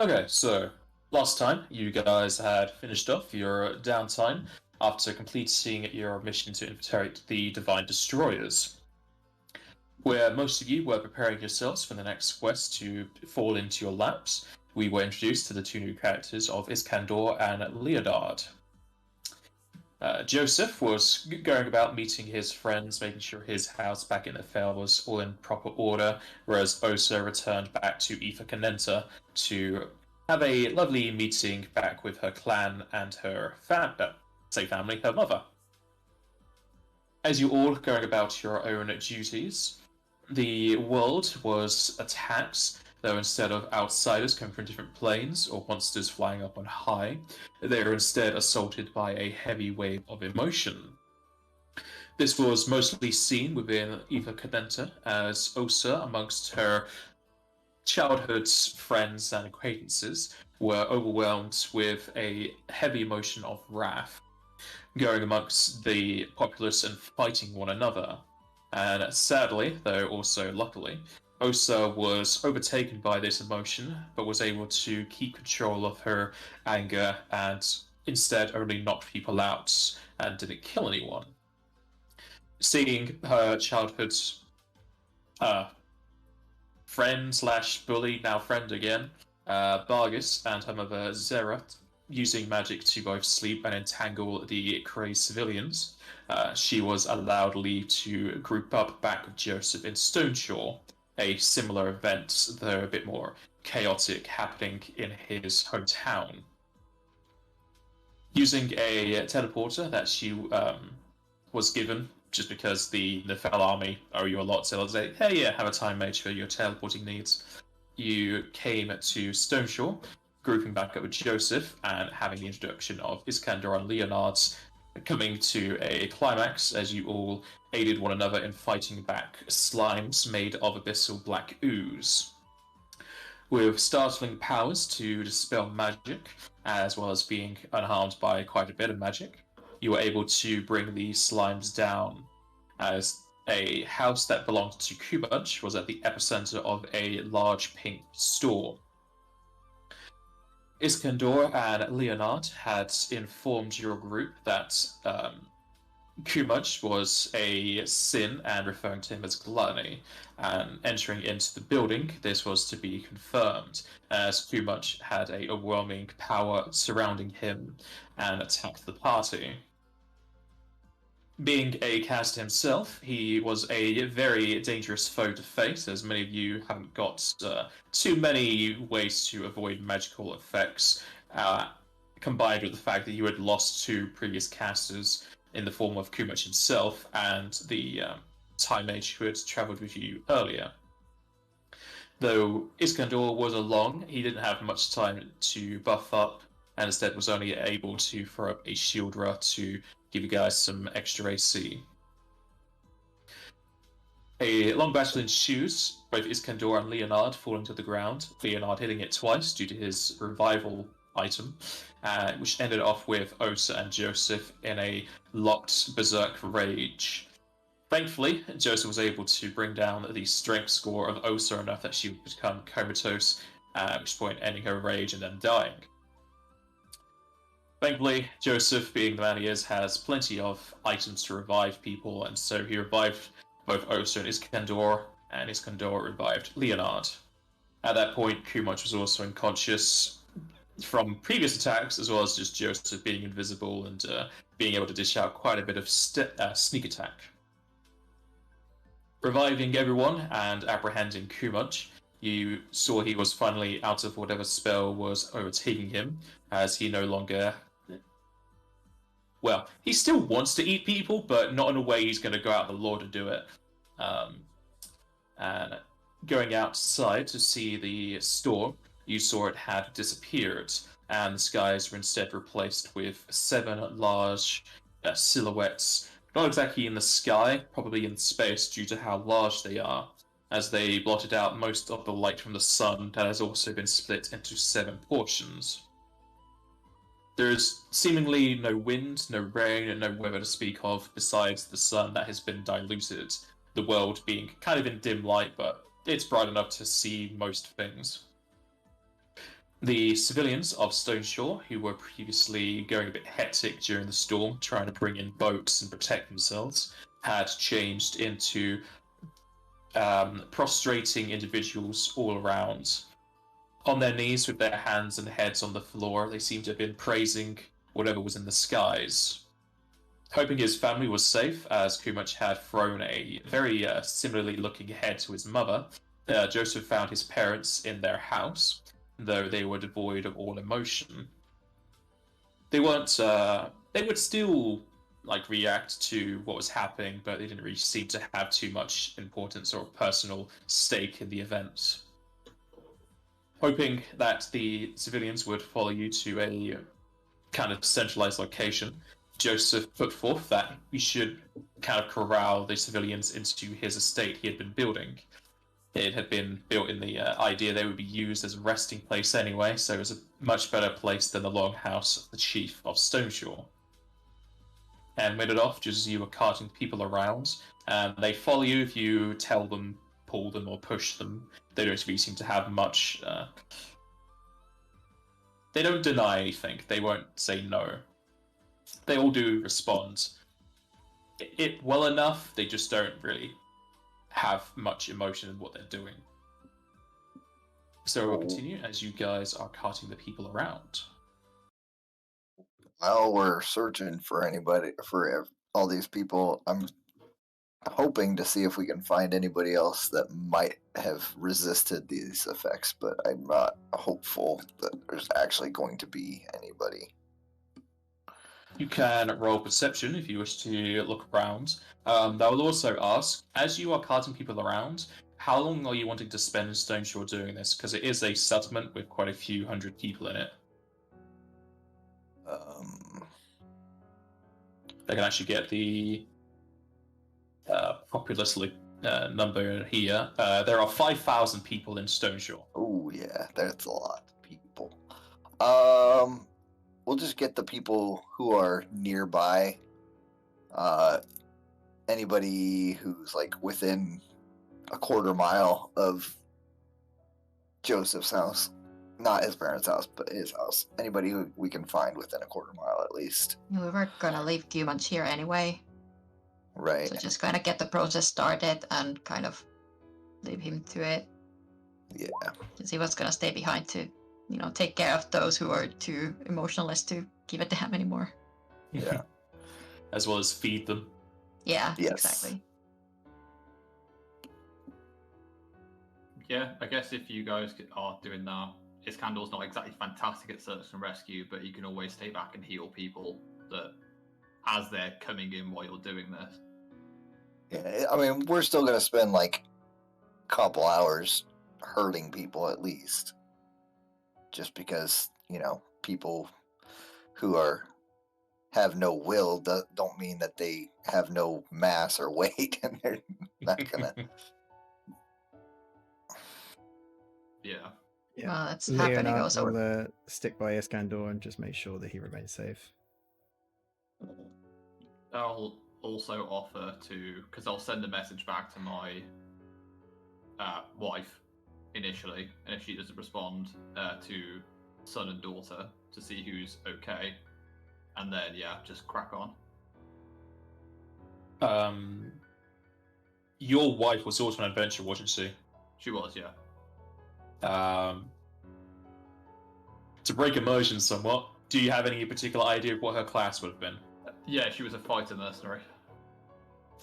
Okay, so last time you guys had finished off your downtime after completing your mission to infiltrate the Divine Destroyers, where most of you were preparing yourselves for the next quest to fall into your laps. We were introduced to the two new characters of Iskandar and Leonard. Joseph was going about meeting his friends, making sure his house back in Ethel was all in proper order, whereas Osa returned back to Aoife Canenta to have a lovely meeting back with her clan and her family, her mother. As you all going about your own duties, the world was attacked, though instead of outsiders coming from different planes or monsters flying up on high, they were instead assaulted by a heavy wave of emotion. This was mostly seen within Eva Cadenta as Osa, amongst her childhood friends and acquaintances, were overwhelmed with a heavy emotion of wrath, going amongst the populace and fighting one another. And sadly, though also luckily, Osa was overtaken by this emotion, but was able to keep control of her anger and instead only knocked people out and didn't kill anyone. Seeing her childhood uh, friend slash bully, now friend again, Bargus, and her mother Zera using magic to both sleep and entangle the crazed civilians, she was allowed leave to group up back with Joseph in Stoneshaw, a similar event, though a bit more chaotic, happening in his hometown. Using a teleporter that she was given just because the Nefel army owe you a lot, so they'll say, hey, yeah, have a time mage for your teleporting needs. You came to Stoneshaw, grouping back up with Joseph and having the introduction of Iskandar and Leonard's coming to a climax as you all aided one another in fighting back slimes made of abyssal black ooze. With startling powers to dispel magic, as well as being unharmed by quite a bit of magic, you were able to bring the slimes down, as a house that belonged to Kubaj was at the epicenter of a large pink storm. Iskandar and Leonard had informed your group that Kumaj was a sin and referring to him as gluttony. And entering into the building, this was to be confirmed, as Kumaj had a overwhelming power surrounding him and attacked the party. Being a caster himself, he was a very dangerous foe to face, as many of you haven't got too many ways to avoid magical effects, combined with the fact that you had lost two previous casters in the form of Kumach himself and the Time Mage who had travelled with you earlier. Though Iskandar was along, he didn't have much time to buff up, and instead was only able to throw up a shield rod to give you guys some extra AC. A long battle ensues, both Iskandar and Leonard falling to the ground, Leonard hitting it twice due to his revival item, which ended off with Osa and Joseph in a locked berserk rage. Thankfully, Joseph was able to bring down the strength score of Osa enough that she would become comatose, at which point ending her rage and then dying. Thankfully, Joseph, being the man he is, has plenty of items to revive people, and so he revived both Osa and Iskandar revived Leonard. At that point, Kumach was also unconscious from previous attacks, as well as just Joseph being invisible and being able to dish out quite a bit of sneak attack. Reviving everyone and apprehending Kumach, you saw he was finally out of whatever spell was overtaking him, as he no longer... Well, he still wants to eat people, but not in a way he's going to go out the law to do it. And going outside to see the store, you saw it had disappeared, and the skies were instead replaced with 7 large silhouettes, not exactly in the sky, probably in space due to how large they are, as they blotted out most of the light from the sun that has also been split into 7 portions. There's seemingly no wind, no rain, and no weather to speak of besides the sun that has been diluted, the world being kind of in dim light, but it's bright enough to see most things. The civilians of Stone Shore, who were previously going a bit hectic during the storm, trying to bring in boats and protect themselves, had changed into prostrating individuals all around. On their knees with their hands and heads on the floor, they seemed to have been praising whatever was in the skies. Hoping his family was safe, as Kumach had thrown a very similarly looking head to his mother, Joseph found his parents in their house, though they were devoid of all emotion. They weren't. They would still react to what was happening, but they didn't really seem to have too much importance or personal stake in the event. Hoping that the civilians would follow you to a kind of centralized location, Joseph put forth that we should kind of corral the civilians into his estate he had been building. It had been built in the idea they would be used as a resting place anyway, so it was a much better place than the longhouse of the chief of Stoneshore. And made it off just as you were carting people around, and they follow you if you tell them, pull them, or push them. They don't really seem to have much. They don't deny anything. They won't say no. They all do respond. It well enough. They just don't really have much emotion in what they're doing. So we'll continue as you guys are carting the people around. While we're searching for anybody, for all these people, I'm hoping to see if we can find anybody else that might have resisted these effects, but I'm not hopeful that there's actually going to be anybody. You can roll perception if you wish to look around. That will also ask, as you are carting people around, how long are you wanting to spend in Stoneshore doing this? Because it is a settlement with quite a few hundred people in it. They can actually get the populace number here. There are 5,000 people in Stoneshore. Oh yeah, that's a lot of people. We'll just get the people who are nearby. Anybody who's within a quarter mile of Joseph's house. Not his parents' house, but his house. Anybody who we can find within a quarter mile at least. We were gonna leave Kumach here anyway. Right. So just kind of get the process started and kind of leave him to it. Yeah. Because he was gonna stay behind to, take care of those who are too emotionless to give a damn anymore. Yeah. As well as feed them. Yeah, yes. Exactly. Yeah, I guess if you guys are doing that, Iskandor's not exactly fantastic at search and rescue, but you can always stay back and heal people that as they're coming in while you're doing this. Yeah, I mean, we're still going to spend a couple hours hurting people at least. Just because, people who have no will don't mean that they have no mass or weight, and they're not going to... Yeah. Well, that's happening also. Will stick by Iskandor and just make sure that he remains safe. I'll also offer to, because I'll send a message back to my wife initially, and if she doesn't respond, to son and daughter to see who's okay, and then just crack on. Your wife was also an adventurer, wasn't she? She was, yeah. To break immersion somewhat, do you have any particular idea of what her class would have been? Yeah, she was a fighter mercenary.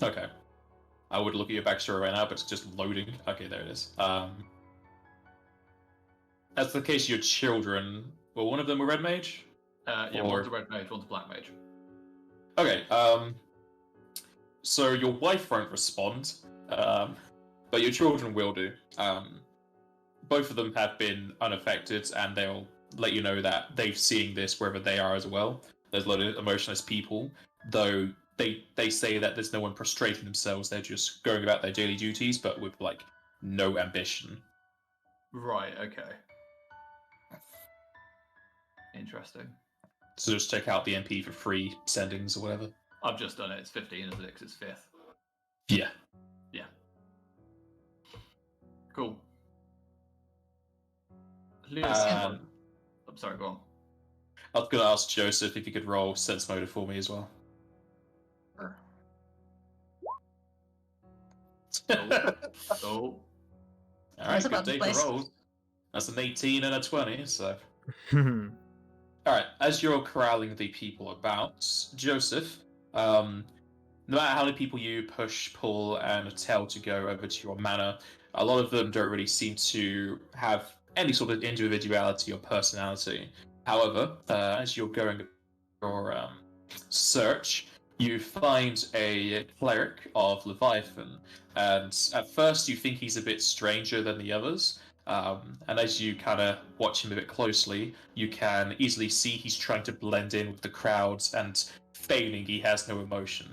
Okay. I would look at your backstory right now, but it's just loading. Okay, there it is. As the case of your children, well, one of them a red mage? One's a red mage, one's a black mage. Okay, so your wife won't respond, but your children will do. Both of them have been unaffected, and they'll let you know that they've seen this wherever they are as well. There's a lot of emotionless people, though they say that there's no one prostrating themselves, they're just going about their daily duties, but with, no ambition. Right, okay. Interesting. So just check out the MP for free sendings or whatever. I've just done it, it's 15 as it is, it's 5th. Yeah. Yeah. Cool. sorry, go on. I was going to ask Joseph if you could roll sense motive for me as well. Sure. Oh, All I was right, good about to day place- for rolls. That's an 18 and a 20, so... Hmm. Alright, as you're corralling the people about, Joseph, no matter how many people you push, pull, and tell to go over to your manor, a lot of them don't really seem to have any sort of individuality or personality. However, as you're going your search, you find a cleric of Leviathan, and at first you think he's a bit stranger than the others. And as you kind of watch him a bit closely, you can easily see he's trying to blend in with the crowds and feigning he has no emotion.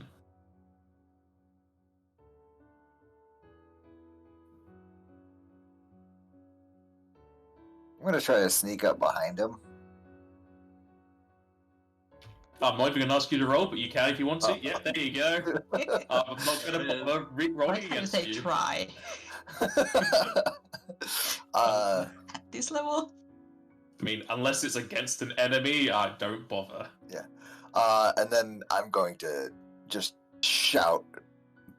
I'm gonna try to sneak up behind him. I'm not even going to ask you to roll, but you can if you want to. Oh. Yeah, there you go. I'm not going to bother I rolling like how you against say you. try uh, at this level. I mean, unless it's against an enemy, I don't bother. and then I'm going to just shout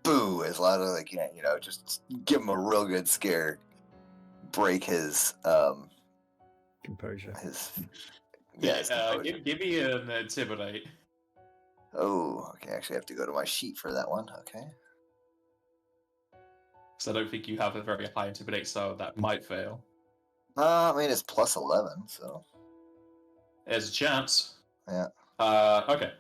"boo" as loud as I can. Just give him a real good scare, break his Composure. his composure. give me an intimidate. Oh, okay. Actually, I have to go to my sheet for that one. Okay. Because I don't think you have a very high intimidate, so that might fail. I mean it's plus 11, so There's a chance. yeah. Okay.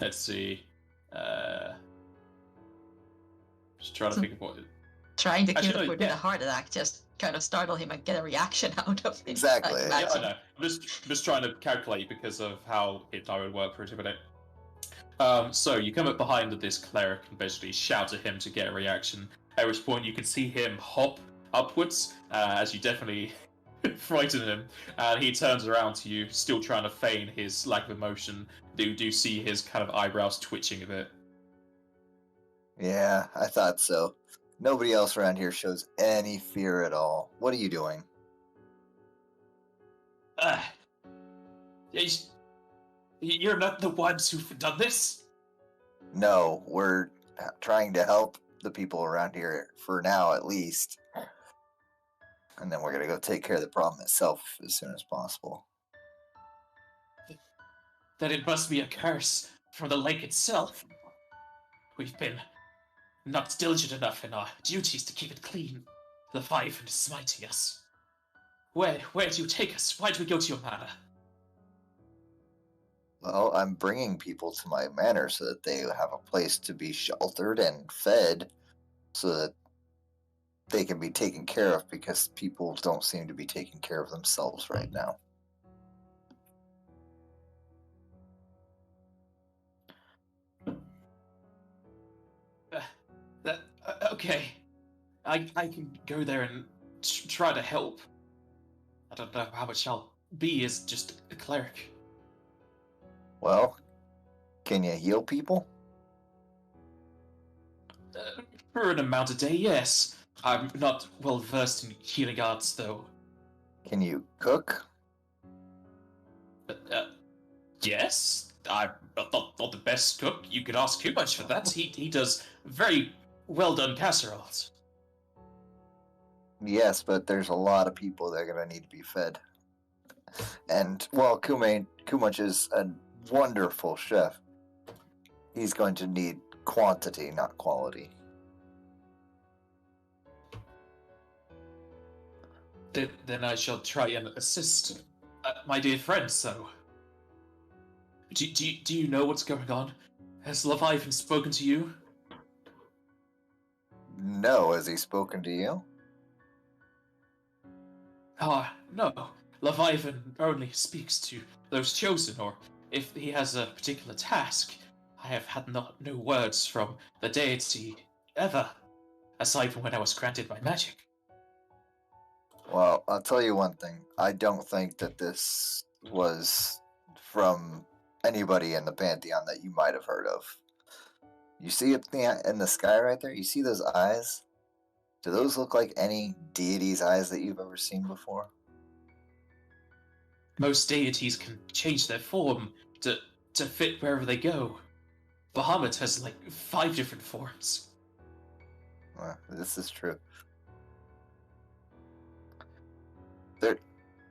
Let's see. Just trying to think of what. Trying to kill Actually, the no, food with yeah. a heart attack just kind of startle him and get a reaction out of him. Exactly. Like Yeah, Yeah, I magic. know. I'm just trying to calculate because of how it would work for intimidate. So you come up behind this cleric and basically shout at him to get a reaction. At which point you can see him hop upwards as you definitely frighten him, and he turns around to you, still trying to feign his lack of emotion. You do see his kind of eyebrows twitching a bit. Yeah, I thought so. Nobody else around here shows any fear at all. What are you doing? You're not the ones who've done this? No, we're trying to help the people around here for now, at least. And then we're gonna go take care of the problem itself as soon as possible. Then it must be a curse from the lake itself. We've been not diligent enough in our duties to keep it clean. The Leviathan is smiting us. Where do you take us? Why do we go to your manor? Well, I'm bringing people to my manor so that they have a place to be sheltered and fed, so that they can be taken care of, because people don't seem to be taking care of themselves right now. Okay. I can go there and try to help. I don't know how much I'll be as just a cleric. Well, can you heal people? For an amount of day, yes. I'm not well versed in healing arts, though. Can you cook? Yes. I'm not the best cook. You could ask too much for that. He does very well done casseroles. Yes, but there's a lot of people that are going to need to be fed. And, well, Kumach is a wonderful chef. He's going to need quantity, not quality. Then I shall try and assist my dear friend, so... Do you know what's going on? Has Leviathan spoken to you? No, has he spoken to you? No. Leviathan only speaks to those chosen, or if he has a particular task. I have had no words from the deity ever, aside from when I was granted my magic. Well, I'll tell you one thing. I don't think that this was from anybody in the Pantheon that you might have heard of. You see it in the sky right there? You see those eyes? Do those look like any deity's eyes that you've ever seen before? Most deities can change their form to fit wherever they go. Bahamut has like 5 different forms. This is true.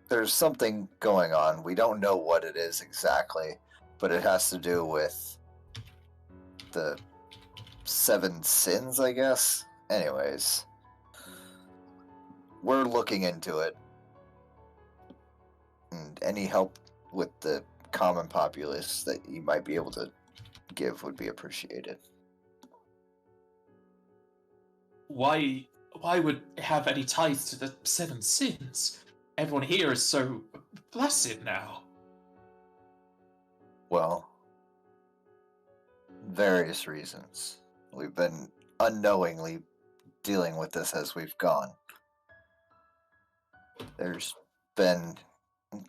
There's something going on. We don't know what it is exactly, but it has to do with the 7 sins, I guess. Anyways, we're looking into it. And any help with the common populace that you might be able to give would be appreciated. Why would it have any ties to the 7 sins? Everyone here is so blessed now. Well, various reasons. We've been unknowingly dealing with this as we've gone. There's been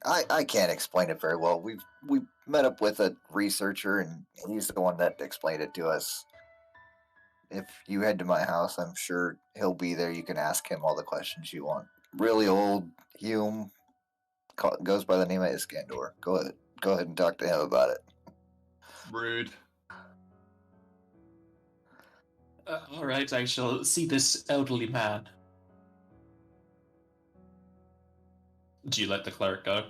I can't explain it very well. We met up with a researcher and he's the one that explained it to us. If you head to my house, I'm sure he'll be there. You can ask him all the questions you want. Really old Hume goes by the name of Iskandar. Go ahead and talk to him about it. Rude. All right, I shall see this elderly man. Do you let the cleric go?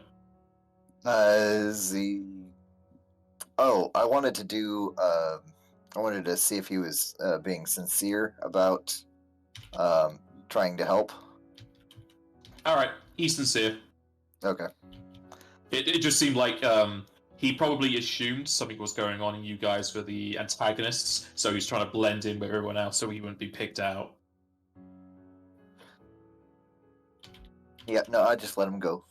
Is he? Oh, I wanted to do. I wanted to see if he was being sincere about trying to help. All right, he's sincere. Okay. It just seemed like he probably assumed something was going on and you guys were the antagonists, so he's trying to blend in with everyone else so he wouldn't be picked out. Yeah, no, I just let him go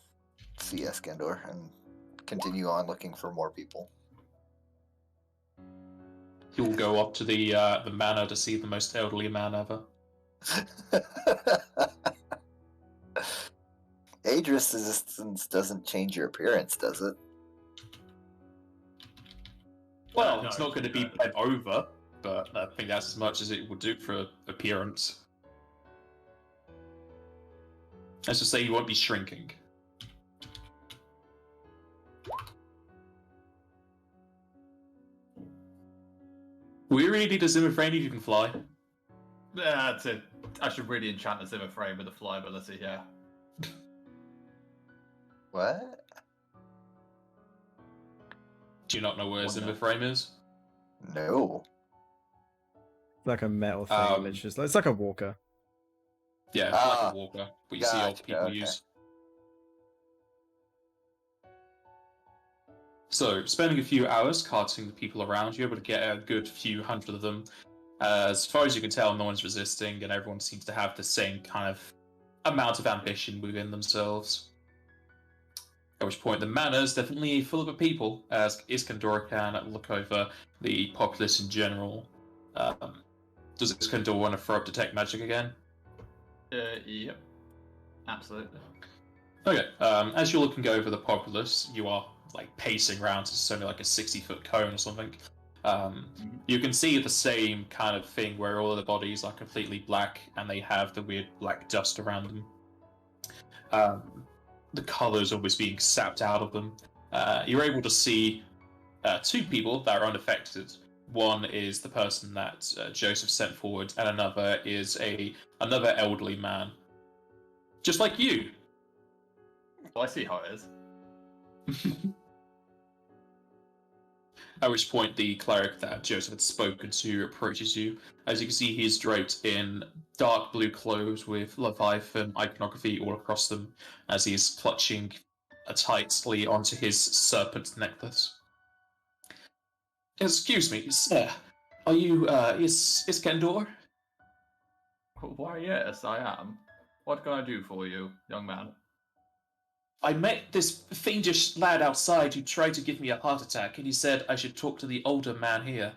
see Iskandar and continue on looking for more people. He will go up to the manor to see the most elderly man ever. Age resistance doesn't change your appearance, does it? Well, No, it's not going to be bent over, but I think that's as much as it would do for appearance. Let's just say he won't be shrinking. We really need a Zimmer frame if you can fly. Yeah, that's it. I should really enchant the Zimmer frame with the fly ability, yeah. What? Do you not know where Wonder. Zimmer frame is? No. Like a metal thing, it's just it's like a walker. Yeah, like a walker. What you see old gotcha, people okay. use. So, spending a few hours carting the people around, you're able to get a good few hundred of them. As far as you can tell, no one's resisting, and everyone seems to have the same kind of amount of ambition within themselves. At which point, the manor's definitely full of people, as Iskandar can look over the populace in general. Does Iskandar want to throw up Detect Magic again? Yep. Absolutely. Okay, as you're looking over the populace, you are like pacing around, it's only like a 60-foot cone or something. You can see the same kind of thing where all of the bodies are completely black and they have the weird black dust around them. The colors always being sapped out of them. You're able to see 2 people that are unaffected. One is the person that Joseph sent forward, and another is another elderly man, just like you. Well, I see how it is. At which point, the cleric that Joseph had spoken to approaches you. As you can see, he is draped in dark blue clothes with Leviathan iconography all across them, as he is clutching tightly onto his serpent necklace. Excuse me, sir. Are you, Iskandar? Why, yes, I am. What can I do for you, young man? I met this fiendish lad outside who tried to give me a heart attack, and he said I should talk to the older man here.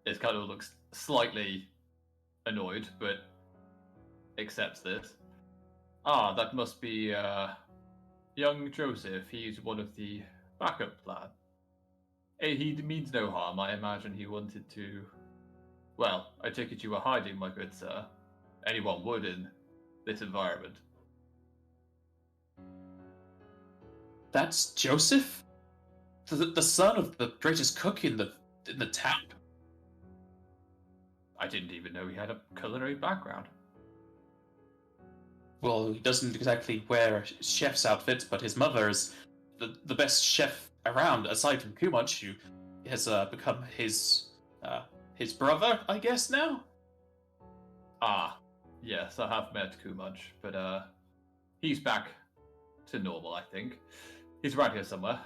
It kind of looks slightly annoyed, but accepts this. Ah, that must be young Joseph. He's one of the backup plan. He means no harm. I imagine he wanted to. Well, I take it you were hiding, my good sir. Anyone would in this environment. That's Joseph? The son of the greatest cook in the town? I didn't even know he had a culinary background. Well, he doesn't exactly wear chef's outfits, but his mother is the best chef around, aside from Kumach, who has become his brother, I guess, now? Ah, yes, I have met Kumaj, but he's back to normal, I think. He's right here somewhere.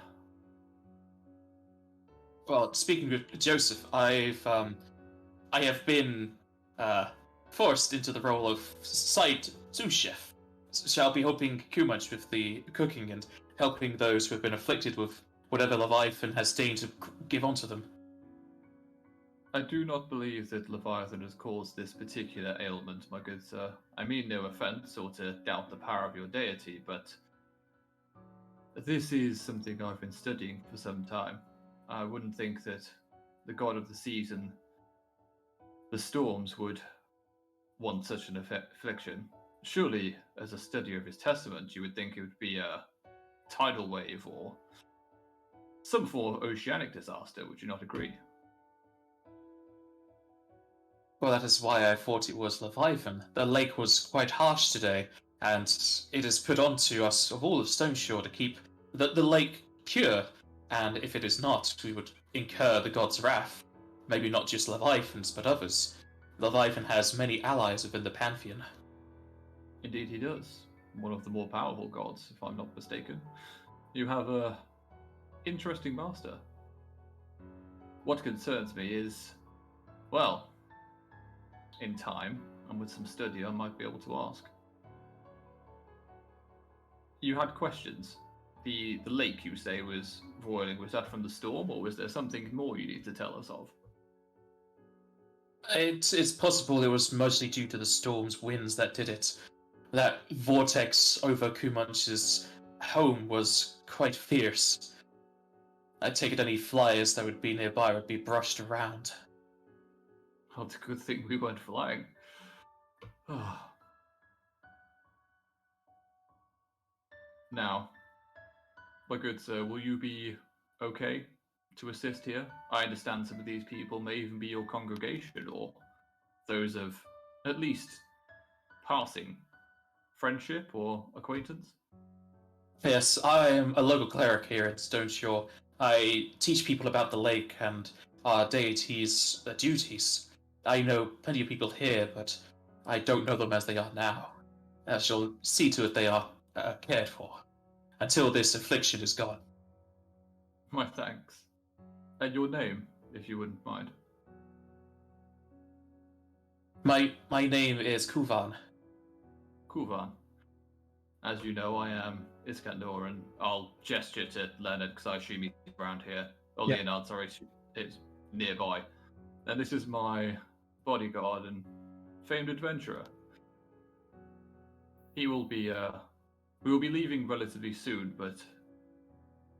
Well, speaking of Joseph, I have been forced into the role of site sous chef. Shall be helping Kumach with the cooking and helping those who have been afflicted with whatever Leviathan has deigned to give onto them. I do not believe that Leviathan has caused this particular ailment, my good sir. I mean no offense or to doubt the power of your deity, but this is something I've been studying for some time. I wouldn't think that the god of the seas and the storms would want such an affliction. Surely, as a study of his testament, you would think it would be a tidal wave or some form of oceanic disaster, would you not agree? Well, that is why I thought it was Leviathan. The lake was quite harsh today, and it is put onto us of all of Stoneshore to keep the lake pure, and if it is not, we would incur the god's wrath. Maybe not just Leviathans, but others. Leviathan has many allies within the Pantheon. Indeed, he does. One of the more powerful gods, if I'm not mistaken. You have a interesting master. What concerns me is, well, in time and with some study, I might be able to ask. You had questions. The lake you say was roiling. Was that from the storm, or was there something more you need to tell us of? It's possible it was mostly due to the storm's winds that did it. That vortex over Kumach's home was quite fierce. I take it any flyers that would be nearby would be brushed around. Oh, it's a good thing we weren't flying. Now, my good sir, will you be okay to assist here? I understand some of these people may even be your congregation or those of at least passing friendship or acquaintance. Yes, I am a local cleric here at Stoneshore. I teach people about the lake and our deities' duties. I know plenty of people here, but I don't know them as they are now. I shall see to it they are cared for until this affliction is gone. My thanks. And your name, if you wouldn't mind. My name is Kuvan. Kuvan. As you know, I am Iskandar, and I'll gesture to Leonard because I assume he's around here. Or Yep. Leonard, sorry, is nearby. And this is my bodyguard and famed adventurer. He will be, we will be leaving relatively soon, but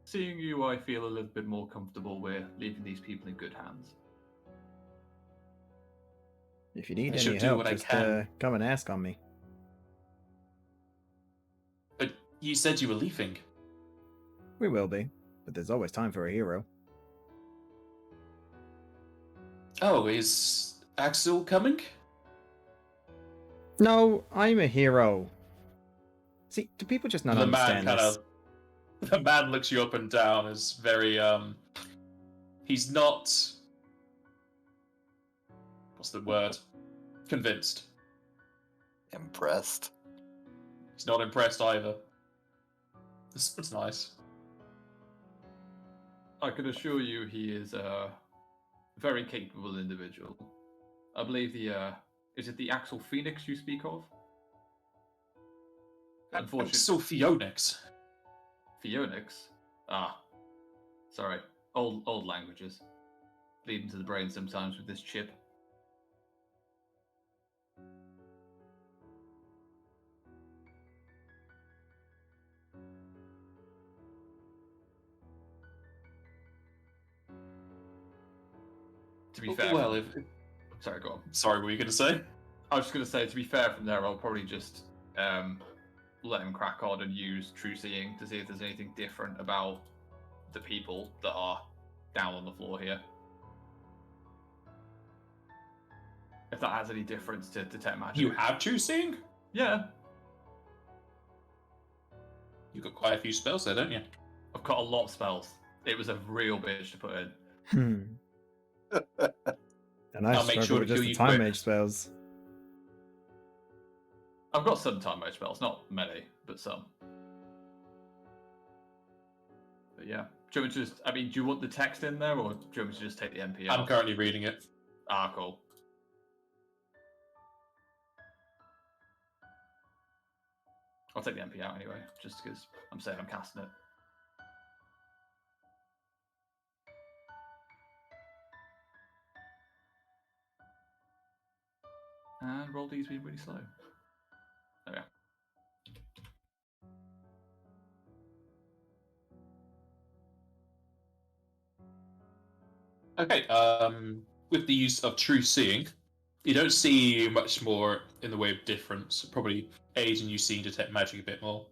seeing you, I feel a little bit more comfortable we're leaving these people in good hands. If you need I shall any do help, what I just can. come and ask on me. But you said you were leaving. We will be, but there's always time for a hero. Oh, is Axel coming? No, I'm a hero. See, do people just not The man understand kind this? of. The man looks you up and down. Is very He's not. What's the word? Convinced. Impressed. He's not impressed either. It's nice. I can assure you he is a very capable individual. I believe is it the Axel Phoenix you speak of? Unfortunately, Still Phoenix. Phoenix? Ah, sorry. Old languages. Bleed into the brain sometimes with this chip. To be fair, Well, sorry, go on. sorry, what were you going to say? I was just going to say, to be fair from there, I'll probably just let him crack on and use True Seeing to see if there's anything different about the people that are down on the floor here. If that has any difference to detect magic. You have True Seeing? Yeah. You've got quite a few spells there, don't you? I've got a lot of spells. It was a real bitch to put in. And I I'll make struggle sure to with just kill the you time quick. mage spells. I've got some time mage spells, not many, but some. But yeah. Do you want me to just, do you want the text in there, or do you want me to just take the MP out? I'm currently reading it. Ah, cool. I'll take the MP out anyway, just because I'm saying I'm casting it. And roll D's being really slow. There we are. Okay, with the use of True Seeing, you don't see much more in the way of difference. Probably aids in you seeing detect magic a bit more.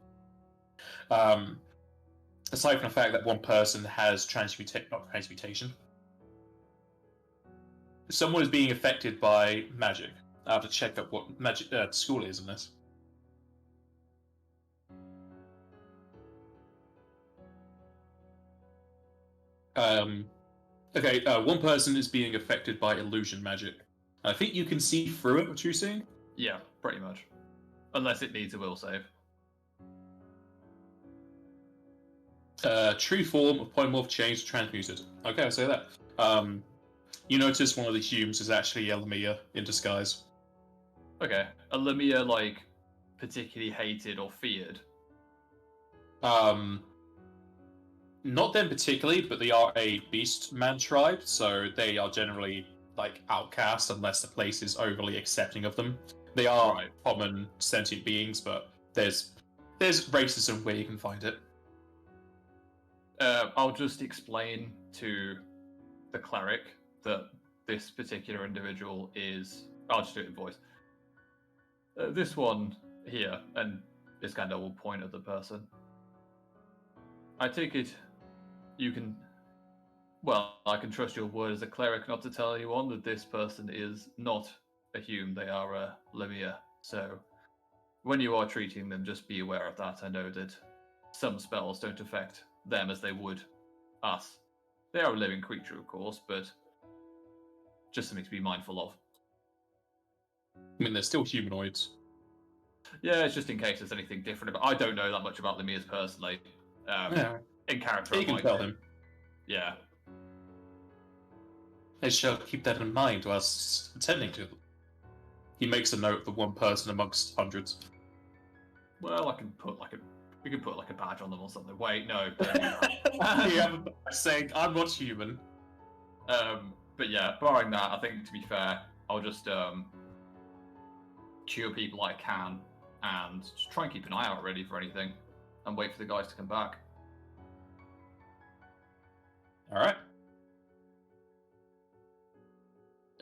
Aside from the fact that one person has not transmutation. Someone is being affected by magic. I have to check up what magic school is in this. Okay, one person is being affected by illusion magic. I think you can see through it with True Seeing. Yeah, pretty much. Unless it needs a will save. True form of polymorph change transmuted. Okay, I'll say that. You notice one of the Humes is actually a Lamia in disguise. Okay. A Lamia, like, particularly hated or feared? Not them particularly, but they are a beast man tribe, so they are generally like outcast unless the place is overly accepting of them. They are Right. common sentient beings, but there's racism where you can find it. I'll just explain to the cleric that this particular individual is... I'll just do it in voice. This one here, and Iskander will point at the person. I take it you can... Well, I can trust your word as a cleric not to tell anyone that this person is not a Hume. They are a Lamia. So when you are treating them, just be aware of that. I know that some spells don't affect them as they would us. They are a living creature, of course, but just something to be mindful of. I mean, they're still humanoids. Yeah, it's just in case there's anything different. But I don't know that much about Lamias personally. Yeah, In character, you I can might tell do. him. Yeah. I shall keep that in mind whilst attending to them. He makes a note of the one person amongst hundreds. Well, I can put like a... We could put like a badge on them or something. Wait, no. You have a badge saying, I'm not human. But yeah, barring that, I think to be fair, I'll just cure people I can and just try and keep an eye out ready for anything and wait for the guys to come back. Alright.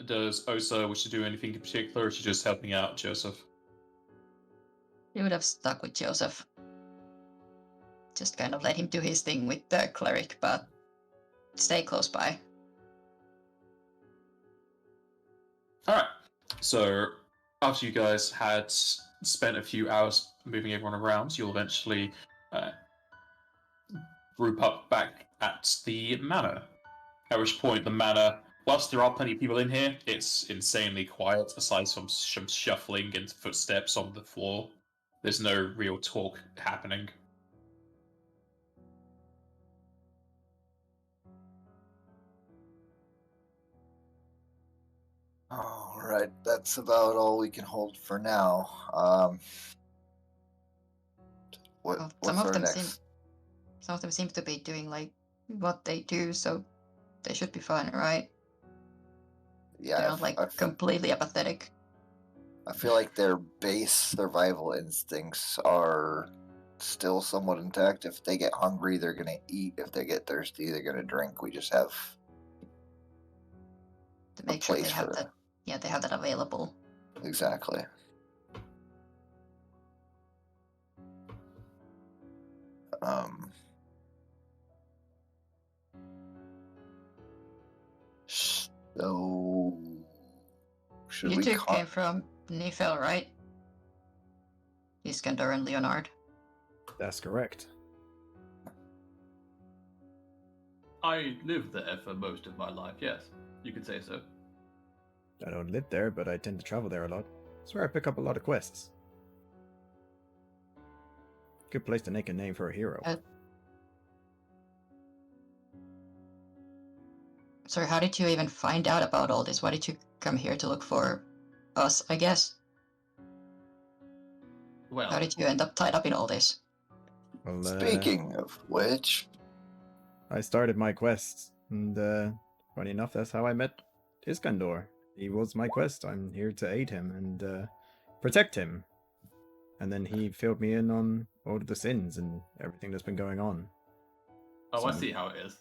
Does Osa wish to do anything in particular, or is she just helping out Joseph? You would have stuck with Joseph. Just kind of let him do his thing with the cleric, but stay close by. Alright. So, after you guys had spent a few hours moving everyone around, you'll eventually group up back at the manor. At which point, the manor, whilst there are plenty of people in here, it's insanely quiet, aside from some shuffling and footsteps on the floor. There's no real talk happening. All right, that's about all we can hold for now. Well, What's our next? Some of them seem to be doing like what they do, so they should be fine, right? Yeah, They're not like completely apathetic. I feel like their base survival instincts are still somewhat intact. If they get hungry, they're gonna eat. If they get thirsty, they're gonna drink. We just have to make sure they place have for that. Yeah, they have that available. Exactly. So should You we two came from Nifel, right? Iskandar and Leonard. That's correct. I lived there for most of my life, yes. You could say so. I don't live there, but I tend to travel there a lot. It's where I pick up a lot of quests. Good place to make a name for a hero. So how did you even find out about all this? Why did you come here to look for us, I guess? Well, How did you end up tied up in all this? Well, Speaking of which, I started my quest, and funny enough, that's how I met Iskandar. He was my quest. I'm here to aid him and protect him. And then he filled me in on all of the sins and everything that's been going on. I see how it is.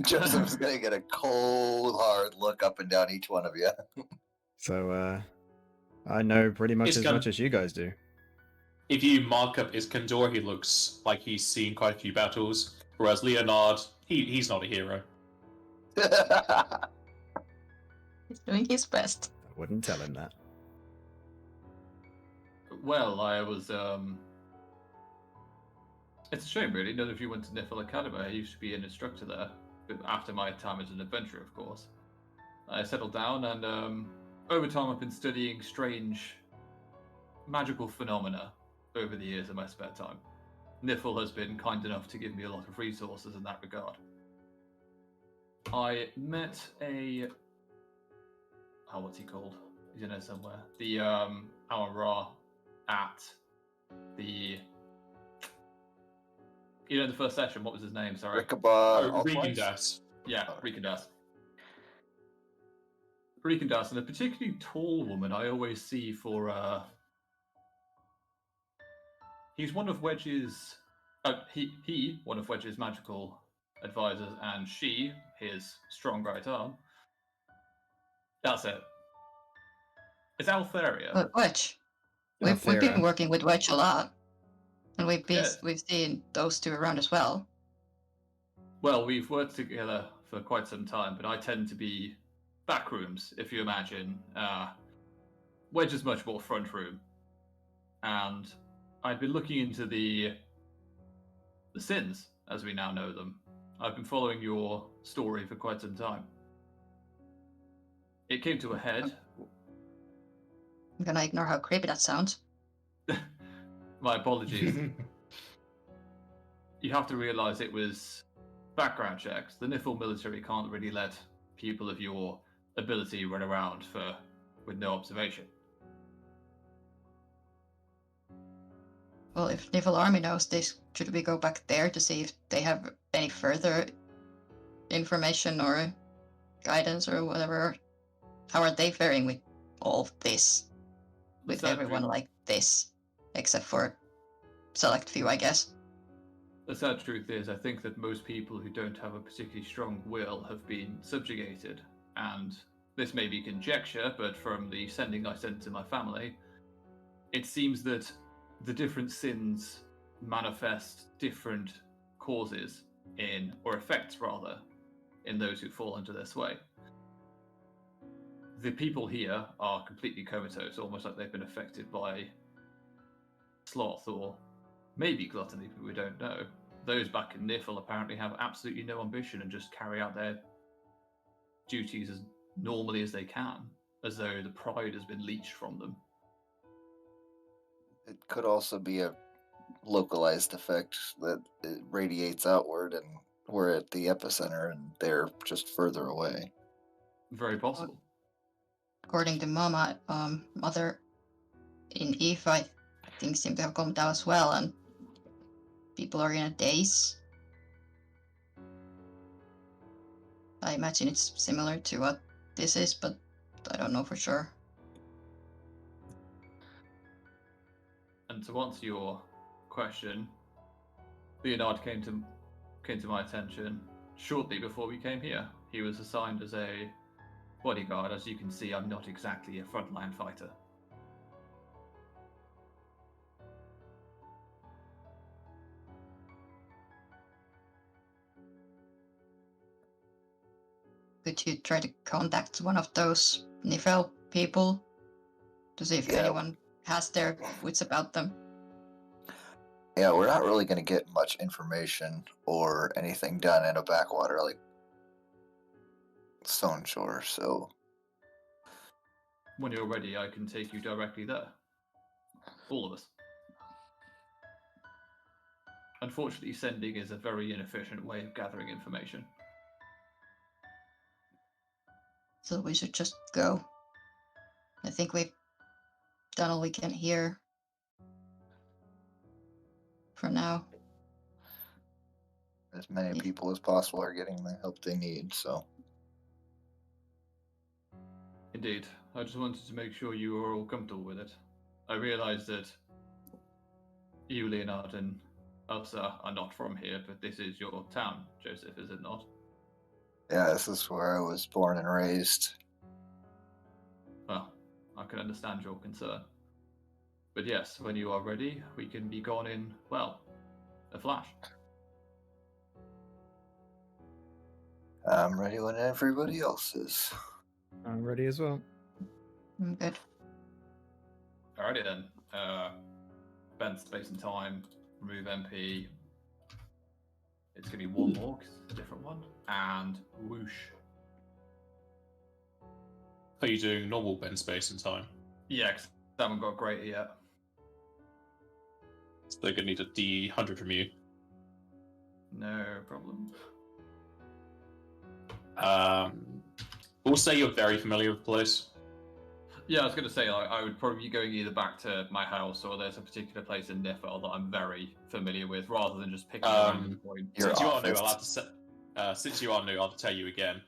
Joseph's gonna get a cold, hard look up and down each one of you. So, I know pretty much as much as you guys do. If you mark up Iskandar, he looks like he's seen quite a few battles, whereas Leonard, he's not a hero. He's doing his best. I wouldn't tell him that. Well, I was, It's a shame, really. None of you went to Nifl Academy. I used to be an instructor there, after my time as an adventurer, of course. I settled down, and over time I've been studying strange magical phenomena over the years in my spare time. Nifl has been kind enough to give me a lot of resources in that regard. I met a... Oh, what's he called? He's in there somewhere. The Alan Ra at the... You know, the first session, what was his name? Sorry. Regandas. Yeah, Regandas. Regandas, and a particularly tall woman I always see for... He's one of Wedge's... he, one of Wedge's magical advisors, and she, his strong right arm. That's it. It's Altheria. But Wedge. We've been working with Wedge a lot. And we've seen those two around as well. Well, we've worked together for quite some time, but I tend to be backrooms, if you imagine. Wedge is much more front room. And I've been looking into the sins, as we now know them. I've been following your story for quite some time. It came to a head. I'm gonna ignore how creepy that sounds. My apologies. You have to realize it was background checks. The Nifl military can't really let people of your ability run around with no observation. Well, if Nifl Army knows this, should we go back there to see if they have any further information or guidance or whatever? How are they faring with all of this? With everyone like this? Except for select few, I guess. The sad truth is, I think that most people who don't have a particularly strong will have been subjugated. And this may be conjecture, but from the sending I sent to my family, it seems that the different sins manifest different causes or effects rather, in those who fall into their sway. The people here are completely comatose, almost like they've been affected by sloth or maybe gluttony, but we don't know. Those back in Nifl apparently have absolutely no ambition and just carry out their duties as normally as they can, as though the pride has been leached from them. It could also be a localized effect that it radiates outward, and we're at the epicenter and they're just further away. Very possible. According to Mama, Mother in Eve, things seem to have calmed down as well, and people are in a daze. I imagine it's similar to what this is, but I don't know for sure. And to answer your question, Leonard came to my attention shortly before we came here. He was assigned as a bodyguard. As you can see, I'm not exactly a frontline fighter. Could you try to contact one of those Nifel people to see if Yeah. anyone has their wits about them? Yeah, we're not really going to get much information or anything done in a backwater like Stone Shore, so When you're ready, I can take you directly there. All of us. Unfortunately, sending is a very inefficient way of gathering information. So we should just go. I think we've done all we can here for now. as many Yeah. people as possible are getting the help they need, so. Indeed. I just wanted to make sure you were all comfortable with it. I realize that you, Leonard, and Elsa are not from here, but this is your town, Joseph, is it not? Yeah, this is where I was born and raised. Well, I can understand your concern. But yes, when you are ready, we can be gone in, well, a flash. I'm ready when everybody else is. I'm ready as well. I'm good. Alrighty then. Bend space and time, remove MP. It's going to be one more, because it's a different one. And whoosh. Are you doing normal bend space and time? Yeah, because I haven't got greater yet. So they're going to need a D100 from you. No problem. We'll say you're very familiar with the place. Yeah, I was going to say, I would probably be going either back to my house or there's a particular place in Nifel that I'm very familiar with, rather than just picking a random point. Your Since you are new, office. I'll have to since you are new, I'll have to tell you again.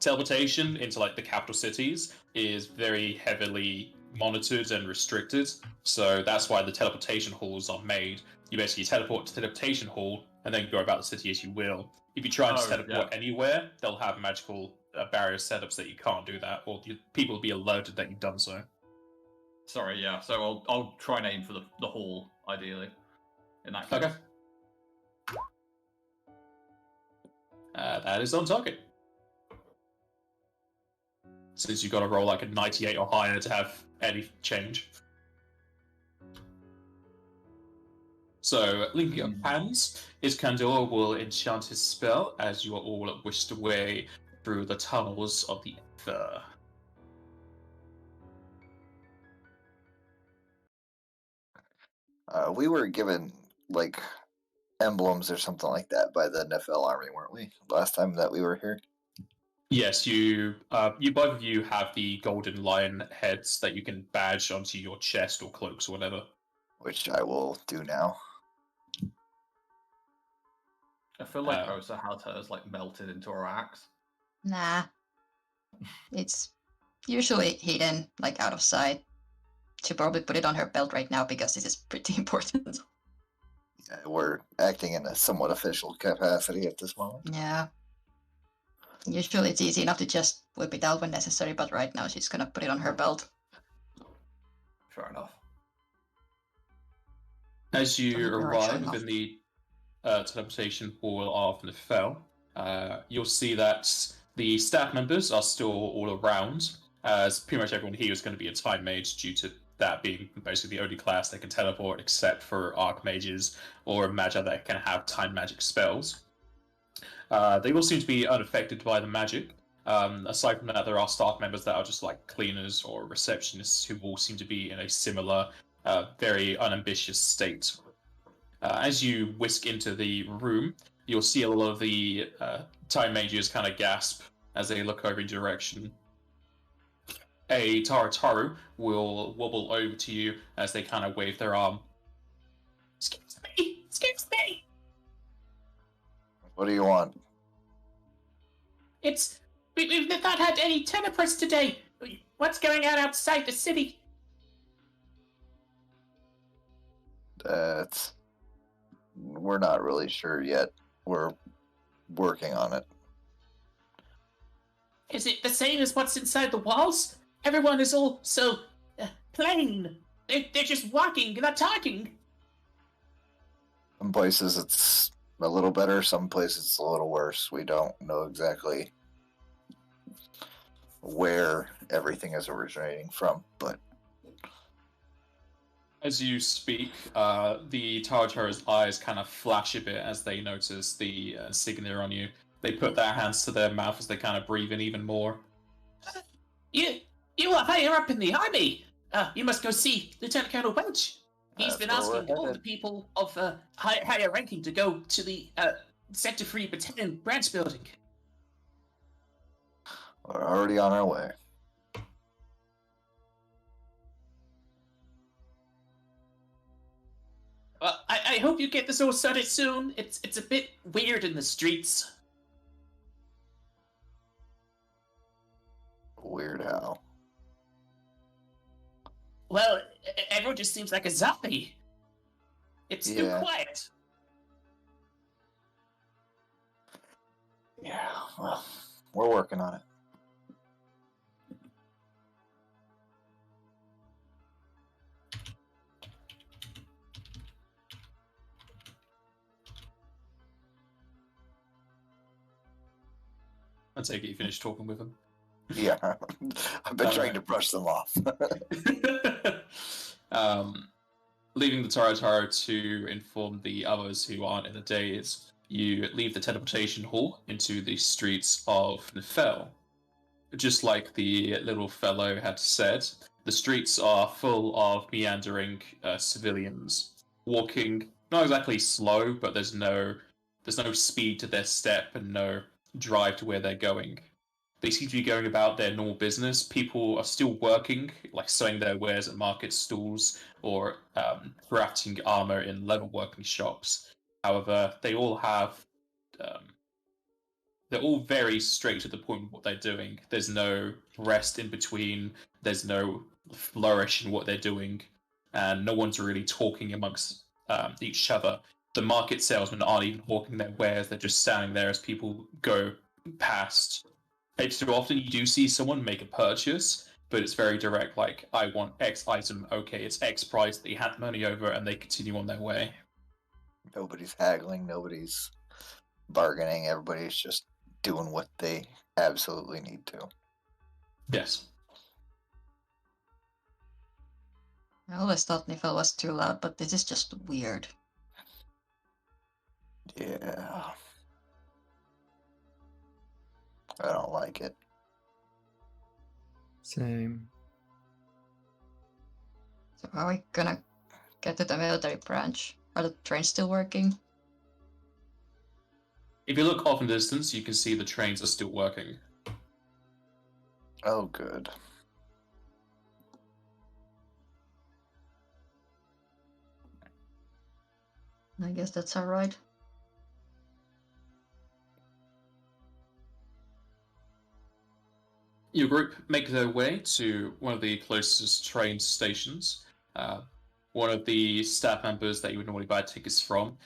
Teleportation into like the capital cities is very heavily monitored and restricted. So that's why the teleportation halls are made. You basically teleport to the teleportation hall and then go about the city as you will. If you try and just teleport anywhere, they'll have magical barrier setups that you can't do that, or people will be alerted that you've done so. Sorry, yeah. So I'll try and aim for the hall, ideally. In that case. Okay. That is on target. Since you've got to roll like a 98 or higher to have any change. So, linking up hands, Iskandor will enchant his spell as you are all whisked away through the tunnels of the ether. We were given, like, emblems or something like that by the Nefel army, weren't we? Last time that we were here? Yes, you both of you have the golden lion heads that you can badge onto your chest or cloaks or whatever. Which I will do now. I feel like Osa has hers like melted into her axe. Nah. It's usually hidden, like out of sight. She'll probably put it on her belt right now because this is pretty important. Yeah, we're acting in a somewhat official capacity at this moment. Yeah. Usually it's easy enough to just whip it out when necessary, but right now she's gonna put it on her belt. Fair enough. As you Doesn't really arrive show within off. the teleportation hall of Nefel, you'll see that the staff members are still all around, as pretty much everyone here is going to be a time mage due to that being basically the only class that can teleport except for archmages or magi that can have time magic spells. They all seem to be unaffected by the magic. Aside from that, there are staff members that are just like cleaners or receptionists who all seem to be in a similar, very unambitious state. As you whisk into the room, you'll see a lot of the time mages kind of gasp as they look over your direction. A Tarataru will wobble over to you as they kind of wave their arm. Excuse me! Excuse me! What do you want? We've not had any teleports today. What's going on outside the city? We're not really sure yet. We're working on it. Is it the same as what's inside the walls? Everyone is all so plain. They're just walking, not talking. Some places it's a little better, some places it's a little worse. We don't know exactly where everything is originating from, but As you speak, the Tara's eyes kind of flash a bit as they notice the insignia on you. They put their hands to their mouth as they kind of breathe in even more. You are higher up in the army. You must go see Lieutenant Colonel Welch. He's been that's where asking we're all the headed. people of higher ranking to go to the Sector 3 Battalion branch building. We're already on our way. Well, I hope you get this all started soon. It's a bit weird in the streets. Weird how. Well, everyone just seems like a zombie. It's too Yeah. quiet. Yeah, well, we're working on it. I take it you finished talking with him. Yeah, I've been trying Alright. to brush them off. Leaving the Taro to inform the others who aren't in the days, you leave the teleportation hall into the streets of Nefel. Just like the little fellow had said, the streets are full of meandering civilians, walking not exactly slow, but there's no speed to their step and no drive to where they're going. They seem to be going about their normal business. People are still working, like selling their wares at market stalls or crafting armor in leather working shops. However, they all have they're all very straight to the point with what they're doing. There's no rest in between. There's no flourish in what they're doing, and no one's really talking amongst each other. The market salesmen aren't even hawking their wares. They're just standing there as people go past. It's too often you do see someone make a purchase, but it's very direct. Like, I want X item. Okay, it's X price. They hand money over, and they continue on their way. Nobody's haggling, nobody's bargaining, everybody's just doing what they absolutely need to. Yes. I always thought Nifel was too loud, but this is just weird. Yeah. I don't like it. Same. So are we gonna get to the military branch? Are the trains still working? If you look off in the distance, you can see the trains are still working. Oh, good. I guess that's alright. Your group make their way to one of the closest train stations. One of the staff members that you would normally buy tickets from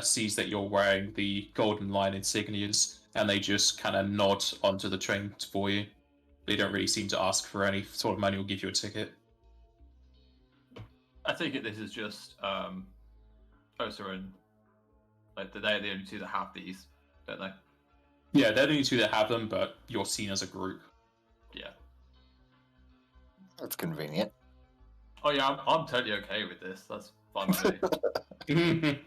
sees that you're wearing the Golden Line insignias, and they just kind of nod onto the train for you. They don't really seem to ask for any sort of money or give you a ticket. I think this is just Osa and like they're the only two that have these, don't they? Yeah, they're the only two that have them, but you're seen as a group. Yeah. That's convenient. Oh yeah, I'm totally okay with this. That's fine with me.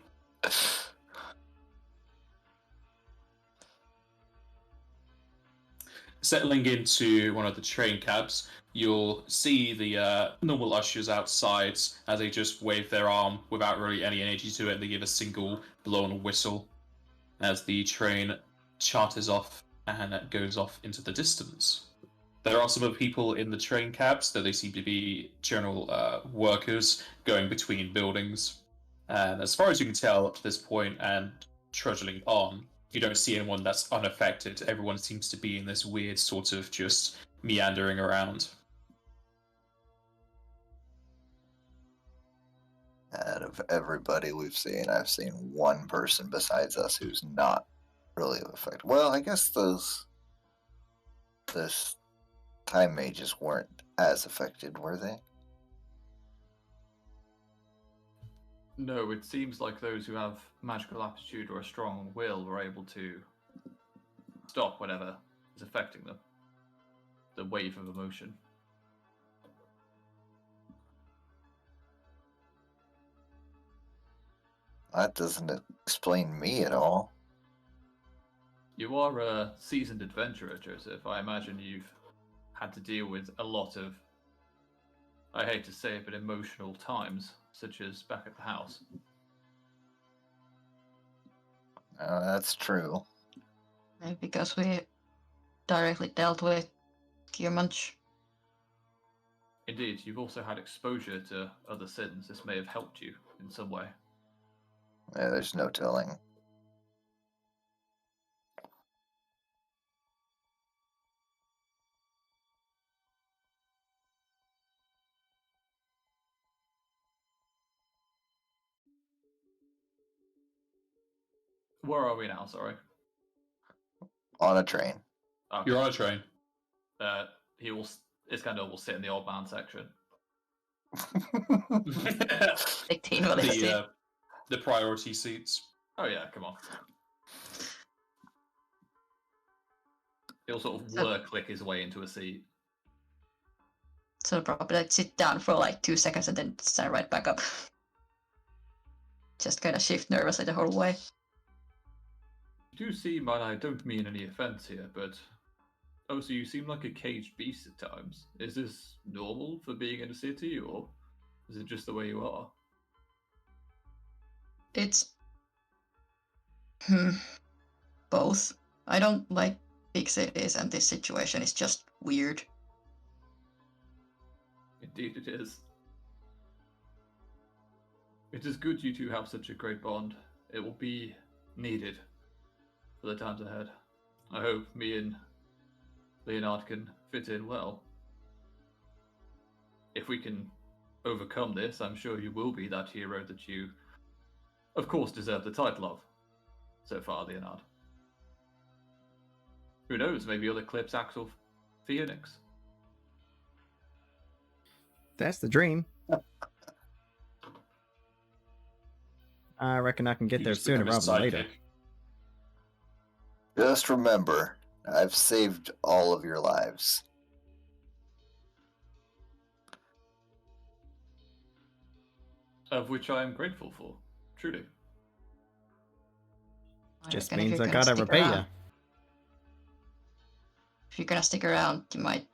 Settling into one of the train cabs, you'll see the normal ushers outside as they just wave their arm without really any energy to it. They give a single blow on a whistle as the train charters off and goes off into the distance. There are some other people in the train cabs, though they seem to be general workers going between buildings. And as far as you can tell up to this point and trudging on, you don't see anyone that's unaffected. Everyone seems to be in this weird sort of just meandering around. Out of everybody we've seen, I've seen one person besides us who's not really affected. Well, I guess those this time mages weren't as affected, were they? No, it seems like those who have magical aptitude or a strong will were able to stop whatever is affecting them. The wave of emotion. That doesn't explain me at all. You are a seasoned adventurer, Joseph. I imagine you've had to deal with a lot of, I hate to say it, but emotional times, such as back at the house. That's true. Maybe because we directly dealt with Gearmunch. Indeed, you've also had exposure to other sins. This may have helped you in some way. Yeah, there's no telling. Where are we now? Sorry. On a train. Okay. You're on a train. He will. Iskander will sit in the old man section. The priority seats. Oh yeah, come on. He'll sort of click his way into a seat. So probably like sit down for like 2 seconds and then stand right back up. Just kind of shift nervously the whole way. You do seem, and I don't mean any offense here, but so you seem like a caged beast at times. Is this normal for being in a city, or is it just the way you are? It's both. I don't like big cities, and this situation is just weird. Indeed it is. It is good you two have such a great bond. It will be needed for the times ahead. I hope me and Leonard can fit in well. If we can overcome this, I'm sure you will be that hero that you, of course, deserve the title of so far, Leonard. Who knows, maybe other clips act of Phoenix. That's the dream. I reckon I can get You there just sooner become his rather than later. sidekick. Just remember, I've saved all of your lives. Of which I am grateful for, truly. Just reckon if means you're I gonna gotta stick repay around- ya. If you're gonna stick around, you might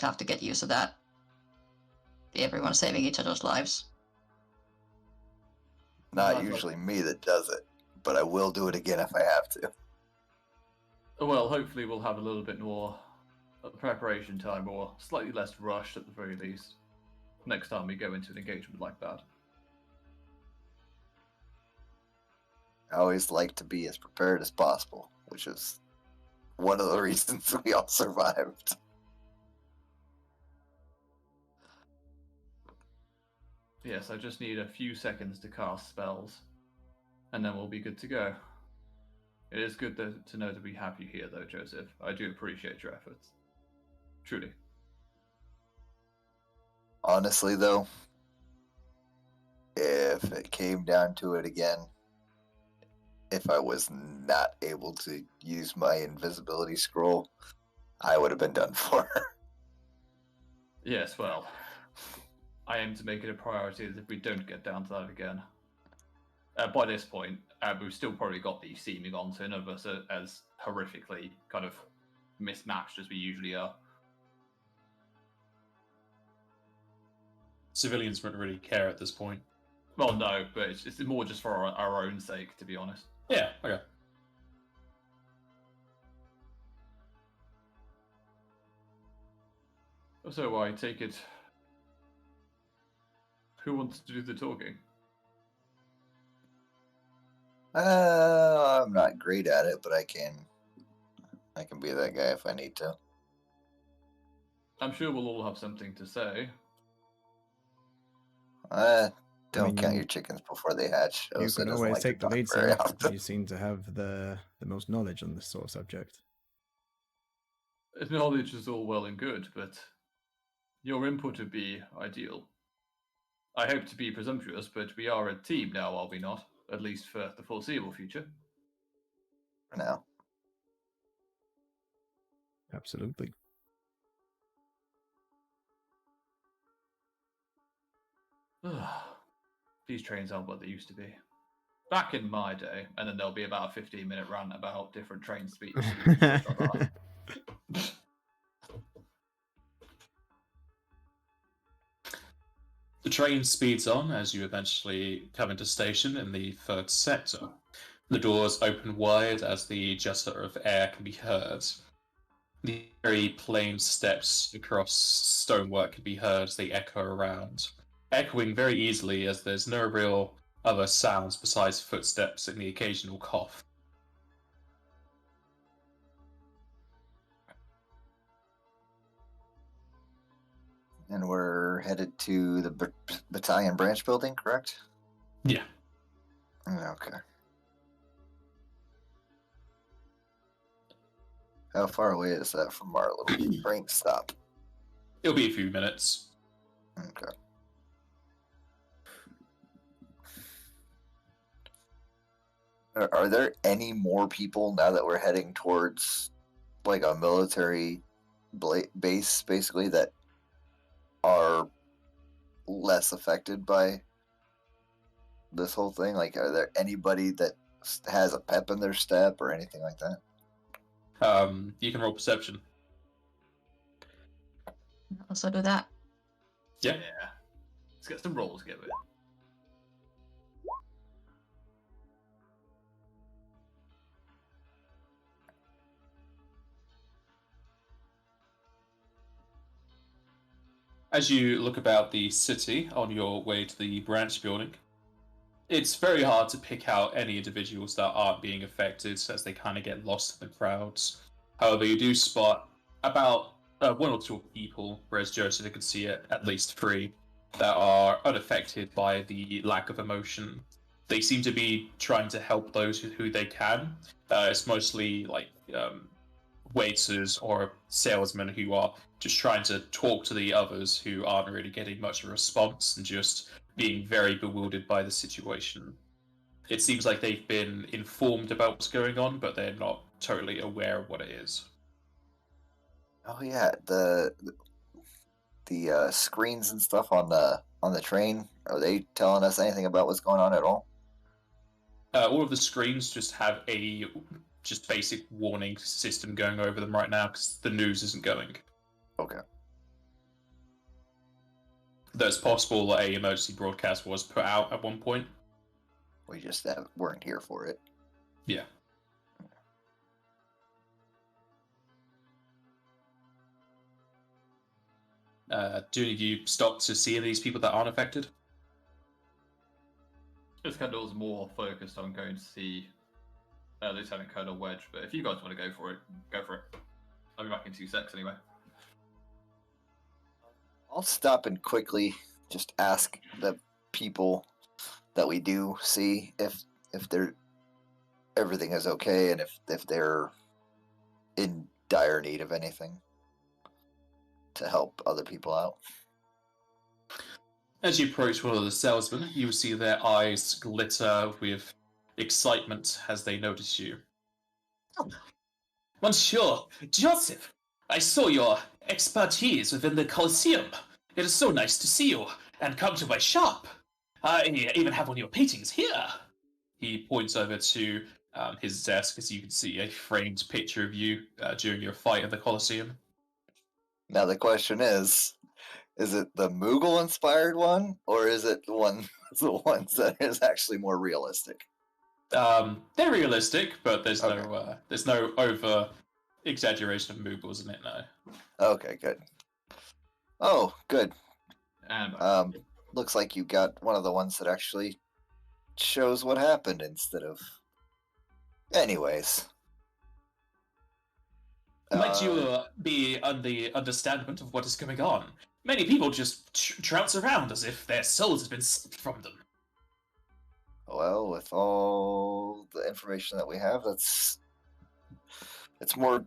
have to get used to that. Everyone saving each other's lives. Not That's usually me that does it, but I will do it again if I have to. Well, hopefully we'll have a little bit more preparation time, or slightly less rushed at the very least, next time we go into an engagement like that. I always like to be as prepared as possible, which is one of the reasons we all survived. Yes, I just need a few seconds to cast spells, and then we'll be good to go. It is good to know that we have you here, though, Joseph. I do appreciate your efforts. Truly. Honestly, though, if it came down to it again, if I was not able to use my invisibility scroll, I would have been done for. Yes, well, I aim to make it a priority that if we don't get down to that again. By this point, we've still probably got the seeming on, so none of us are as horrifically kind of mismatched as we usually are. Civilians wouldn't really care at this point. Well, no, but it's more just for our own sake, to be honest. Yeah, okay. So I take it. Who wants to do the talking? I'm not great at it, but I can be that guy if I need to. I'm sure we'll all have something to say. Don't count your chickens before they hatch. You Osa can doesn't always like to take the talk lead, very sir. often. You seem to have the most knowledge on this sort of subject. Knowledge is all well and good, but your input would be ideal. I hope to be presumptuous, but we are a team now, are we not? At least for the foreseeable future. For now. Absolutely. These trains aren't what they used to be. Back in my day, and then there'll be about a 15-minute rant about different train speeds. The train speeds on as you eventually come into station in the third sector. The doors open wide as the jester of air can be heard. The very plain steps across stonework can be heard as they echo around, echoing very easily as there's no real other sounds besides footsteps and the occasional cough. And we're headed to the battalion branch building, correct? Yeah. Okay. How far away is that from our little train stop? It'll be a few minutes. Okay. Are there any more people now that we're heading towards like a military base, basically, that are less affected by this whole thing? Like, are there anybody that has a pep in their step or anything like that? You can roll perception. Also do that. Yeah. Let's get some rolls together. As you look about the city on your way to the branch building, it's very hard to pick out any individuals that aren't being affected as they kind of get lost in the crowds. However, you do spot about one or two people, whereas Joseph can see at least three, that are unaffected by the lack of emotion. They seem to be trying to help those who they can. It's mostly like waiters or salesmen who are just trying to talk to the others who aren't really getting much of a response and just being very bewildered by the situation. It seems like they've been informed about what's going on, but they're not totally aware of what it is. Oh yeah, the screens and stuff on the train. Are they telling us anything about what's going on at all? All of the screens just have a just basic warning system going over them right now because the news isn't going. Okay. Though it's possible that a emergency broadcast was put out at one point. We just weren't here for it. Yeah. Do any of you stop to see any of these people that aren't affected? This kind of more focused on going to see Lieutenant Colonel Wedge, but if you guys want to go for it, go for it. I'll be back in 2 seconds anyway. I'll stop and quickly just ask the people that we do see if they're everything is okay and if they're in dire need of anything to help other people out. As you approach one of the salesmen, you see their eyes glitter with excitement as they notice you. Oh. Monsieur Joseph, I saw your expertise within the Colosseum. It is so nice to see you and come to my shop. I even have one of your paintings here. He points over to his desk as you can see a framed picture of you during your fight at the Colosseum. Now the question is it the Moogle-inspired one, or is it the ones that is actually more realistic? They're realistic, but there's Okay. no over exaggeration of Moogles in it. No. Okay, good. Oh, good. And Looks like you got one of the ones that actually shows what happened instead of. Anyways. Might you be on the understanding of what is going on? Many people just trounce around as if their souls have been sucked from them. Well, with all the information that we have, it's more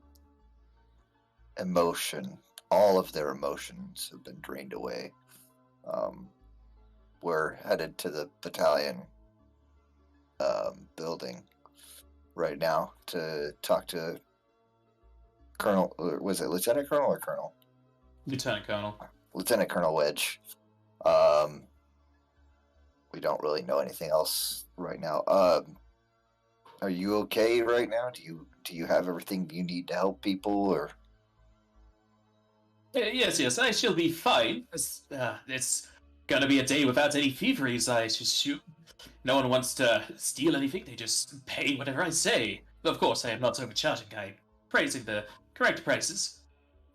emotion, all of their emotions have been drained away. We're headed to the battalion building right now to talk to Colonel. Was it Lieutenant Colonel or Colonel? Lieutenant Colonel. Lieutenant Colonel Wedge. We don't really know anything else right now. Are you okay right now? Do you have everything you need to help people, or? Yes, I shall be fine. It's gonna be a day without any thieveries, I assume. No one wants to steal anything, they just pay whatever I say. Of course, I am not overcharging, I'm praising the correct prices.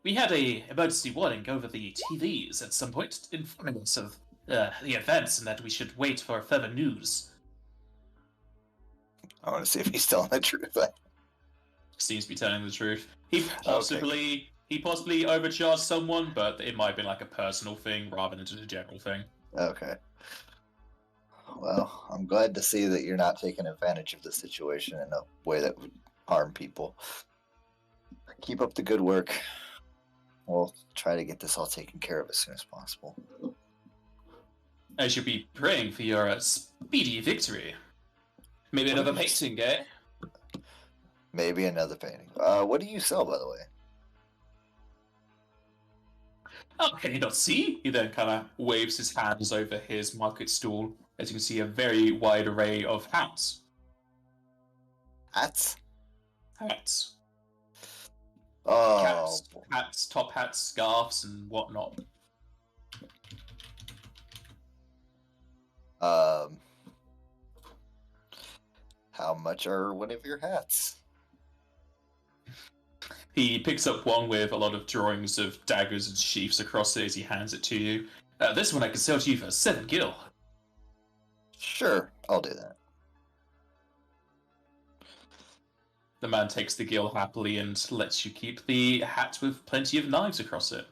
We had a emergency warning over the TVs at some point, informing us of the events and that we should wait for further news. I want to see if he's telling the truth. Seems to be telling the truth. He possibly overcharged someone, but it might have been like a personal thing rather than just a general thing. Okay. Well, I'm glad to see that you're not taking advantage of the situation in a way that would harm people. Keep up the good work. We'll try to get this all taken care of as soon as possible. I should be praying for your speedy victory. Maybe another painting, eh? Maybe another painting. What do you sell, by the way? Oh, can you not see? He then kind of waves his hands over his market stall. As you can see, a very wide array of hats. Hats? Hats. Oh. Hats, top hats, scarves, and whatnot. How much are one of your hats? He picks up one with a lot of drawings of daggers and sheaths across it as he hands it to you. This one I can sell to you for 7 gil. Sure, I'll do that. The man takes the gil happily and lets you keep the hat with plenty of knives across it.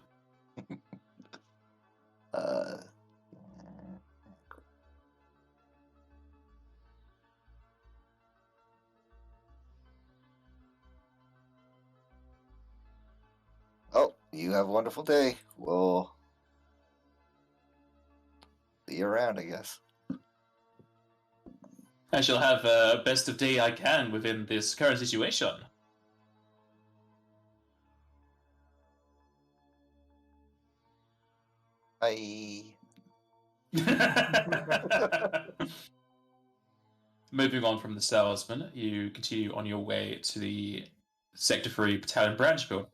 Oh, you have a wonderful day. We'll see you around, I guess. I shall have the best of day I can within this current situation. Bye. Moving on from the salesman, you continue on your way to the Sector 3 Battalion Branch building.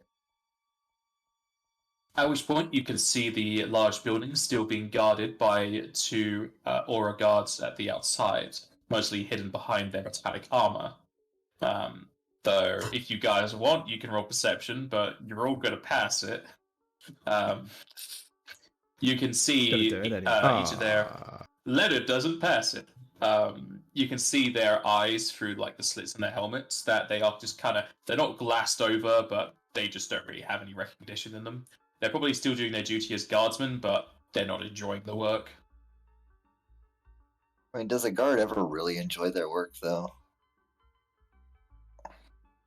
At which point you can see the large building still being guarded by 2 aura guards at the outside, mostly hidden behind their metallic armor. Though, if you guys want, you can roll perception, but you're all going to pass it. You can see each of their... Leonard doesn't pass it. You can see their eyes through like the slits in their helmets, that they are just kind of... They're not glassed over, but they just don't really have any recognition in them. They're probably still doing their duty as guardsmen, but they're not enjoying the work. I mean, does a guard ever really enjoy their work, though?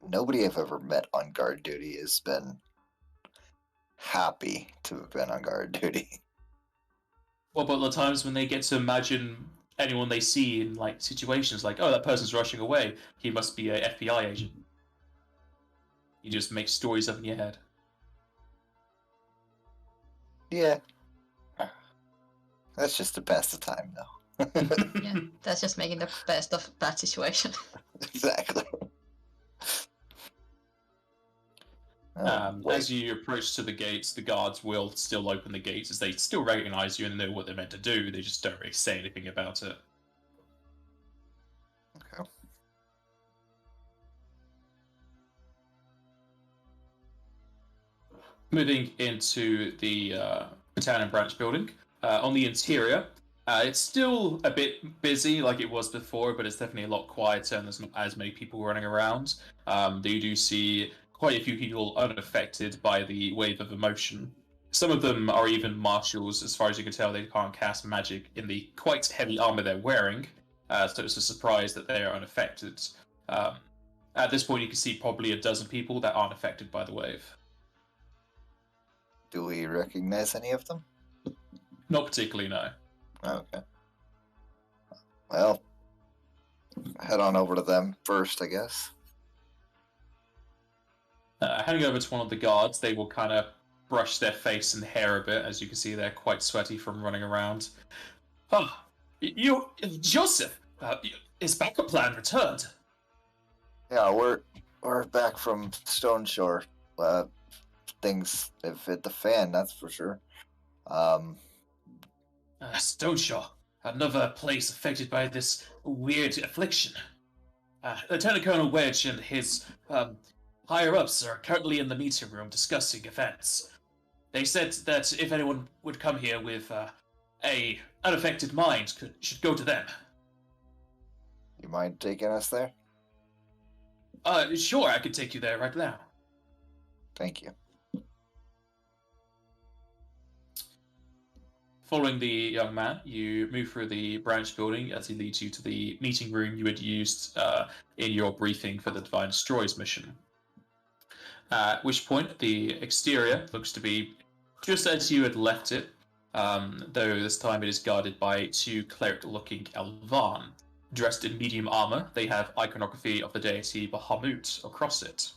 Nobody I've ever met on guard duty has been happy to have been on guard duty. What about the times when they get to imagine anyone they see in like situations like, oh, that person's rushing away, he must be a FBI agent. You just make stories up in your head. Yeah. That's just to pass the time, though. Yeah, that's just making the best of that situation. Exactly. As you approach to the gates, the guards will still open the gates as they still recognize you and know what they're meant to do. They just don't really say anything about it. Okay. Moving into the battalion branch building, on the interior, it's still a bit busy like it was before, but it's definitely a lot quieter and there's not as many people running around. You do see quite a few people unaffected by the wave of emotion. Some of them are even marshals. As far as you can tell, they can't cast magic in the quite heavy armor they're wearing, so it's a surprise that they are unaffected. At this point, you can see probably a dozen people that aren't affected by the wave. Do we recognize any of them? Not particularly, no. Okay. Well, head on over to them first, I guess. Heading over to one of the guards, they will kind of brush their face and hair a bit. As you can see, they're quite sweaty from running around. Oh, you, Joseph, is backup plan returned? Yeah, we're back from Stone Shore. Things have hit the fan, that's for sure. Stoneshore, another place affected by this weird affliction. Lieutenant Colonel Wedge and his higher-ups are currently in the meeting room discussing events. They said that if anyone would come here with a unaffected mind, should go to them. You mind taking us there? Sure, I could take you there right now. Thank you. Following the young man, you move through the branch building as he leads you to the meeting room you had used in your briefing for the Divine Destroyers mission. At which point, the exterior looks to be just as you had left it, though this time it is guarded by two cleric-looking Elvan. Dressed in medium armor, they have iconography of the deity Bahamut across it.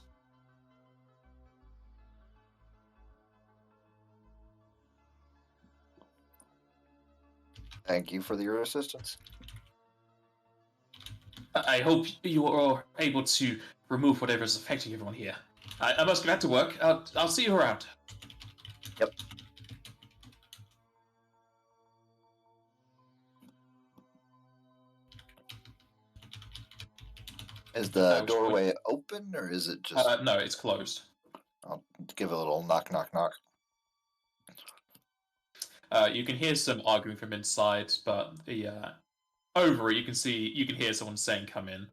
Thank you for your assistance. I hope you are able to remove whatever is affecting everyone here. I must get back to work. I'll see you around. Yep. Is the doorway open, or is it just... No, it's closed. I'll give a little knock, knock, knock. You can hear some arguing from inside, but over it, you can hear someone saying, "Come in."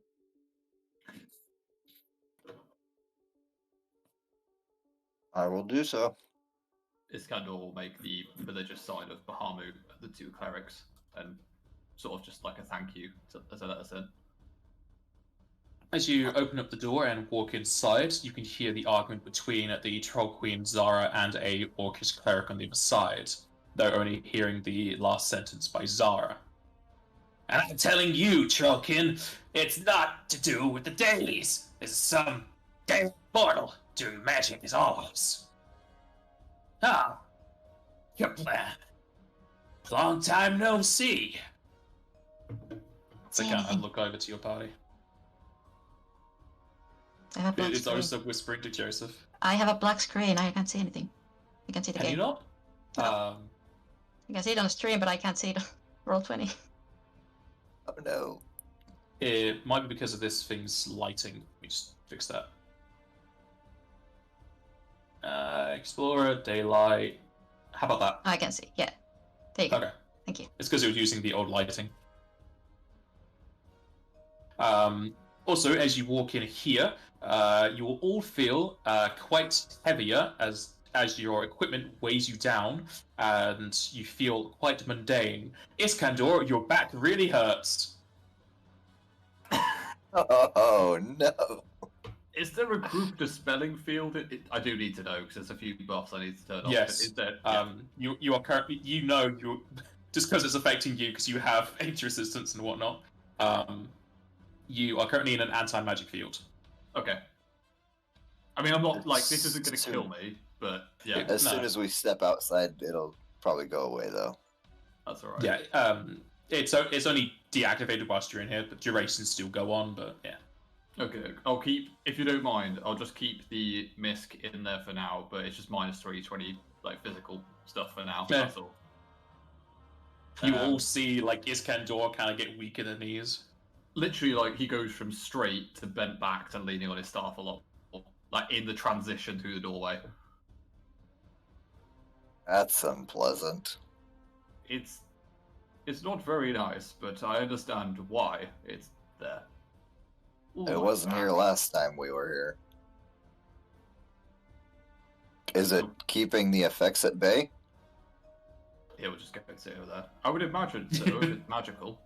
I will do so. Iskandar will make the religious sign of Bahamut, the two clerics, and sort of just like a thank you to let us in. As you open up the door and walk inside, you can hear the argument between the Troll Queen Zara and a Orcish cleric on the other side, though only hearing the last sentence by Zara. And I'm telling you, Trollkin, it's not to do with the dailies. It's some damn mortal doing magic as always. Ah, your plan. Long time no see. So kind of look over to your party. I have a black It's screen. also whispering to Joseph. I have a black screen. I can't see anything. I can see the Can game. you not? No. I can see it on the stream, but I can't see it on Roll20. Oh no. It might be because of this thing's lighting. Let me just fix that. Explorer, daylight. How about that? I can see. Yeah. There you go. Okay. Thank you. It's because it was using the old lighting. Also, as you walk in here, you will all feel quite heavier as your equipment weighs you down, and you feel quite mundane. Iskandar, your back really hurts. Oh no. Is there a group dispelling field? I do need to know because there's a few buffs I need to turn off. Yes. Is there? You are currently, you're just because it's affecting you because you have age resistance and whatnot. You are currently in an anti-magic field. Okay. I mean, I'm not like this isn't going to kill me, but yeah, As soon as we step outside, it'll probably go away, though. that's all right. Yeah. It's only deactivated whilst you're in here, but durations still go on. But yeah. Okay, I'll keep, if you don't mind, I'll just keep the misc in there for now, but it's just -320 like physical stuff for now. Yeah. That's all. You all see like Iskandar kind of get weak in the knees. Literally, like he goes from straight to bent back to leaning on his staff a lot, like in the transition through the doorway. That's unpleasant. It's not very nice, but I understand why it's there. Ooh, It wasn't here last time we were here. Is it keeping the effects at bay? Yeah, we'll just go and sit over there. I would imagine so. If it's magical.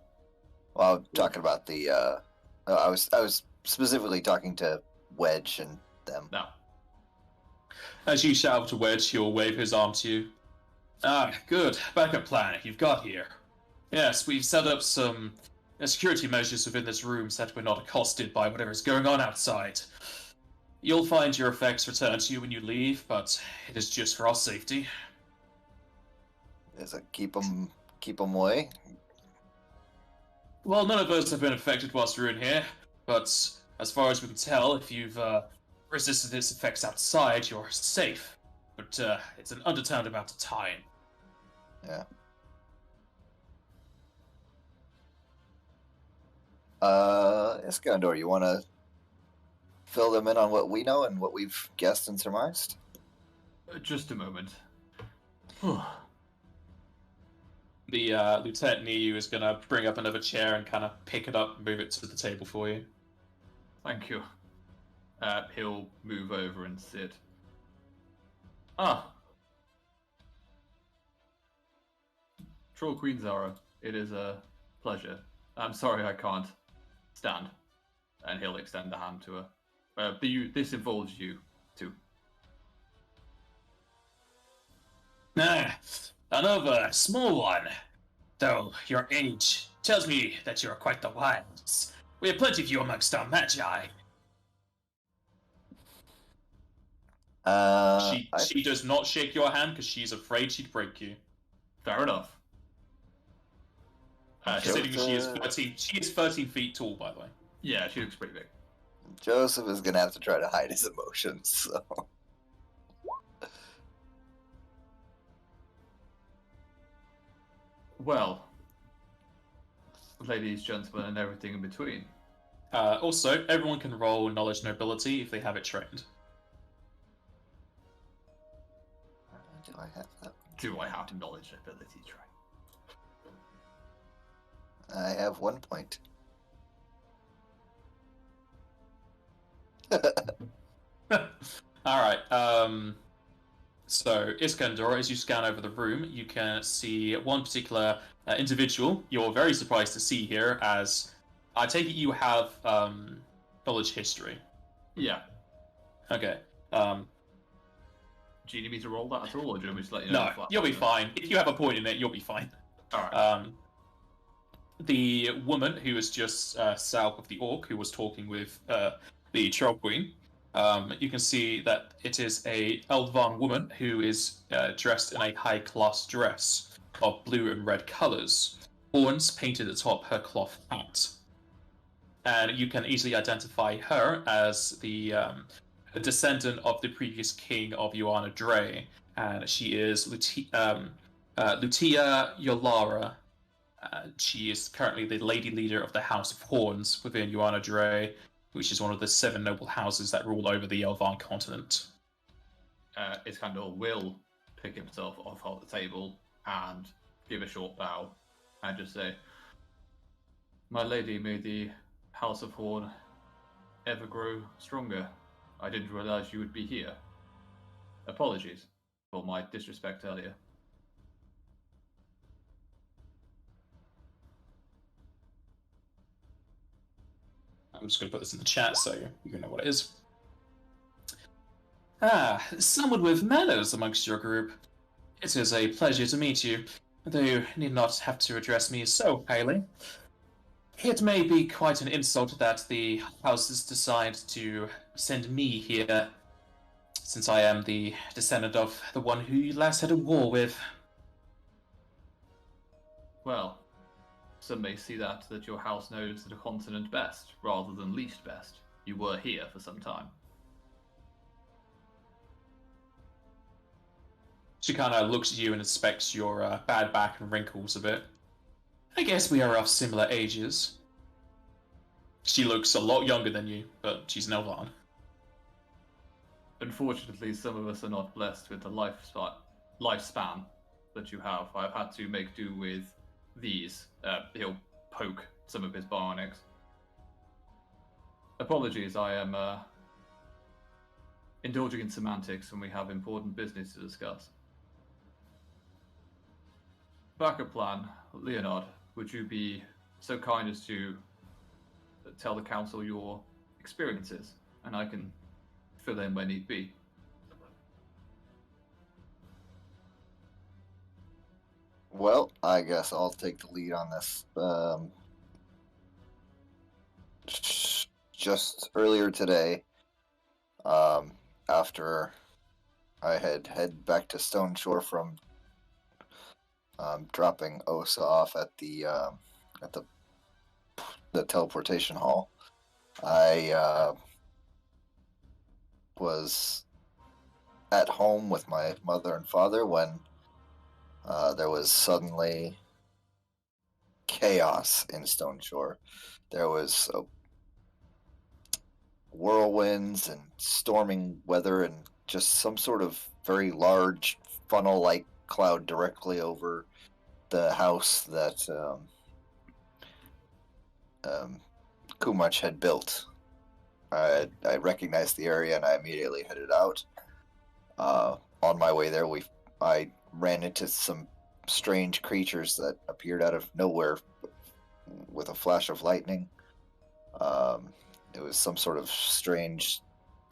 Well, I'm talking about the. I was specifically talking to Wedge and them. No. As you shout to Wedge, he'll wave his arm to you. Ah, good. Backup plan you've got here. Yes, we've set up some security measures within this room so that we're not accosted by whatever's going on outside. You'll find your effects return to you when you leave, but it is just for our safety. Is it keep them away? Well, none of us have been affected whilst we're in here, but as far as we can tell, if you've resisted its effects outside, you're safe. But it's an undetermined amount of time. Yeah. Iskandar, you want to fill them in on what we know and what we've guessed and surmised? Just a moment. The lieutenant near you is going to bring up another chair and kind of pick it up and move it to the table for you. Thank you. He'll move over and sit. Ah. Troll Queen Zara, it is a pleasure. I'm sorry I can't stand. And he'll extend the hand to her. This involves you, too. Another small one. Though your age tells me that you are quite the wise. We have plenty of you amongst our magi. She does not shake your hand because she's afraid she'd break you. Fair enough. Considering she is 13 feet tall, by the way. Yeah, she looks pretty big. Joseph is going to have to try to hide his emotions, so... Well, ladies, gentlemen, and everything in between. Also, everyone can roll knowledge nobility if they have it trained. Do I have that? Do I have knowledge ability train? I have 1 point. Alright, so Iskandar, as you scan over the room, you can see one particular individual you're very surprised to see here, as I take it you have knowledge history. Yeah. Okay. Do you need me to roll that at all, or do you want me to let you know? No, you'll be fine. If you have a point in it, you'll be fine. Alright. The woman who was just south of the orc, who was talking with the troll queen, you can see that it is a Eldvarn woman who is dressed in a high-class dress of blue and red colors, horns painted atop her cloth hat. And you can easily identify her as the descendant of the previous king of Yuana Dre, and she is Lutia Yolara. She is currently the lady leader of the House of Horns within Yuana Dre, which is one of the 7 noble houses that rule over the Elvan continent. Iskandar will pick himself off of the table and give a short bow and just say, "My lady, may the House of Horn ever grow stronger. I didn't realize you would be here. Apologies for my disrespect earlier." I'm just going to put this in the chat so you know what it is. Someone with manners amongst your group. It is a pleasure to meet you, though you need not have to address me so highly. It may be quite an insult that the houses decide to send me here, since I am the descendant of the one who you last had a war with. Well, some may see that your house knows the continent best, rather than least best. You were here for some time. She kind of looks at you and inspects your bad back and wrinkles a bit. I guess we are of similar ages. She looks a lot younger than you, but she's an Elvan. Unfortunately, some of us are not blessed with the lifespan that you have. I've had to make do with these. He'll poke some of his bionics. Apologies, I am indulging in semantics when we have important business to discuss. Backup plan, Leonard, would you be so kind as to tell the council your experiences, and I can fill in where need be? Well, I guess I'll take the lead on this. Just earlier today, after I had head back to Stone Shore from dropping Osa off at the teleportation hall, I was at home with my mother and father when there was suddenly chaos in Stone Shore. There was whirlwinds and storming weather and just some sort of very large funnel-like cloud directly over the house that Kumach had built. I recognized the area and I immediately headed out. On my way there, I ran into some strange creatures that appeared out of nowhere with a flash of lightning. It was some sort of strange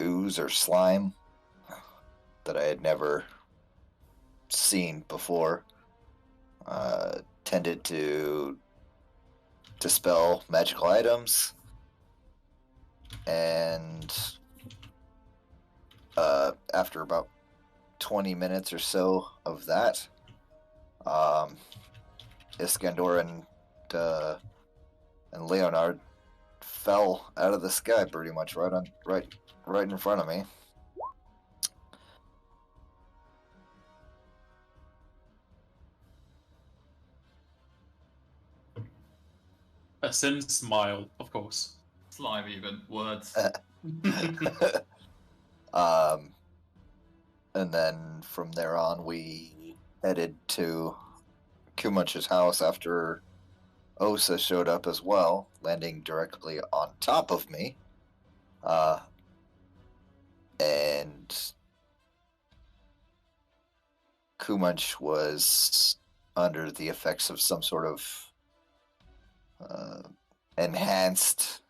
ooze or slime that I had never seen before. Tended to dispel magical items, and after about 20 minutes or so of that, Iskandar and Leonard fell out of the sky pretty much right in front of me. A Sin smile, of course. Slime even. Words. And then from there on, we headed to Kumach's house after Osa showed up as well, landing directly on top of me. And Kumach was under the effects of some sort of enhanced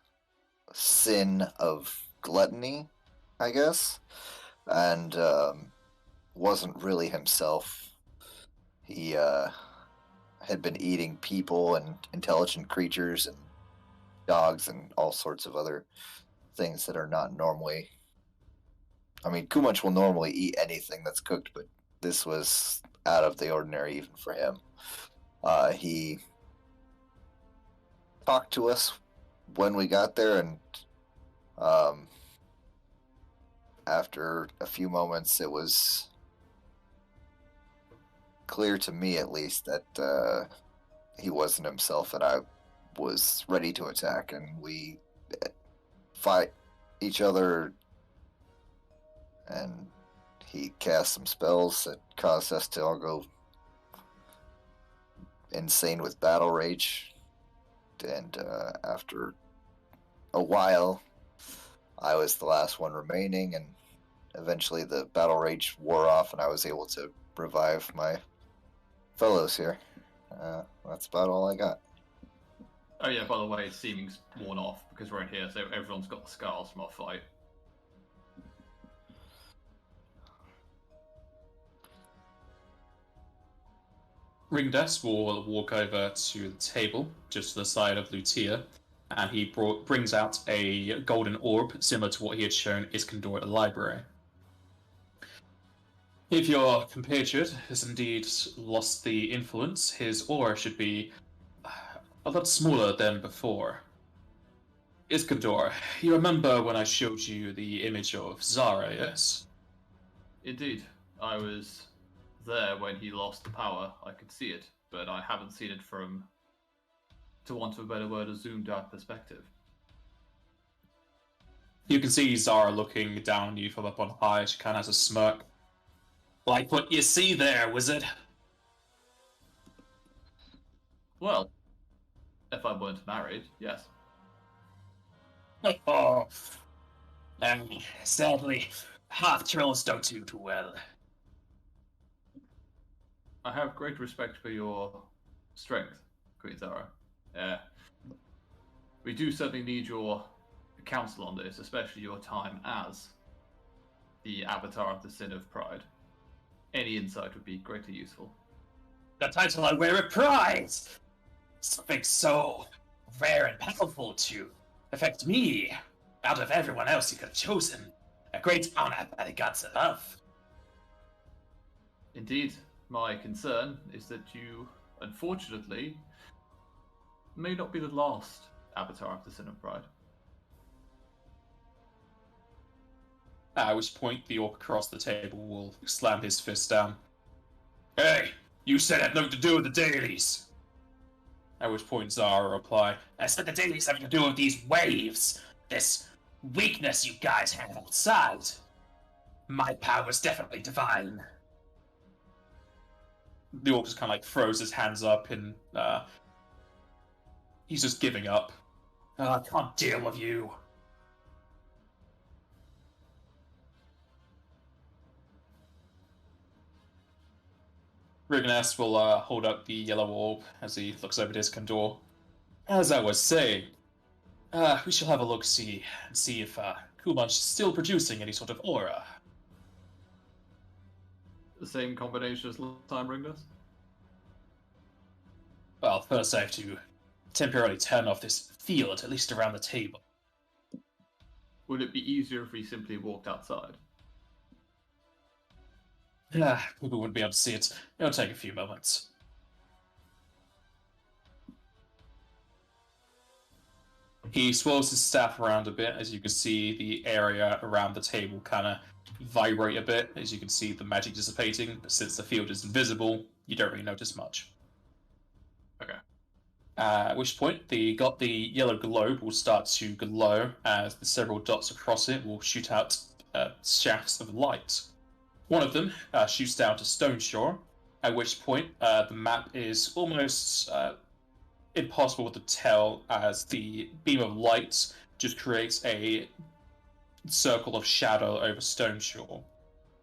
sin of gluttony, I guess, and wasn't really himself. He had been eating people and intelligent creatures and dogs and all sorts of other things that are not normally... I mean, Kumach will normally eat anything that's cooked, but this was out of the ordinary even for him. He talked to us when we got there, and after a few moments, it was clear to me, at least, that he wasn't himself, and I was ready to attack, and we fight each other, and he cast some spells that caused us to all go insane with battle rage. And after a while, I was the last one remaining, and eventually the battle rage wore off, and I was able to revive my fellows here. That's about all I got. Oh yeah, by the way, seeming's worn off because we're in here, so everyone's got the scars from our fight. Ringdes will walk over to the table, just to the side of Lutia, and he brings out a golden orb, similar to what he had shown Iskandar at the library. If your compatriot has indeed lost the influence, his aura should be a lot smaller than before. Iskandar, you remember when I showed you the image of Zara, yes? Indeed, I was there when he lost the power. I could see it, but I haven't seen it from, to want of a better word, a zoomed out perspective. You can see Zara looking down on you from up on high. She kind of has a smirk. Like what you see there, wizard? Well, if I weren't married, yes. Oh, sadly, half-trolls don't do too well. I have great respect for your strength, Queen Zara. We do certainly need your counsel on this, especially your time as the avatar of the Sin of Pride. Any insight would be greatly useful. The title I wear with pride! Something so rare and powerful to affect me out of everyone else you could have chosen. A great honor by the gods above. Indeed, my concern is that you, unfortunately, may not be the last avatar of the Sin of Pride. At which point, the orc across the table will slam his fist down. Hey, you said it had nothing to do with the dailies. At which point, Zara will reply, I said the dailies have to do with these waves. This weakness you guys have outside. My power's definitely divine. the orc just kind of like throws his hands up and he's just giving up. I can't deal with you. Rignas will hold up the yellow orb as he looks over at his condor. As I was saying, we shall have a look-see and see if Kumanch is still producing any sort of aura. The same combination as last time, Ringness? Well, first I have to temporarily turn off this field, at least around the table. Would it be easier if we simply walked outside? People wouldn't be able to see it. It'll take a few moments. He swirls his staff around a bit, as you can see the area around the table kind of vibrate a bit, as you can see the magic dissipating, but since the field is invisible, you don't really notice much. Okay. At which point, the yellow globe will start to glow as the several dots across it will shoot out shafts of light. One of them shoots down to Stone Shore, at which point the map is almost impossible to tell as the beam of light just creates a circle of shadow over Stone Shore,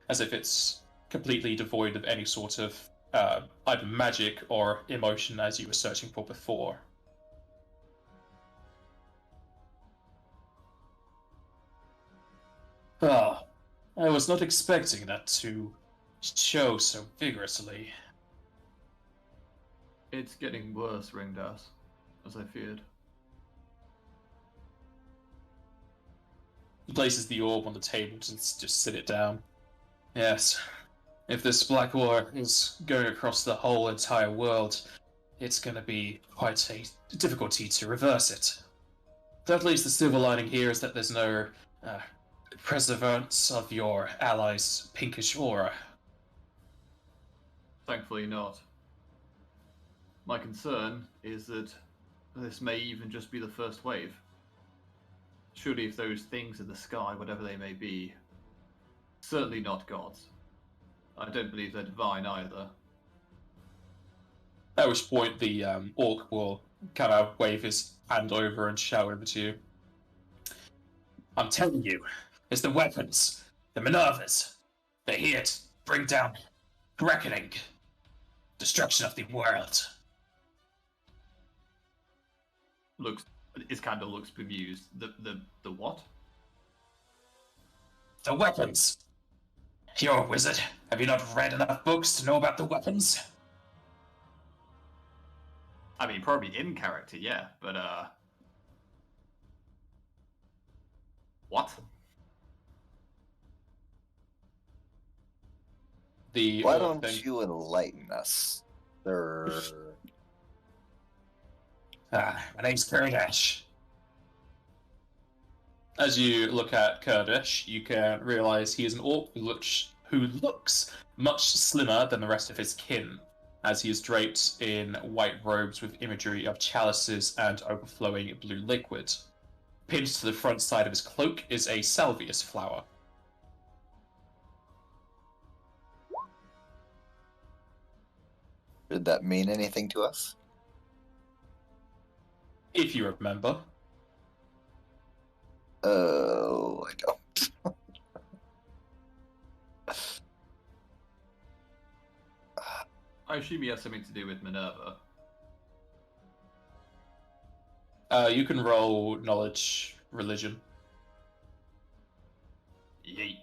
as if it's completely devoid of any sort of either magic or emotion as you were searching for before. Ah, I was not expecting that to show so vigorously. It's getting worse, Ringdas, as I feared. He places the orb on the table to just sit it down. Yes, if this black ore is going across the whole entire world, it's going to be quite a difficulty to reverse it. But at least the silver lining here is that there's no preservance of your allies' pinkish aura. Thankfully not. My concern is that this may even just be the first wave. Surely if those things in the sky, whatever they may be, certainly not gods. I don't believe they're divine either. At which point the orc will kind of wave his hand over and shout over to you. I'm telling you, it's the weapons, the Minervas. They're here to bring down reckoning, destruction of the world. Iskander looks bemused. The what? The weapons. You're a wizard. Have you not read enough books to know about the weapons? I mean, probably in character, yeah, but what? The Why orc don't then you enlighten us, sir? My name's Kurdash. As you look at Kurdish, you can realize he is an orc who looks much slimmer than the rest of his kin, as he is draped in white robes with imagery of chalices and overflowing blue liquid. Pinned to the front side of his cloak is a salvias flower. Did that mean anything to us? If you remember. Oh, I don't. I assume he has something to do with Minerva. You can roll knowledge religion. Yeet.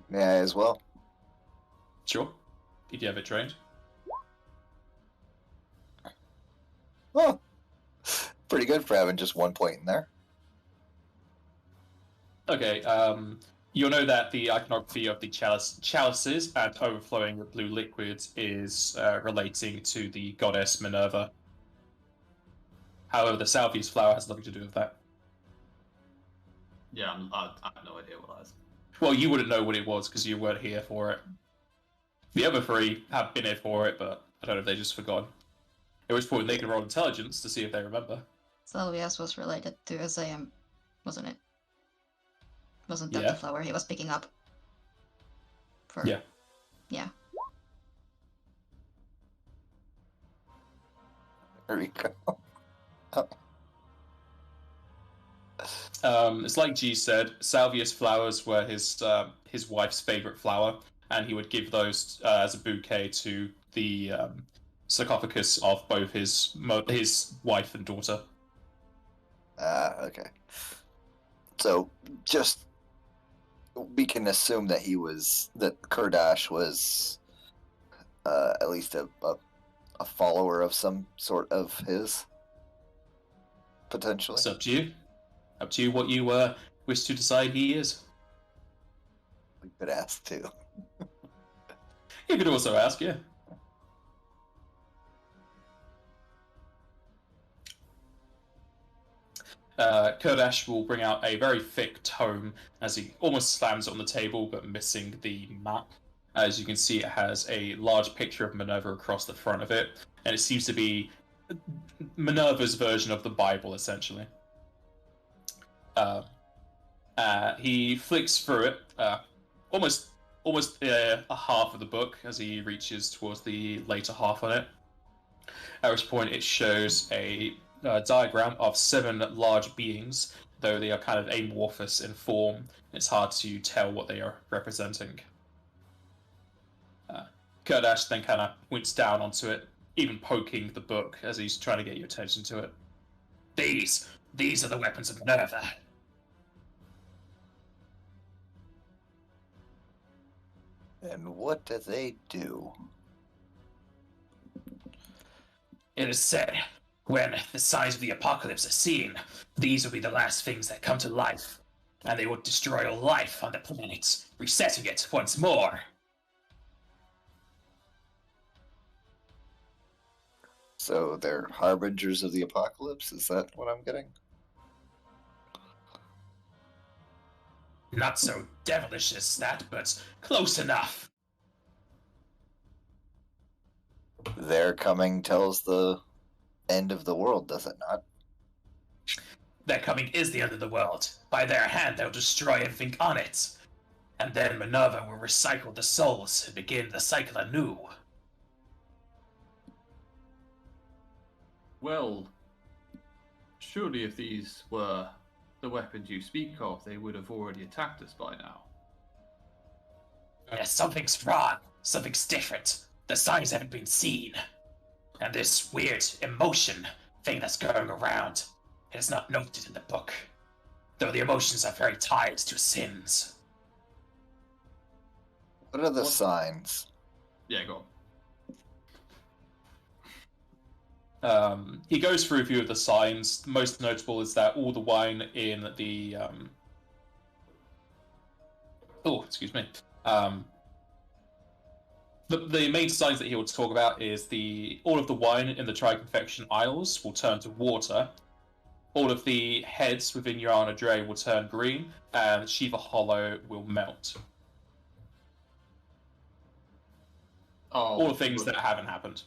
Yeah, as well. Sure. If you have it trained. Pretty good for having just 1 point in there. Okay, you'll know that the iconography of the chalices and overflowing with blue liquids is relating to the goddess Minerva. However, the southeast flower has nothing to do with that. Yeah, I have no idea what that is. Well, you wouldn't know what it was because you weren't here for it. The other three have been here for it, but I don't know if they just forgot. At which point they can roll intelligence to see if they remember. Salvias was related to Azam, wasn't it? Wasn't that Yeah. the flower he was picking up? Yeah. Yeah. There we go. It's like G said, salvias flowers were his wife's favorite flower, and he would give those as a bouquet to the sarcophagus of both his wife and daughter. Okay. So just we can assume that that Kurdash was at least a follower of some sort of his, potentially. It's up to you. Up to you what you wish to decide he is. We could ask too. You could also ask, yeah. Kurdash will bring out a very thick tome as he almost slams it on the table, but missing the map. As you can see, it has a large picture of Minerva across the front of it, and it seems to be Minerva's version of the Bible, essentially. He flicks through it, almost a half of the book as he reaches towards the later half on it. At which point it shows a diagram of 7 large beings, though they are kind of amorphous in form. It's hard to tell what they are representing. Kurdash then kind of winks down onto it, even poking the book as he's trying to get your attention to it. These are the weapons of Minerva. And what do they do? It is said, when the signs of the apocalypse are seen, these will be the last things that come to life, and they will destroy all life on the planet, resetting it once more. So they're harbingers of the apocalypse? Is that what I'm getting? Not so devilish as that, but close enough. Their coming tells the end of the world, does it not? Their coming is the end of the world. By their hand, they'll destroy everything on it. And then Minerva will recycle the souls and begin the cycle anew. Well, surely if these were the weapons you speak of, they would have already attacked us by now. Yes, something's wrong. Something's different. The signs haven't been seen. And this weird emotion thing that's going around, it is not noted in the book. Though the emotions are very tied to sins. What are the signs? Yeah, go on. He goes through a few of the signs. The most notable is that all the wine in the excuse me. The main signs that he will talk about is all of the wine in the Triconfection Isles will turn to water. All of the heads within Urana Dre will turn green, and Shiva Hollow will melt. Oh, All the things that haven't happened.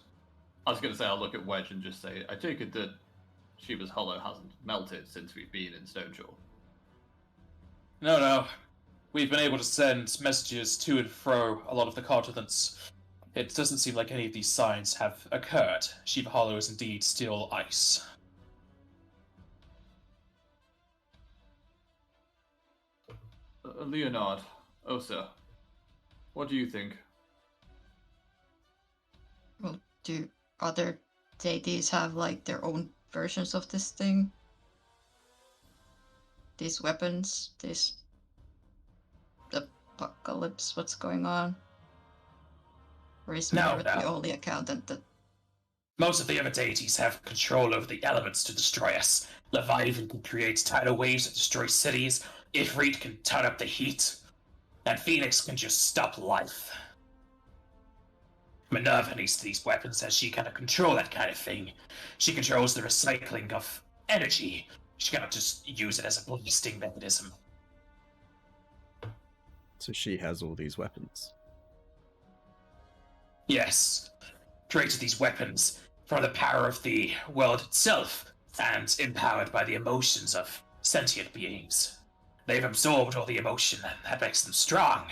I was going to say, I'll look at Wedge and just say, I take it that Shiva's Hollow hasn't melted since we've been in Stoneshore. No. We've been able to send messages to and fro a lot of the continents. It doesn't seem like any of these signs have occurred. Shiva Hollow is indeed still ice. Leonard, Osa, what do you think? Well, do other deities have like their own versions of this thing? These weapons, this apocalypse, what's going on? Or is Minerva the only accountant that Most of the other deities have control over the elements to destroy us. Leviathan can create tidal waves that destroy cities. Ifrit can turn up the heat. And Phoenix can just stop life. Minerva needs these weapons as she cannot control that kind of thing. She controls the recycling of energy. She cannot just use it as a blasting mechanism. So she has all these weapons. Yes, created these weapons from the power of the world itself and empowered by the emotions of sentient beings. They've absorbed all the emotion and that makes them strong.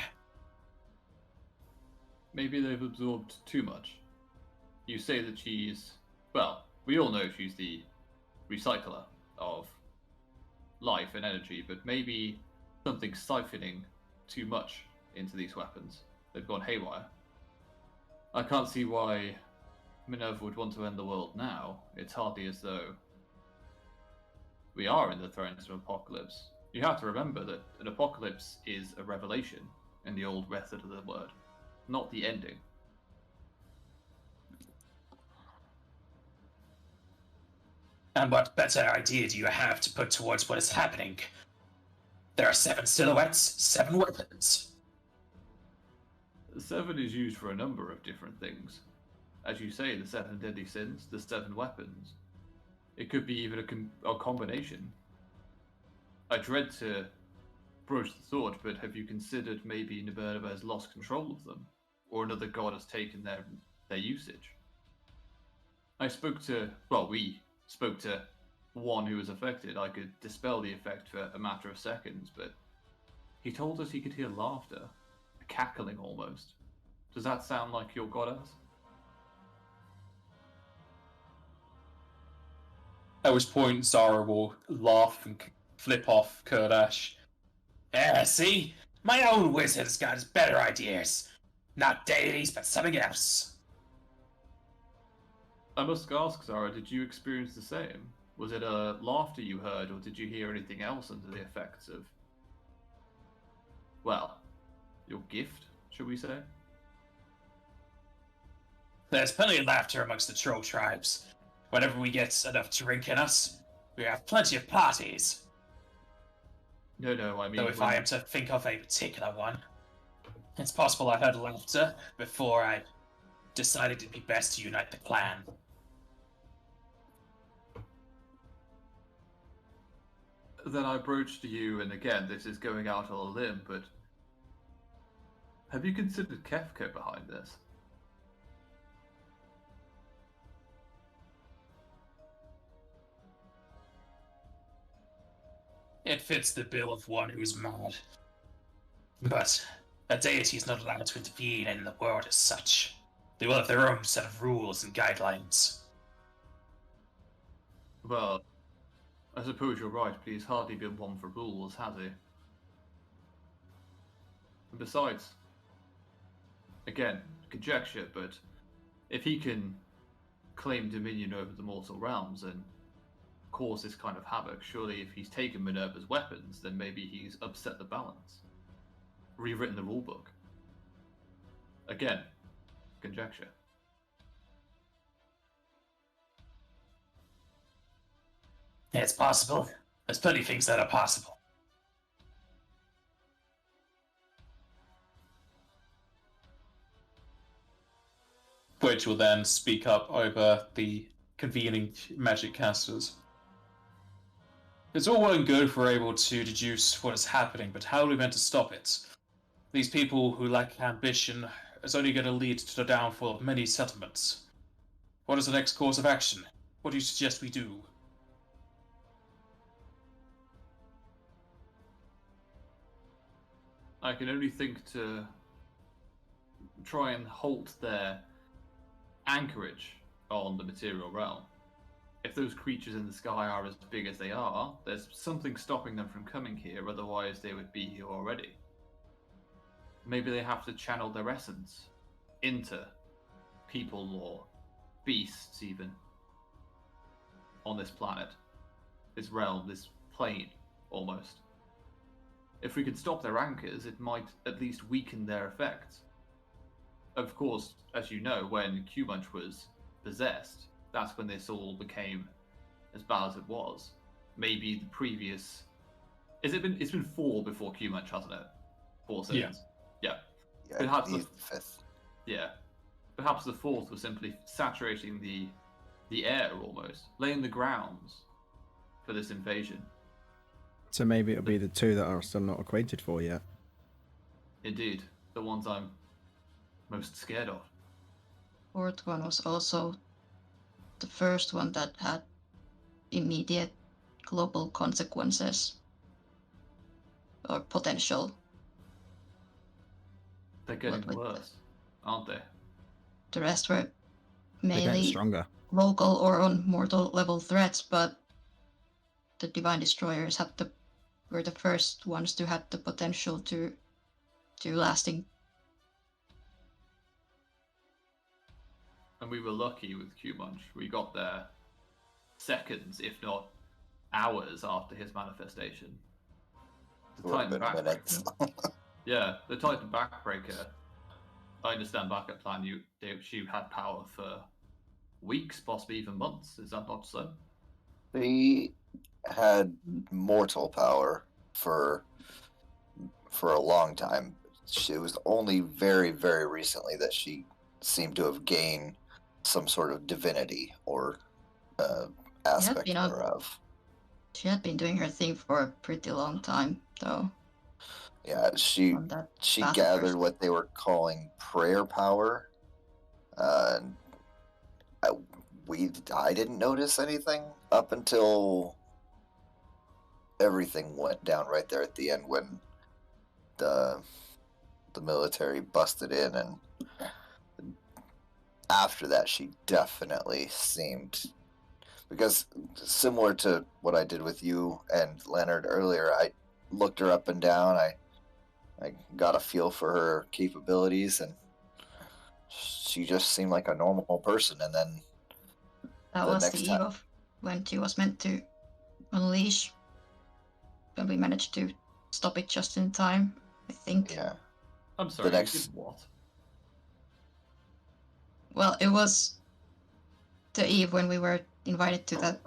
Maybe they've absorbed too much. You say that she's... Well, we all know she's the recycler of life and energy, but maybe something's siphoning too much into these weapons. They've gone haywire. I can't see why Minerva would want to end the world now. It's hardly as though we are in the throes of an apocalypse. You have to remember that an apocalypse is a revelation in the old method of the word, not the ending. And what better idea do you have to put towards what is happening? There are 7 silhouettes, 7 weapons. 7 is used for a number of different things. As you say, the 7 deadly sins, the 7 weapons. It could be even a combination. I dread to broach the thought, but have you considered maybe Minerva has lost control of them? Or another god has taken their usage? We spoke to one who was affected. I could dispel the effect for a matter of seconds, but he told us he could hear laughter, a cackling almost. Does that sound like your goddess? At which point Zara will laugh and flip off Kurdash. See? My own wizard has got better ideas. Not deities, but something else. I must ask, Zara, did you experience the same? Was it a laughter you heard, or did you hear anything else under the effects of, well, your gift, should we say? There's plenty of laughter amongst the troll tribes. Whenever we get enough drink in us, we have plenty of parties. No, I mean... Though if I am to think of a particular one, it's possible I heard laughter before I decided it'd be best to unite the clan. Then I broached to you, and again, this is going out on a limb, but have you considered Kefka behind this? It fits the bill of one who's mad. But a deity is not allowed to intervene in the world as such. They will have their own set of rules and guidelines. Well, I suppose you're right, but he's hardly been one for rules, has he? And besides, again, conjecture, but if he can claim dominion over the mortal realms and cause this kind of havoc, surely if he's taken Minerva's weapons, then maybe he's upset the balance. Rewritten the rulebook. Again, conjecture. It's possible. There's plenty of things that are possible. Which will then speak up over the convening magic casters. It's all well and good if we're able to deduce what is happening, but how are we meant to stop it? These people who lack ambition is only going to lead to the downfall of many settlements. What is the next course of action? What do you suggest we do? I can only think to try and halt their anchorage on the material realm. If those creatures in the sky are as big as they are, there's something stopping them from coming here, otherwise they would be here already. Maybe they have to channel their essence into people or beasts even on this planet, this realm, this plane, almost. If we could stop their anchors, it might at least weaken their effects. Of course, as you know, when Q-Munch was possessed, that's when this all became as bad as it was. Maybe the previous... It's been 4 before Q-Munch, hasn't it? 4 seasons. Yeah. Yeah, Perhaps he's the 5th. Yeah. Perhaps the 4th was simply saturating the air almost, laying the grounds for this invasion. So maybe it'll be the 2 that are still not acquainted for yet. Indeed, the ones I'm most scared of. 4th one was also the first one that had immediate global consequences or potential. They're getting What with worse, aren't they? the rest were They're getting mainly stronger. local or on mortal level threats, but the Divine Destroyers were the first ones to have the potential to do lasting. And we were lucky with Q-Munch. We got there seconds, if not hours, after his manifestation. The Would have Titan been minutes. Backbreaker. Yeah, the Titan Backbreaker. I understand back at Plan she had power for weeks, possibly even months. Is that not so? She had mortal power for a long time. It was only very, very recently that she seemed to have gained some sort of divinity or aspect been on- thereof. She had been doing her thing for a pretty long time, though. Yeah, she On that she path of gathered hers. what they were calling prayer power. I didn't notice anything up until everything went down right there at the end when the military busted in, and after that she definitely seemed, because similar to what I did with you and Leonard earlier, I looked her up and down. I got a feel for her capabilities, and she just seemed like a normal person. And then That the was next the time- eve of when she was meant to unleash. But we managed to stop it just in time, I think. yeah, I'm sorry, next- you did what? Well, it was the eve when we were invited to that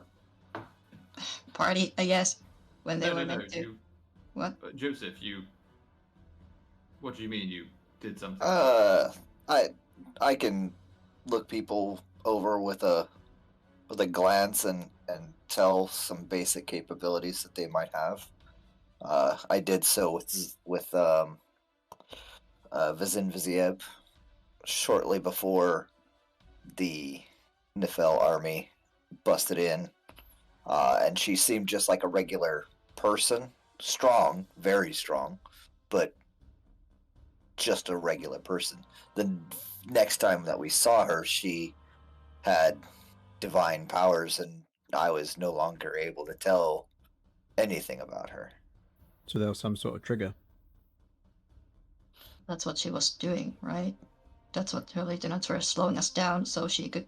party, I guess, when they were meant to. What? Joseph, what do you mean you did something? I can look people over with a glance and tell some basic capabilities that they might have. I did so with Vizin Vizieb shortly before the Nifel army busted in, and she seemed just like a regular person, strong, very strong, but just a regular person. The next time that we saw her, she had divine powers, and I was no longer able to tell anything about her. So there was some sort of trigger. That's what she was doing, right? That's what her lieutenants were slowing us down so she could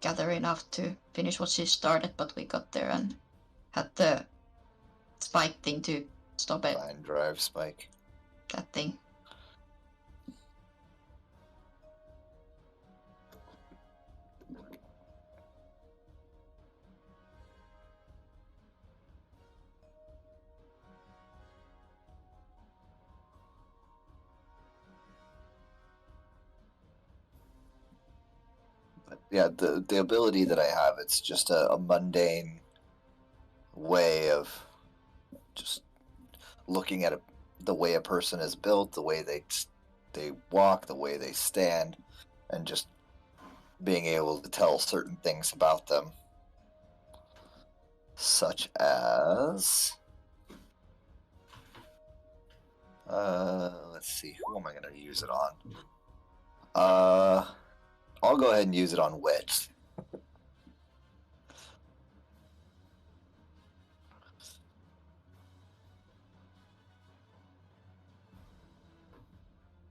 gather enough to finish what she started, but we got there and had the spike thing to stop it. Divine drive spike. That thing. But yeah, the ability that I have, it's just a mundane way of just looking at the way a person is built, the way they walk, the way they stand, and just being able to tell certain things about them, such as let's see, who am I going to use it on? I'll go ahead and use it on Wedge.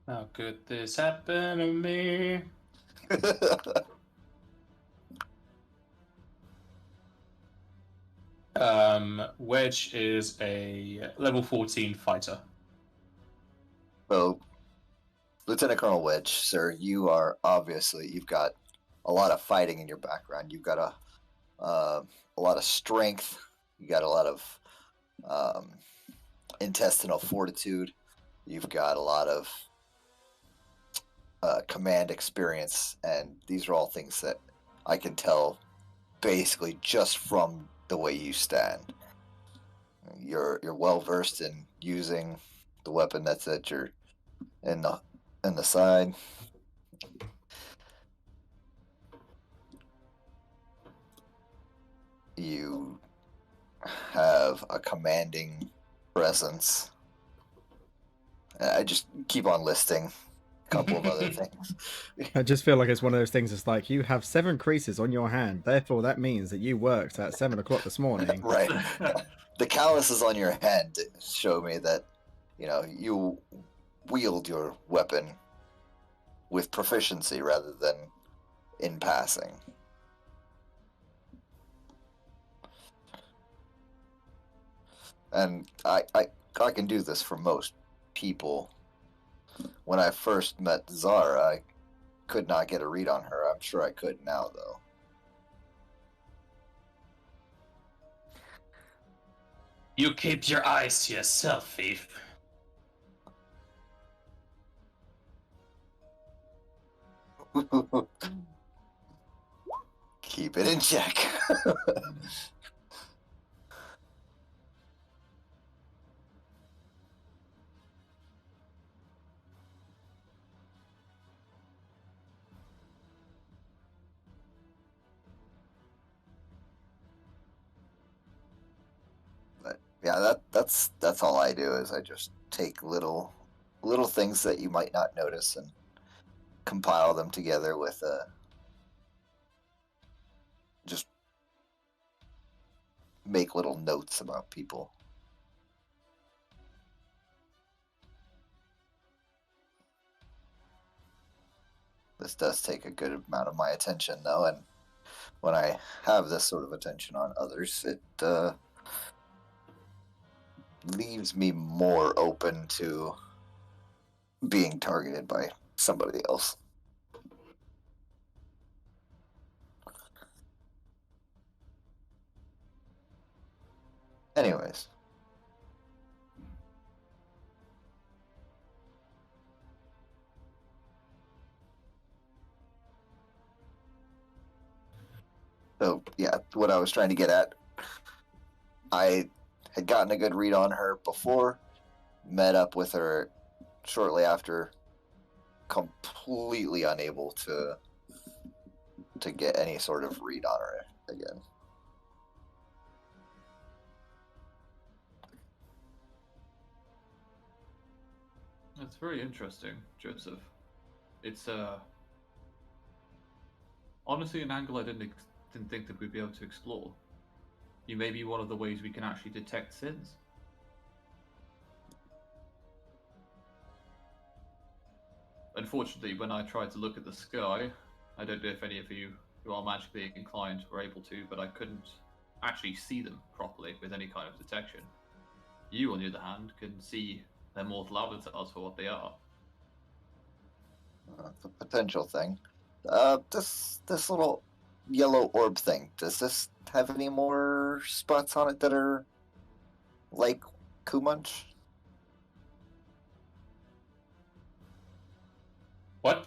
How could this happen to me? Wedge is a level 14 fighter. So, Lieutenant Colonel Wedge, sir, you've got a lot of fighting in your background. You've got a lot of strength. You got a lot of intestinal fortitude. You've got a lot of command experience, and these are all things that I can tell basically just from the way you stand. You're well versed in using the weapon that's at your in the side. You have a commanding presence. I just keep on listing a couple of other things. I just feel like it's one of those things. It's like you have 7 creases on your hand, therefore that means that you worked at 7 o'clock this morning. Right. The calluses on your hand show me that, you wield your weapon with proficiency rather than in passing. And I can do this for most people. When I first met Zara, I could not get a read on her. I'm sure I could now, though. You keep your eyes to yourself, thief. Keep it in check. But yeah, that's all I do is I just take little things that you might not notice and compile them together with just make little notes about people. This does take a good amount of my attention, though, and when I have this sort of attention on others, it leaves me more open to being targeted by somebody else. Anyways. So, yeah, what I was trying to get at, I had gotten a good read on her before, met up with her shortly after, completely unable to get any sort of read on her again. That's very interesting, Joseph. It's honestly an angle I didn't think that we'd be able to explore. You may be one of the ways we can actually detect sins. Unfortunately, when I tried to look at the sky, I don't know if any of you who are magically inclined were able to, but I couldn't actually see them properly with any kind of detection. You, on the other hand, can see their mortal avatars for what they are. It's a potential thing. This little yellow orb thing, does this have any more spots on it that are like Kumunch? What?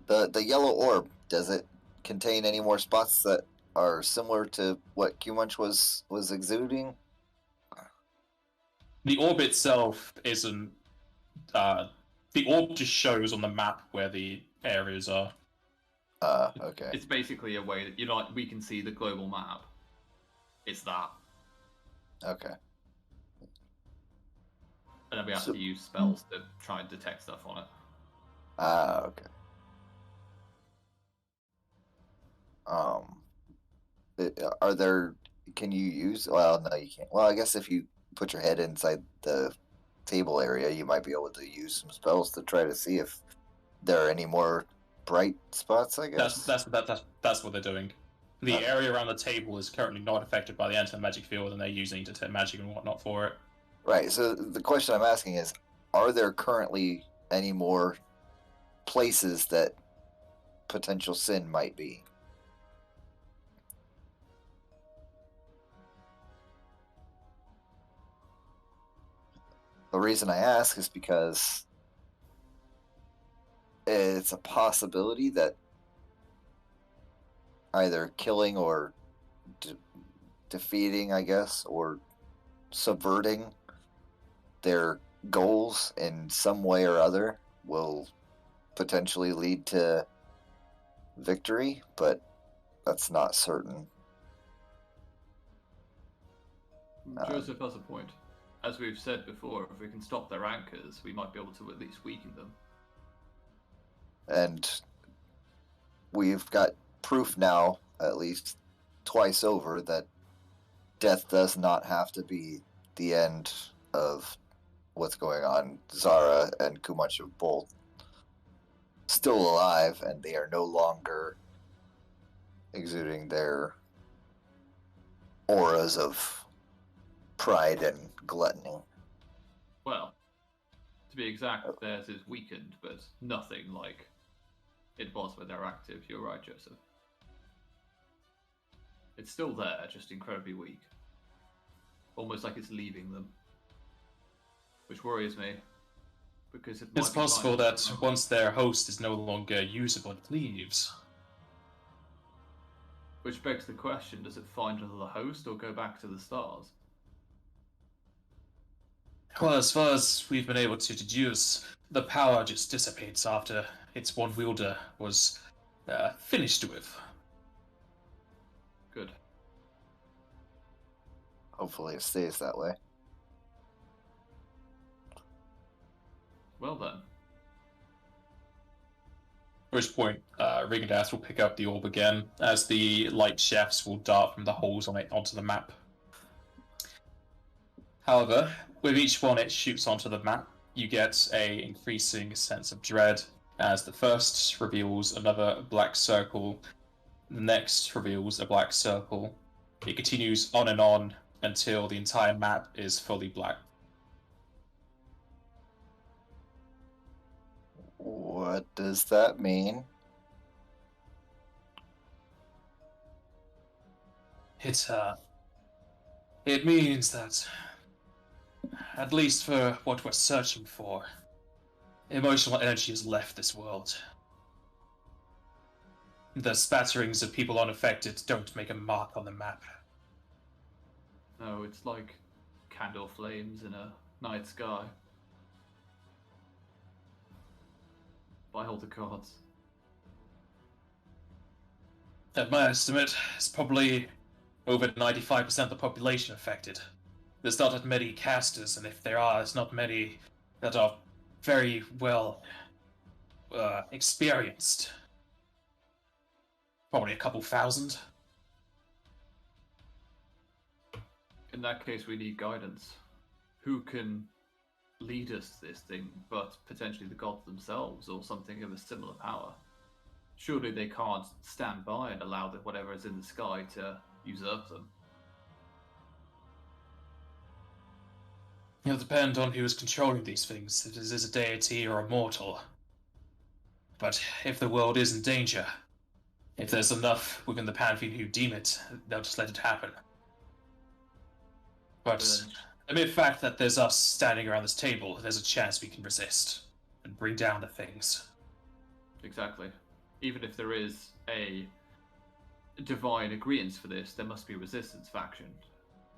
The yellow orb, does it contain any more spots that are similar to what Kumunch was exuding? The orb itself isn't. The orb just shows on the map where the areas are. Okay. It's basically a way that we can see the global map. It's that. Okay. And then we have to use spells to try and detect stuff on it. Okay. Are there? Can you use? Well, no, you can't. Well, I guess if you put your head inside the table area, you might be able to use some spells to try to see if there are any more bright spots. I guess That's what they're doing. The area around the table is currently not affected by the anti-magic field, and they're using detect magic and whatnot for it. Right. So the question I'm asking is, are there currently any more places that potential sin might be. The reason I ask is because it's a possibility that either killing or defeating, I guess, or subverting their goals in some way or other will potentially lead to victory, but that's not certain. Joseph has a point. As we've said before, if we can stop their anchors, we might be able to at least weaken them. And we've got proof now, at least twice over, that death does not have to be the end of what's going on. Zara and Kumach are both still alive, and they are no longer exuding their auras of pride and gluttony. Well, to be exact, theirs is weakened, but nothing like it was when they're active. You're right, Joseph. It's still there, just incredibly weak. Almost like it's leaving them. Which worries me. Because It's possible that once their host is no longer usable, it leaves. Which begs the question, does it find another host or go back to the stars? Well, as far as we've been able to deduce, the power just dissipates after its one wielder was finished with. Good. Hopefully it stays that way. Well then. At which point, Rigadas will pick up the orb again, as the light shafts will dart from the holes on it onto the map. However, with each one it shoots onto the map, you get a increasing sense of dread, as the first reveals another black circle, the next reveals a black circle. It continues on until the entire map is fully black. What does that mean? It means that, at least for what we're searching for, emotional energy has left this world. The spatterings of people unaffected don't make a mark on the map. No, it's like candle flames in a night sky. By all the gods. At my estimate, it's probably over 95% of the population affected. There's not that many casters, and if there are, there's not many that are very well experienced. Probably a couple thousand. In that case, we need guidance. Who can lead us to this thing, but potentially the gods themselves, or something of a similar power? Surely they can't stand by and allow that whatever is in the sky to usurp them. It'll depend on who is controlling these things, if it is a deity or a mortal. But if the world is in danger, if there's enough within the Pantheon who deem it, they'll just let it happen. But the mere fact that there's us standing around this table, there's a chance we can resist and bring down the things. Exactly. Even if there is a divine agreement for this, there must be a resistance faction.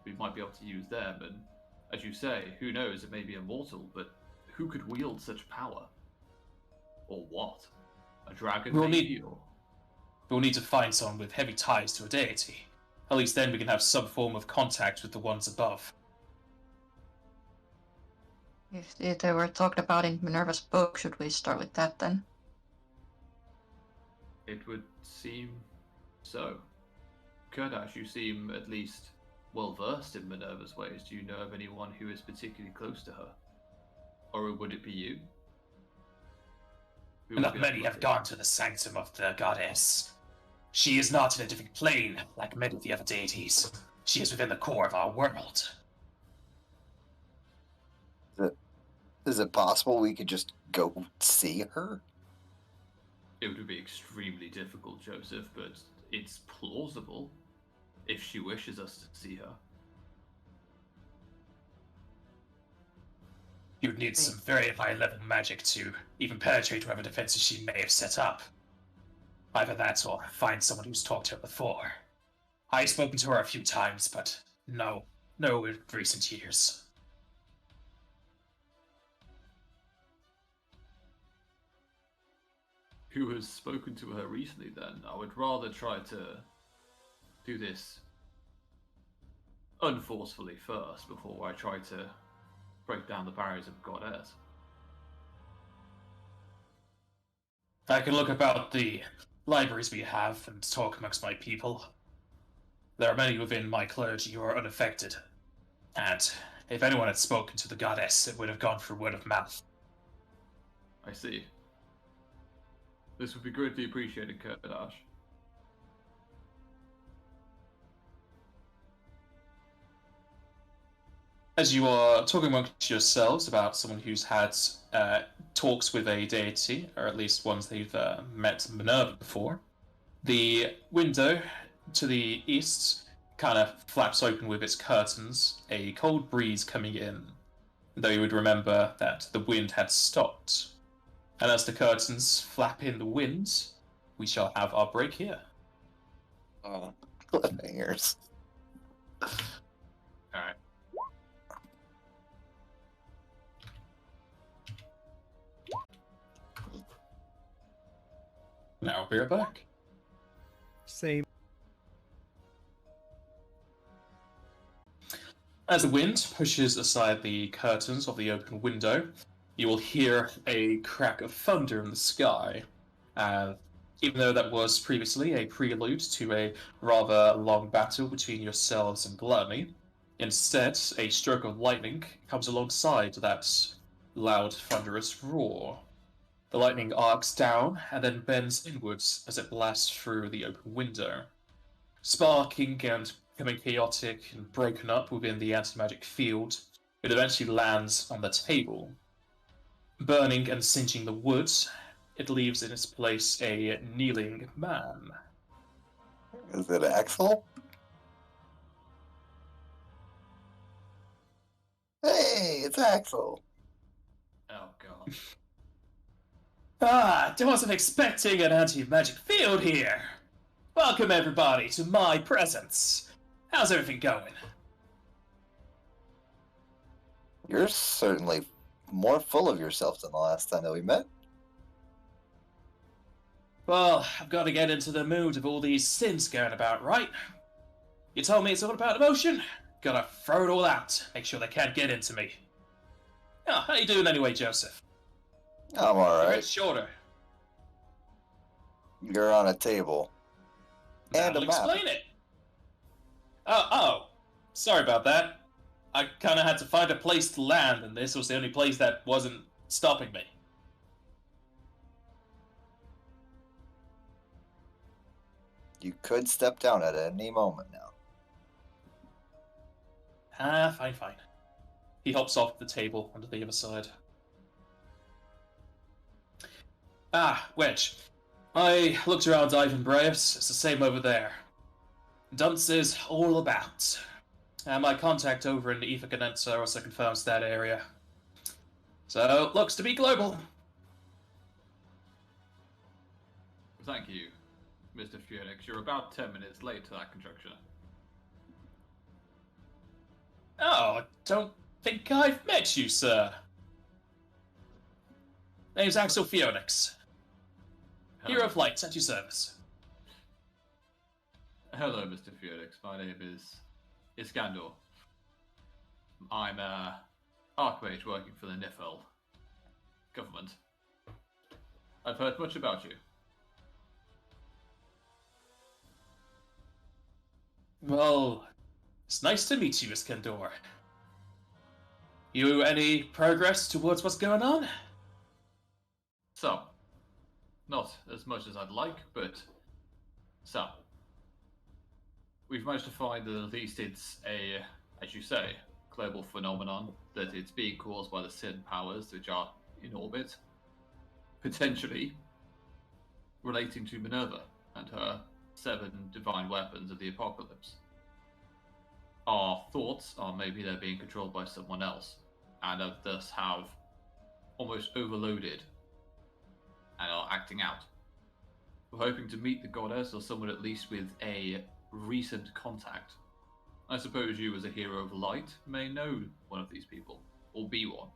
We might be able to use them, and as you say, who knows, it may be immortal, but who could wield such power? Or what? A dragon, maybe? We'll need to find someone with heavy ties to a deity. At least then we can have some form of contact with the ones above. If they were talked about in Minerva's book, should we start with that then? It would seem so. Kurdash, you seem at least well versed in Minerva's ways. Do you know of anyone who is particularly close to her? Or would it be you? Not many have gone to the sanctum of the goddess. She is not in a different plane like many of the other deities. She is within the core of our world. Is it possible we could just go see her? It would be extremely difficult, Joseph, but it's plausible if she wishes us to see her. You'd need some very high-level magic to even penetrate whatever defenses she may have set up. Either that or find someone who's talked to her before. I've spoken to her a few times, but no in recent years. Who has spoken to her recently, then? I would rather try to do this unforcefully first before I try to break down the barriers of Goddess. I can look about the libraries we have and talk amongst my people. There are many within my clergy who are unaffected, and if anyone had spoken to the goddess, it would have gone through word of mouth. I see. This would be greatly appreciated, Kurdash. As you are talking amongst yourselves about someone who's had talks with a deity, or at least ones they've met Minerva before, the window to the east kind of flaps open with its curtains, a cold breeze coming in, though you would remember that the wind had stopped. And as the curtains flap in the wind, we shall have our break here. Oh, cliffhangers. Alright. Now we'll be right back. Same. As the wind pushes aside the curtains of the open window, you will hear a crack of thunder in the sky. Even though that was previously a prelude to a rather long battle between yourselves and Gluttony, instead, a stroke of lightning comes alongside that loud, thunderous roar. The lightning arcs down and then bends inwards as it blasts through the open window. Sparking and becoming chaotic and broken up within the anti-magic field, it eventually lands on the table. Burning and singeing the wood, it leaves in its place a kneeling man. Is it Axel? Hey, it's Axel. Oh god. Ah, I wasn't expecting an anti-magic field here. Welcome everybody to my presence. How's everything going? You're certainly more full of yourself than the last time that we met. Well, I've got to get into the mood of all these sins going about, right? You told me it's all about emotion. Gotta throw it all out. Make sure they can't get into me. Yeah, how you doing anyway, Joseph? I'm You're a bit alright. shorter. You're on a table. And That'll a map. explain it. Oh, sorry about that. I kind of had to find a place to land, and this was the only place that wasn't stopping me. You could step down at any moment now. Fine. He hops off the table onto the other side. Wedge. I looked around Ivan Breus. It's the same over there. Dunce's all about. My contact over in Aether Condenser also confirms that area. So, looks to be global. Thank you, Mr. Phoenix. You're about 10 minutes late to that conjecture. Oh, I don't think I've met you, sir. Name's Axel Phoenix. Hero of Light, at your service. Hello, Mr. Phoenix. My name is Iskandar. I'm a Archmage working for the Nifel government. I've heard much about you. Well, it's nice to meet you, Iskandar. You any progress towards what's going on? So, not as much as I'd like, but so. We've managed to find that at least it's a, as you say, global phenomenon, that it's being caused by the sin powers which are in orbit. Potentially, relating to Minerva and her 7 divine weapons of the apocalypse. Our thoughts are maybe they're being controlled by someone else, and thus have almost overloaded and are acting out. We're hoping to meet the goddess or someone at least with a recent contact. I suppose you, as a hero of light, may know one of these people, or be one.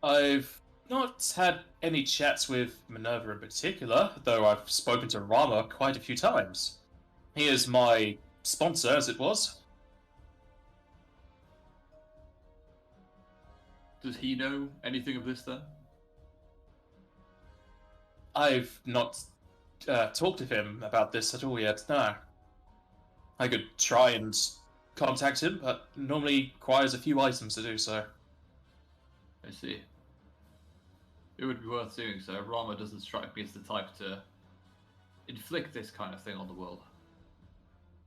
I've not had any chats with Minerva in particular, though I've spoken to Rama quite a few times. He is my sponsor, as it was. Does he know anything of this then? I've not talked to him about this at all yet, no. I could try and contact him, but normally requires a few items to do so. I see. It would be worth doing so. Rama doesn't strike me as the type to inflict this kind of thing on the world.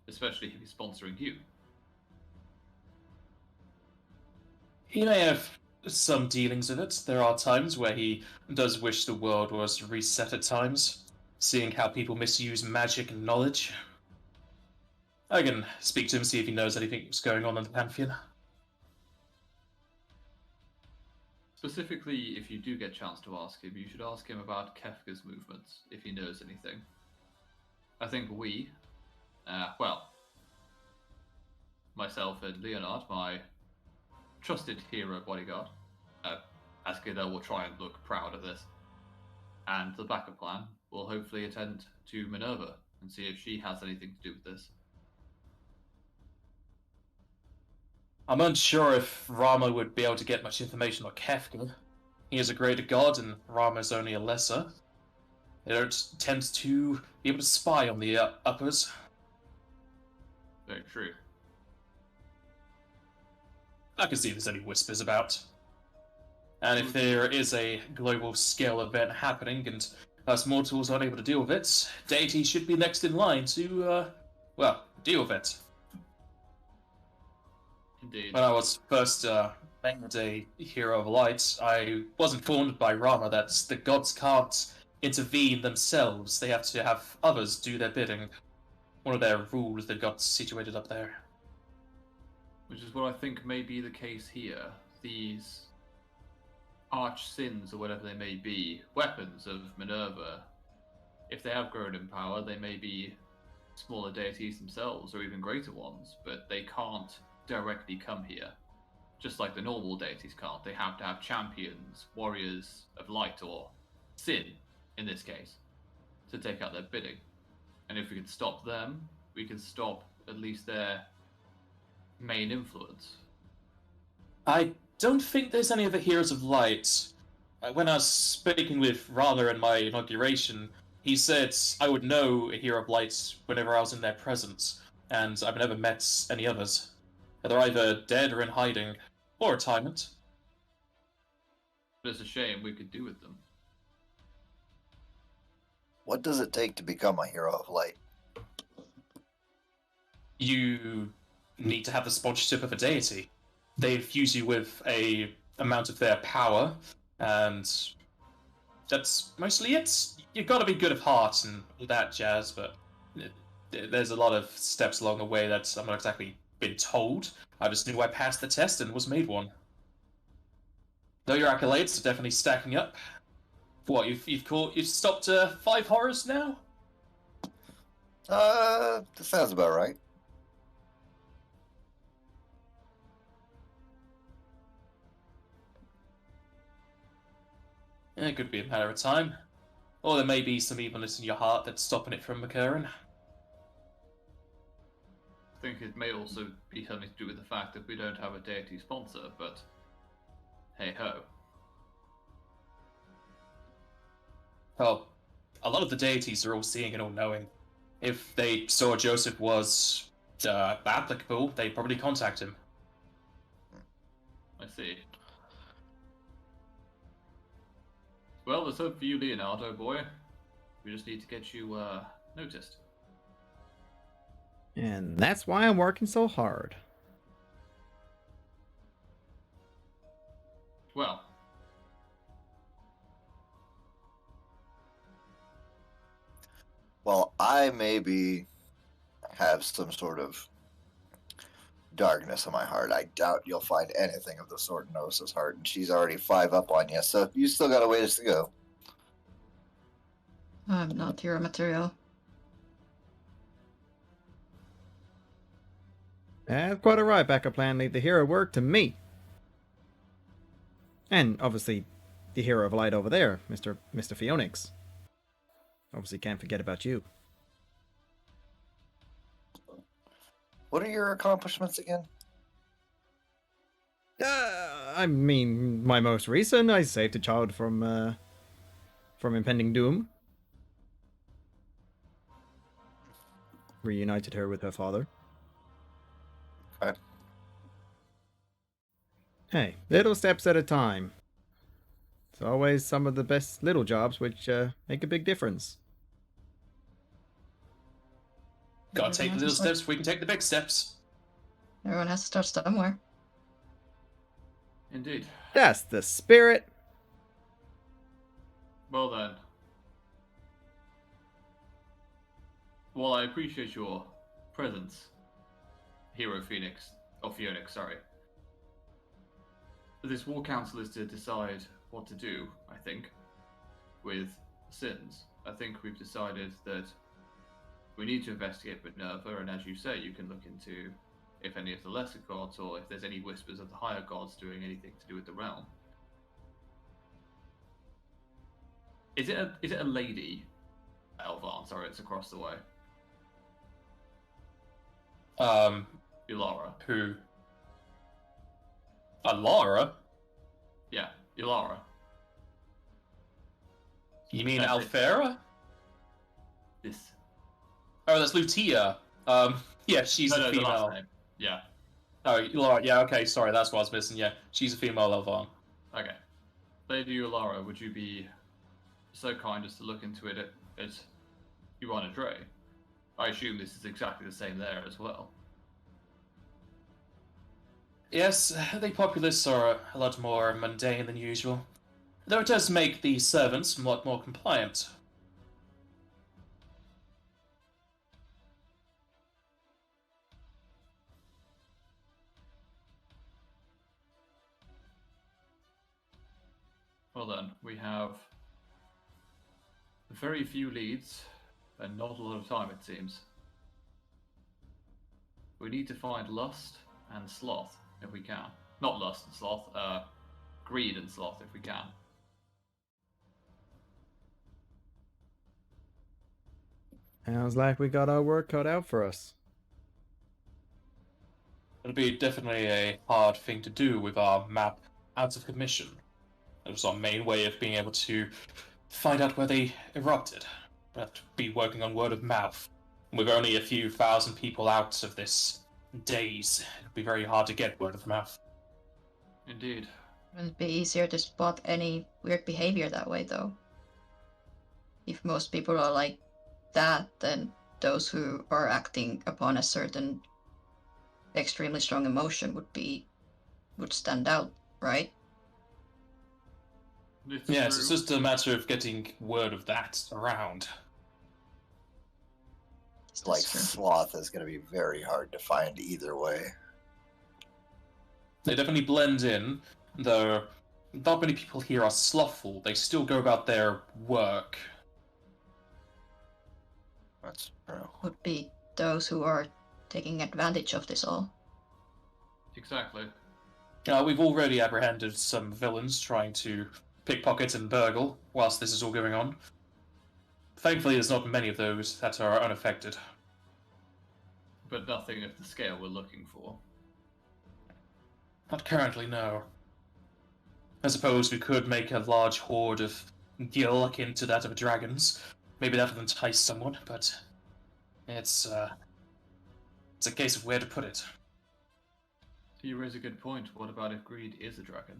Especially if he's sponsoring you. He may have some dealings with it. There are times where he does wish the world was reset at times, seeing how people misuse magic and knowledge. I can speak to him, see if he knows anything that's going on in the Pantheon. Specifically, if you do get a chance to ask him, you should ask him about Kefka's movements, if he knows anything. I think we, myself and Leonard, my trusted hero bodyguard, Askeda will try and look proud of this. And the backup plan will hopefully attend to Minerva and see if she has anything to do with this. I'm unsure if Rama would be able to get much information on Kefka. He is a greater god, and Rama is only a lesser. They don't tend to be able to spy on the uppers. Very true. I can see if there's any whispers about. And if there is a global scale event happening and us mortals aren't able to deal with it, deity should be next in line to, deal with it. Indeed. When I was first named a hero of light, I was informed by Rama that the gods can't intervene themselves. They have to have others do their bidding. One of their rules they've got situated up there. Which is what I think may be the case here. These arch sins, or whatever they may be, weapons of Minerva, if they have grown in power, they may be smaller deities themselves, or even greater ones, but they can't directly come here. Just like the normal deities can't. They have to have champions, warriors of light, or sin, in this case, to take out their bidding. And if we can stop them, we can stop at least their main influence. I don't think there's any other heroes of light. When I was speaking with Rama in my inauguration, he said I would know a hero of light whenever I was in their presence, and I've never met any others. They're either dead or in hiding, or retirement. But it's a shame we could do with them. What does it take to become a hero of light? You need to have the sponsorship of a deity. They infuse you with a amount of their power, and that's mostly it. You've got to be good of heart and all that jazz, but there's a lot of steps along the way that I'm not exactly been told. I just knew I passed the test and was made one. Though your accolades are definitely stacking up. What, you've stopped 5 horrors now? That sounds about right. It could be a matter of time. Or there may be some evilness in your heart that's stopping it from occurring. I think it may also be something to do with the fact that we don't have a deity sponsor, but hey ho. Well, a lot of the deities are all seeing and all knowing. If they saw Joseph was applicable, they'd probably contact him. I see. Well, there's hope for you, Leonardo, boy. We just need to get you noticed. And that's why I'm working so hard. Well, Well, I maybe have some sort of darkness in my heart. I doubt you'll find anything of the sort in Osa's heart, and she's already 5 up on you, so you still got a ways to go. I'm not hero material. Quite alright, backup plan. Leave the hero work to me. And obviously, the hero of light over there, Mr. Phoenix. Obviously, can't forget about you. What are your accomplishments again? I mean, my most recent, I saved a child from impending doom. Reunited her with her father. Okay. Hey, little steps at a time. It's always some of the best little jobs which make a big difference. Gotta take the Everyone little has to start- steps, we can take the big steps. Everyone has to start somewhere. Indeed. That's the spirit. Well then. While I appreciate your presence, Hero Phoenix, or Phoenix, sorry. This war council is to decide what to do, I think, with sins. I think we've decided that we need to investigate Minerva, and as you say, you can look into if any of the lesser gods, or if there's any whispers of the higher gods doing anything to do with the realm. Is it a lady, Elvan? Sorry, it's across the way. Ilara. Who? Alara? Yeah, Ilara. You mean That's it. Alfera? This. Oh, that's Lutia. Yeah, she's a The last female. name. Yeah. Oh, Laura, yeah, okay, sorry, that's what I was missing, yeah. She's a female Elvan. Okay. Lady Ilara, would you be so kind as to look into it as you want to Dre? I assume this is exactly the same there as well. Yes, the populace are a lot more mundane than usual. Though it does make the servants a lot more compliant. Well then, we have very few leads and not a lot of time, it seems. We need to find lust and sloth if we can. Not lust and sloth, greed and sloth if we can. Sounds like we got our work cut out for us. It'll be definitely a hard thing to do with our map out of commission. It was our main way of being able to find out where they erupted. We'll have to be working on word of mouth. With only a few thousand people out of this days, it'll be very hard to get word of mouth. Indeed. It'd be easier to spot any weird behavior that way, though. If most people are like that, then those who are acting upon a certain extremely strong emotion would stand out, right? It's Yes, true. it's just a matter of getting word of that around. Like, That's true. sloth is going to be very hard to find either way. They definitely blend in, though not many people here are slothful. They still go about their work. That's true. Would be those who are taking advantage of this all. Exactly. We've already apprehended some villains trying to pickpocket and burgle whilst this is all going on. Thankfully, there's not many of those that are unaffected. But nothing of the scale we're looking for. Not currently, no. I suppose we could make a large horde of gil akin to that of dragons. Maybe that would entice someone, but it's a case of where to put it. You raise a good point. What about if greed is a dragon?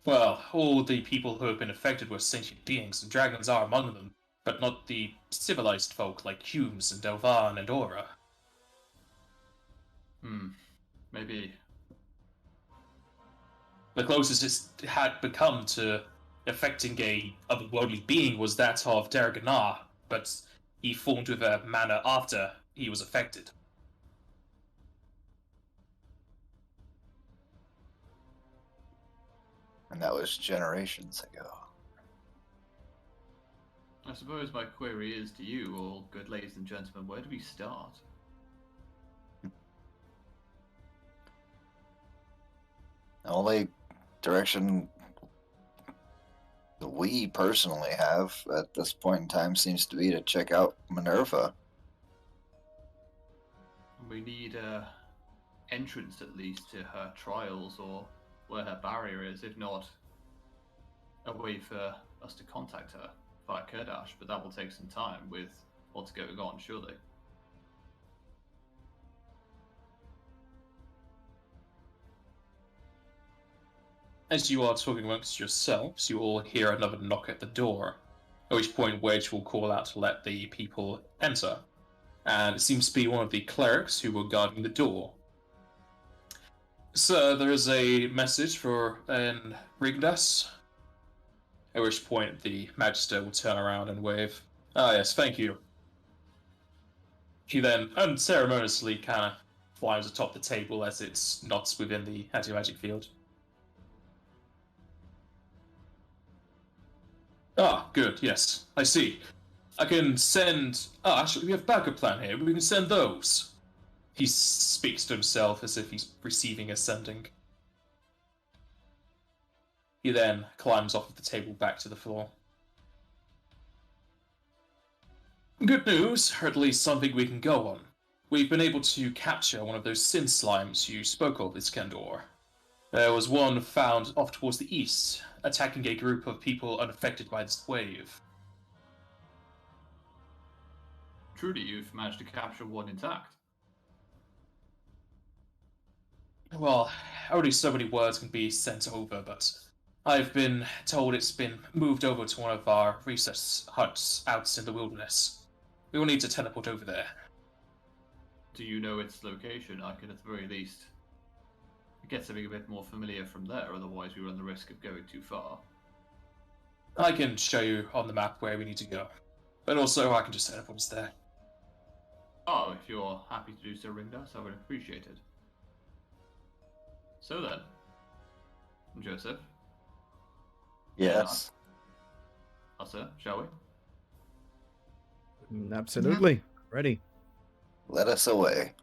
Well, all the people who have been affected were sentient beings, and dragons are among them, but not the civilized folk like Humes and Delvan and Aura. Maybe. The closest it had become to affecting a otherworldly being was that of Daraganar, but he formed with a mana after he was affected. And that was generations ago. I suppose my query is to you, all good ladies and gentlemen, where do we start? The only direction that we personally have at this point in time seems to be to check out Minerva. We need a entrance at least to her trials or where her barrier is, if not a way for us to contact her via Kurdash, but that will take some time with what's going on, surely. As you are talking amongst yourselves, you all hear another knock at the door, at which point Wedge will call out to let the people enter, and it seems to be one of the clerics who were guarding the door. Sir, there is a message for an Rigdas. At which point the Magister will turn around and wave. Ah, yes, thank you. He then unceremoniously kind of flies atop the table as it's not within the anti-magic field. Ah, good, yes, I see. I can send... Ah, actually, we have backup plan here. We can send those. He speaks to himself as if he's receiving a sending. He then climbs off of the table back to the floor. Good news, or at least something we can go on. We've been able to capture one of those sin slimes you spoke of, Iskandar. There was one found off towards the east, attacking a group of people unaffected by this wave. Truly, you've managed to capture one intact. Well, only so many words can be sent over, but I've been told it's been moved over to one of our research huts out in the wilderness. We will need to teleport over there. Do you know its location? I can at the very least get something a bit more familiar from there, otherwise we run the risk of going too far. I can show you on the map where we need to go, but also I can just teleport us there. Oh, if you're happy to do so, Ringdas, I would appreciate it. So then, Joseph, Yes. Asa, shall we? Absolutely. Ready. Let us away.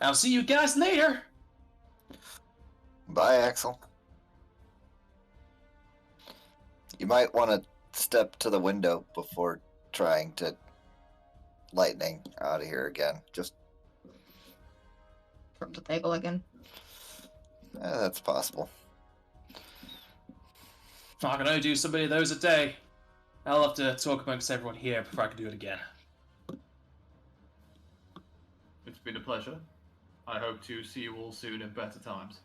I'll see you guys later. Bye, Axel. You might want to step to the window before trying to lightning out of here again. Just From the table again. that's possible. I can only do so many of those a day. I'll have to talk amongst everyone here before I can do it again. It's been a pleasure. I hope to see you all soon in better times.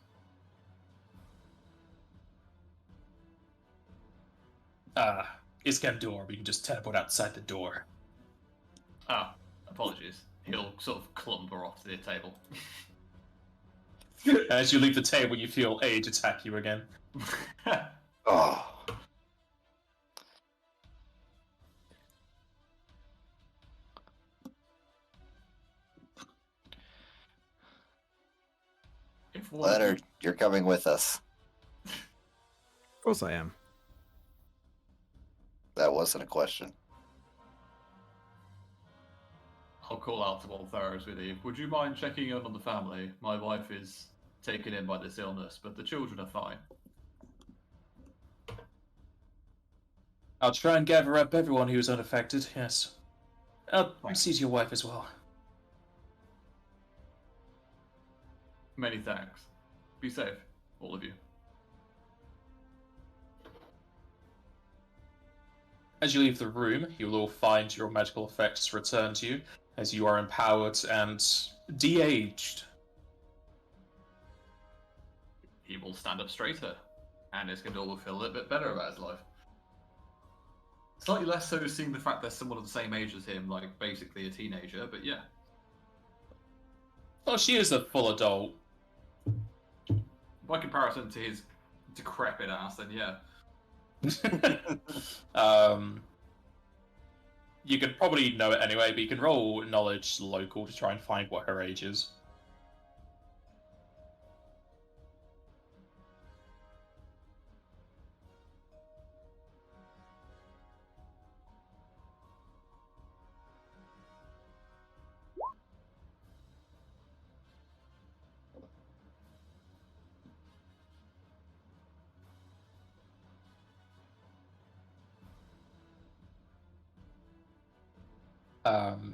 Iskandar, we can just teleport outside the door. Ah, apologies. He'll sort of clumber off the table. As you leave the table, you feel Age attack you again. Oh. If one Leonard, you're coming with us. Of course I am. That wasn't a question. I'll call out to Waltharis with you. Would you mind checking in on the family? My wife is taken in by this illness, but the children are fine. I'll try and gather up everyone who's unaffected, yes. I'll see to your wife as well. Many thanks. Be safe, all of you. As you leave the room, you'll all find your magical effects return to you, as you are empowered and de-aged. He will stand up straighter, and Iskandar will feel a little bit better about his life. Slightly less so seeing the fact there's someone of the same age as him, like basically a teenager, but yeah. Well, she is a full adult. By comparison to his decrepit ass, then yeah. You could probably know it anyway, but you can roll knowledge local to try and find what her age is.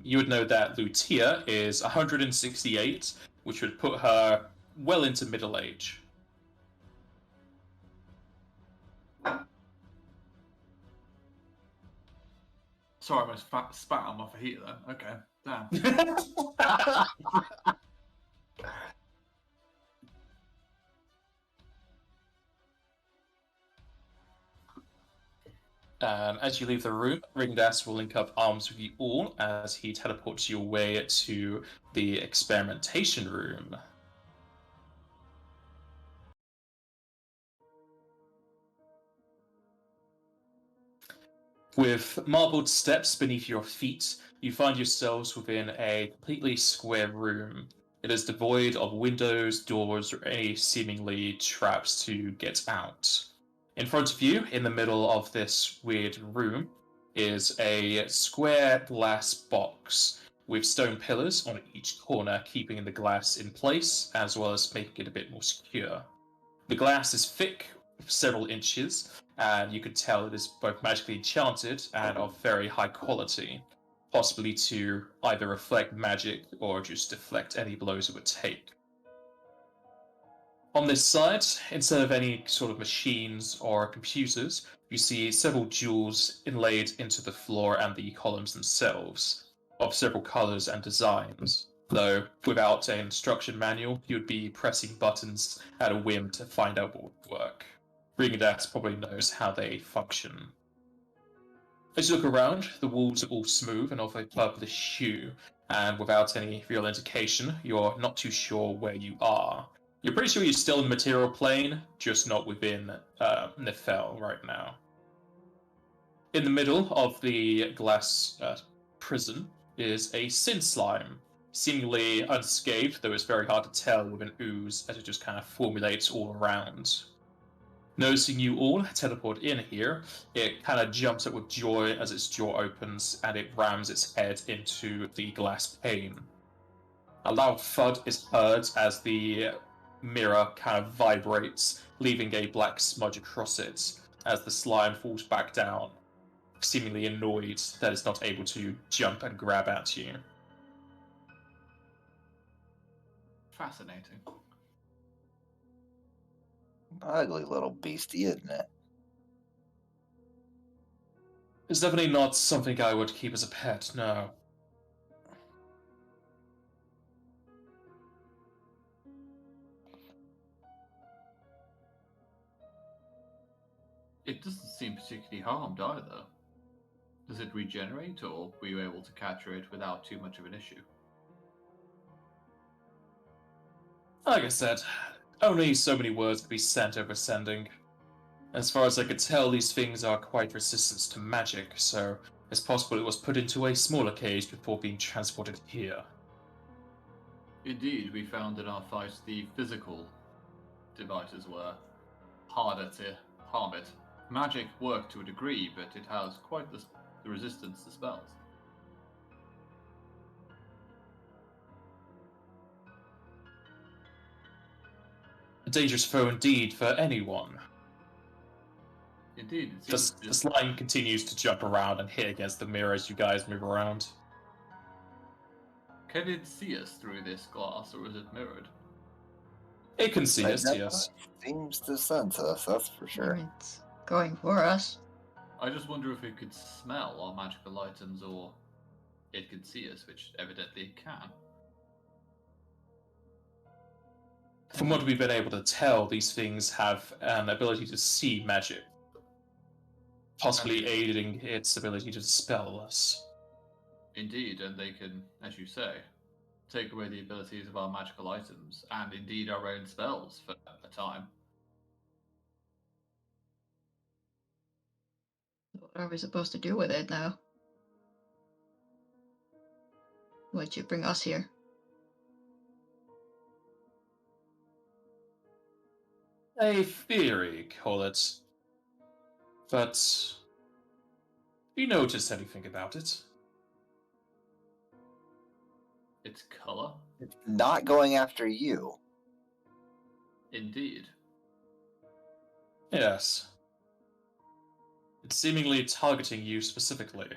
You would know that Lutia is 168, which would put her well into middle age. Sorry, I almost spat on my fajita then. Okay, damn. As you leave the room, Ringdas will link up arms with you all as he teleports you away to the Experimentation Room. With marbled steps beneath your feet, you find yourselves within a completely square room. It is devoid of windows, doors, or any seemingly traps to get out. In front of you, in the middle of this weird room, is a square glass box with stone pillars on each corner, keeping the glass in place, as well as making it a bit more secure. The glass is thick, several inches, and you could tell it is both magically enchanted and of very high quality, possibly to either reflect magic or just deflect any blows it would take. On this side, instead of any sort of machines or computers, you see several jewels inlaid into the floor and the columns themselves, of several colors and designs. Though, without an instruction manual, you'd be pressing buttons at a whim to find out what would work. Ringadas probably knows how they function. As you look around, the walls are all smooth and of a purplish hue, and without any real indication, you're not too sure where you are. You're pretty sure you're still in the material plane, just not within Nefel right now. In the middle of the glass prison is a sin slime, seemingly unscathed, though it's very hard to tell with an ooze as it just kind of formulates all around. Noticing you all teleport in here, it kind of jumps up with joy as its jaw opens and it rams its head into the glass pane. A loud thud is heard as the mirror kind of vibrates, leaving a black smudge across it as the slime falls back down, seemingly annoyed that it's not able to jump and grab at you. Fascinating. Ugly little beastie, isn't it? It's definitely not something I would keep as a pet, no. It doesn't seem particularly harmed either. Does it regenerate, or were you able to capture it without too much of an issue? Like I said, only so many words could be sent over sending. As far as I could tell, these things are quite resistant to magic, so it's possible it was put into a smaller cage before being transported here. Indeed, we found in our fight the physical devices were harder to harm it. Magic worked to a degree, but it has quite the resistance to spells. A dangerous foe indeed for anyone. Indeed, it The seems the slime continues to jump around and hit against the mirror as you guys move around. Can it see us through this glass, or is it mirrored? It can see It us, definitely yes. seems to sense us, that's for sure. It's going for us. I just wonder if it could smell our magical items, or it could see us, which evidently it can. From what we've been able to tell, these things have an ability to see magic, possibly aiding its ability to dispel us. Indeed, and they can, as you say, take away the abilities of our magical items, and indeed our own spells for a time. What are we supposed to do with it now? Why'd you bring us here? A theory, call it. But do you notice anything about it? Its color? Not going after you. Indeed. Yes. It's seemingly targeting you specifically.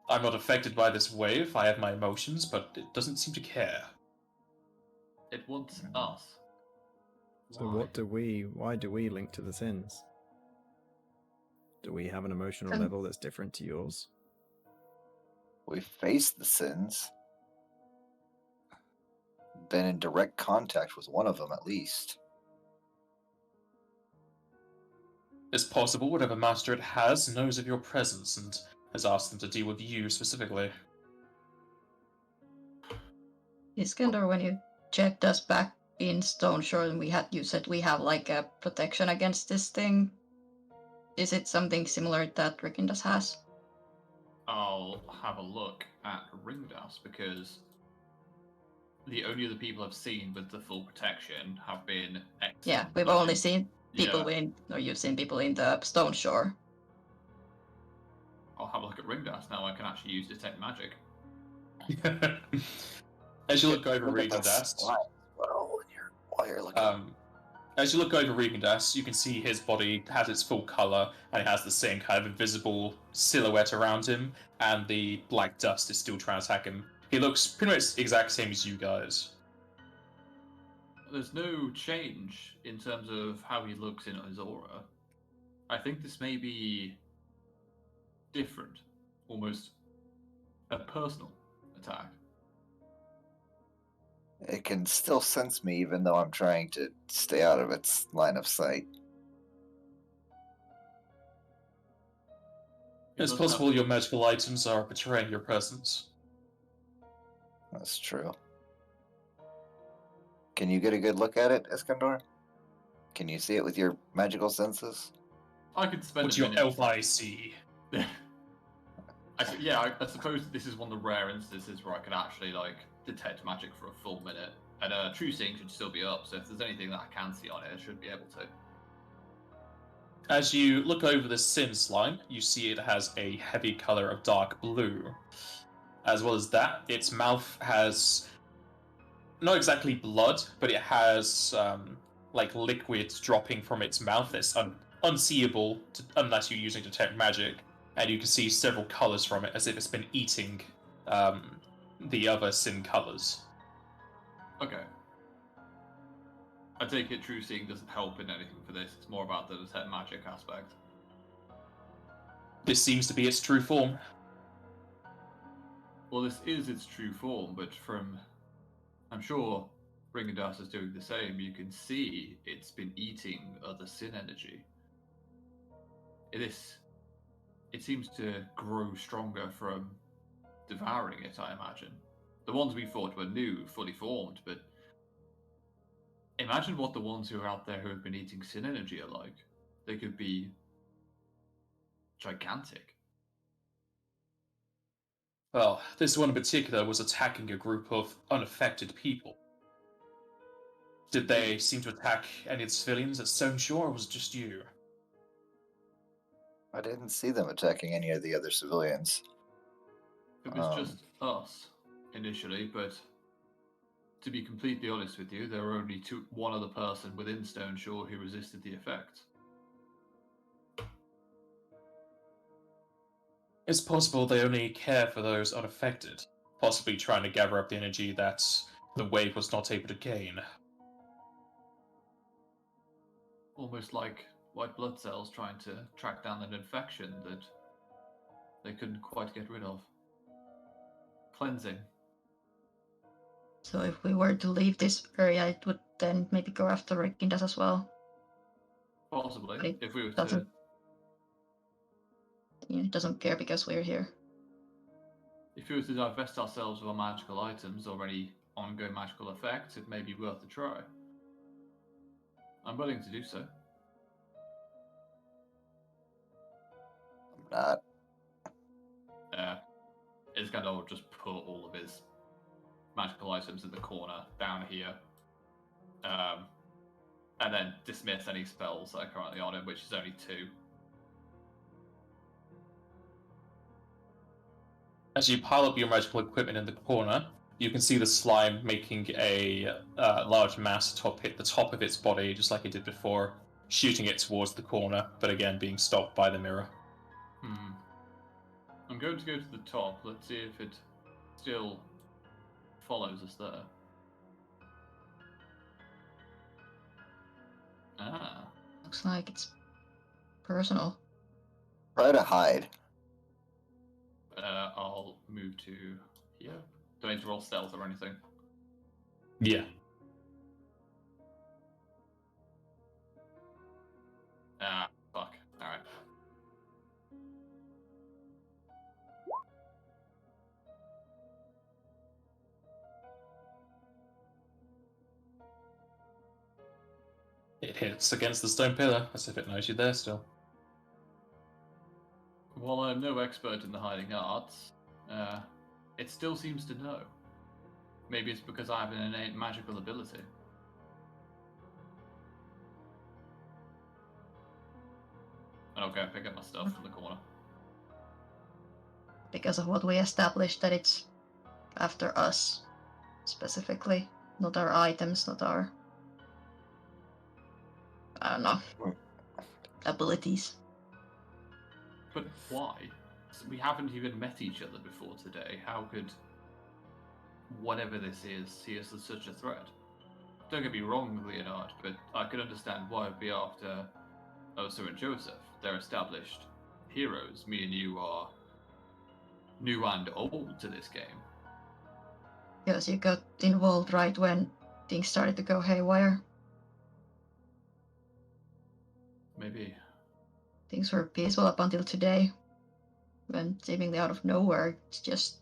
I'm not affected by this wave, I have my emotions, but it doesn't seem to care. It wants us. So Why? why do we link to the sins? Do we have an emotional Um, level that's different to yours? We faced the sins. Been in direct contact with one of them at least. It's possible whatever master it has knows of your presence and has asked them to deal with you specifically. Iskandar, when you checked us back in Stone Shore and you said we have like a protection against this thing. Is it something similar that Rikindas has? I'll have a look at Ringdas because the only other people I've seen with the full protection have been Yeah, excellent. we've only seen people Yeah. or you've seen people in the Stone Shore. I'll have a look at Ringdas now. I can actually use detect magic. As you look over Look at Regan that Das, slide as well while you're looking. as you look over Regan Das, you can see his body has its full color and it has the same kind of invisible silhouette around him, and the black dust is still trying to attack him. He looks pretty much the exact same as you guys. There's no change in terms of how he looks in his aura. I think this may be different, almost a personal attack. It can still sense me even though I'm trying to stay out of its line of sight. It It's does possible have- your magical items are betraying your presence. That's true. Can you get a good look at it, Iskandar? Can you see it with your magical senses? I could spend What's a your minute. elf eye see? I suppose this is one of the rare instances where I could actually detect magic for a full minute, and True Seeing should still be up. So if there's anything that I can see on it, I should be able to. As you look over the sin slime, you see it has a heavy color of dark blue. As well as that, its mouth has not exactly blood, but it has liquid dropping from its mouth that's unseeable unless you're using detect magic, and you can see several colors from it as if it's been eating the other sin colors. Okay. I take it True Seeing doesn't help in anything for this. It's more about the detect magic aspect. This seems to be its true form. Well, this is its true form, but I'm sure Ringadas is doing the same. You can see it's been eating other sin energy. It seems to grow stronger from devouring it, I imagine. The ones we thought were new, fully formed, but imagine what the ones who are out there who have been eating sin energy are like. They could be gigantic. Well, this one in particular was attacking a group of unaffected people. Did they seem to attack any of the civilians at Stone Shore, or was it just you? I didn't see them attacking any of the other civilians. It was just us initially, but to be completely honest with you, there were only one other person within Stone Shore who resisted the effect. It's possible they only care for those unaffected, possibly trying to gather up the energy that the wave was not able to gain. Almost like white blood cells trying to track down an infection that they couldn't quite get rid of. Cleansing. So if we were to leave this area, it would then maybe go after Rikindas as well. Possibly, But it if we were to... doesn't. It doesn't care because we're here. If we were to divest ourselves of our magical items or any ongoing magical effects, it may be worth a try. I'm willing to do so. not. Iskandar will just put all of his magical items in the corner down here, and then dismiss any spells that are currently on him, which is only 2. As you pile up your magical equipment in the corner, you can see the slime making a large mass hit the top of its body, just like it did before, shooting it towards the corner, but again being stopped by the mirror. I'm going to go to the top. Let's see if it still follows us there. Looks like it's personal. Try to hide. I'll move to here. Do I need to roll stealth or anything? Yeah. Fuck. Alright. It hits against the stone pillar, as if it knows you're there still. While I'm no expert in the hiding arts, it still seems to know. Maybe it's because I have an innate magical ability. And I'll go and pick up my stuff from the corner. Because of what we established, that it's after us, specifically. Not our items, not our... I don't know. Abilities. But why? We haven't even met each other before today. How could whatever this is see us as such a threat? Don't get me wrong, Leonard, but I could understand why it'd be after Osa and Joseph. They're established heroes. Me and you are new and old to this game. Because you got involved right when things started to go haywire. Maybe. Things were peaceful up until today, when seemingly out of nowhere, it just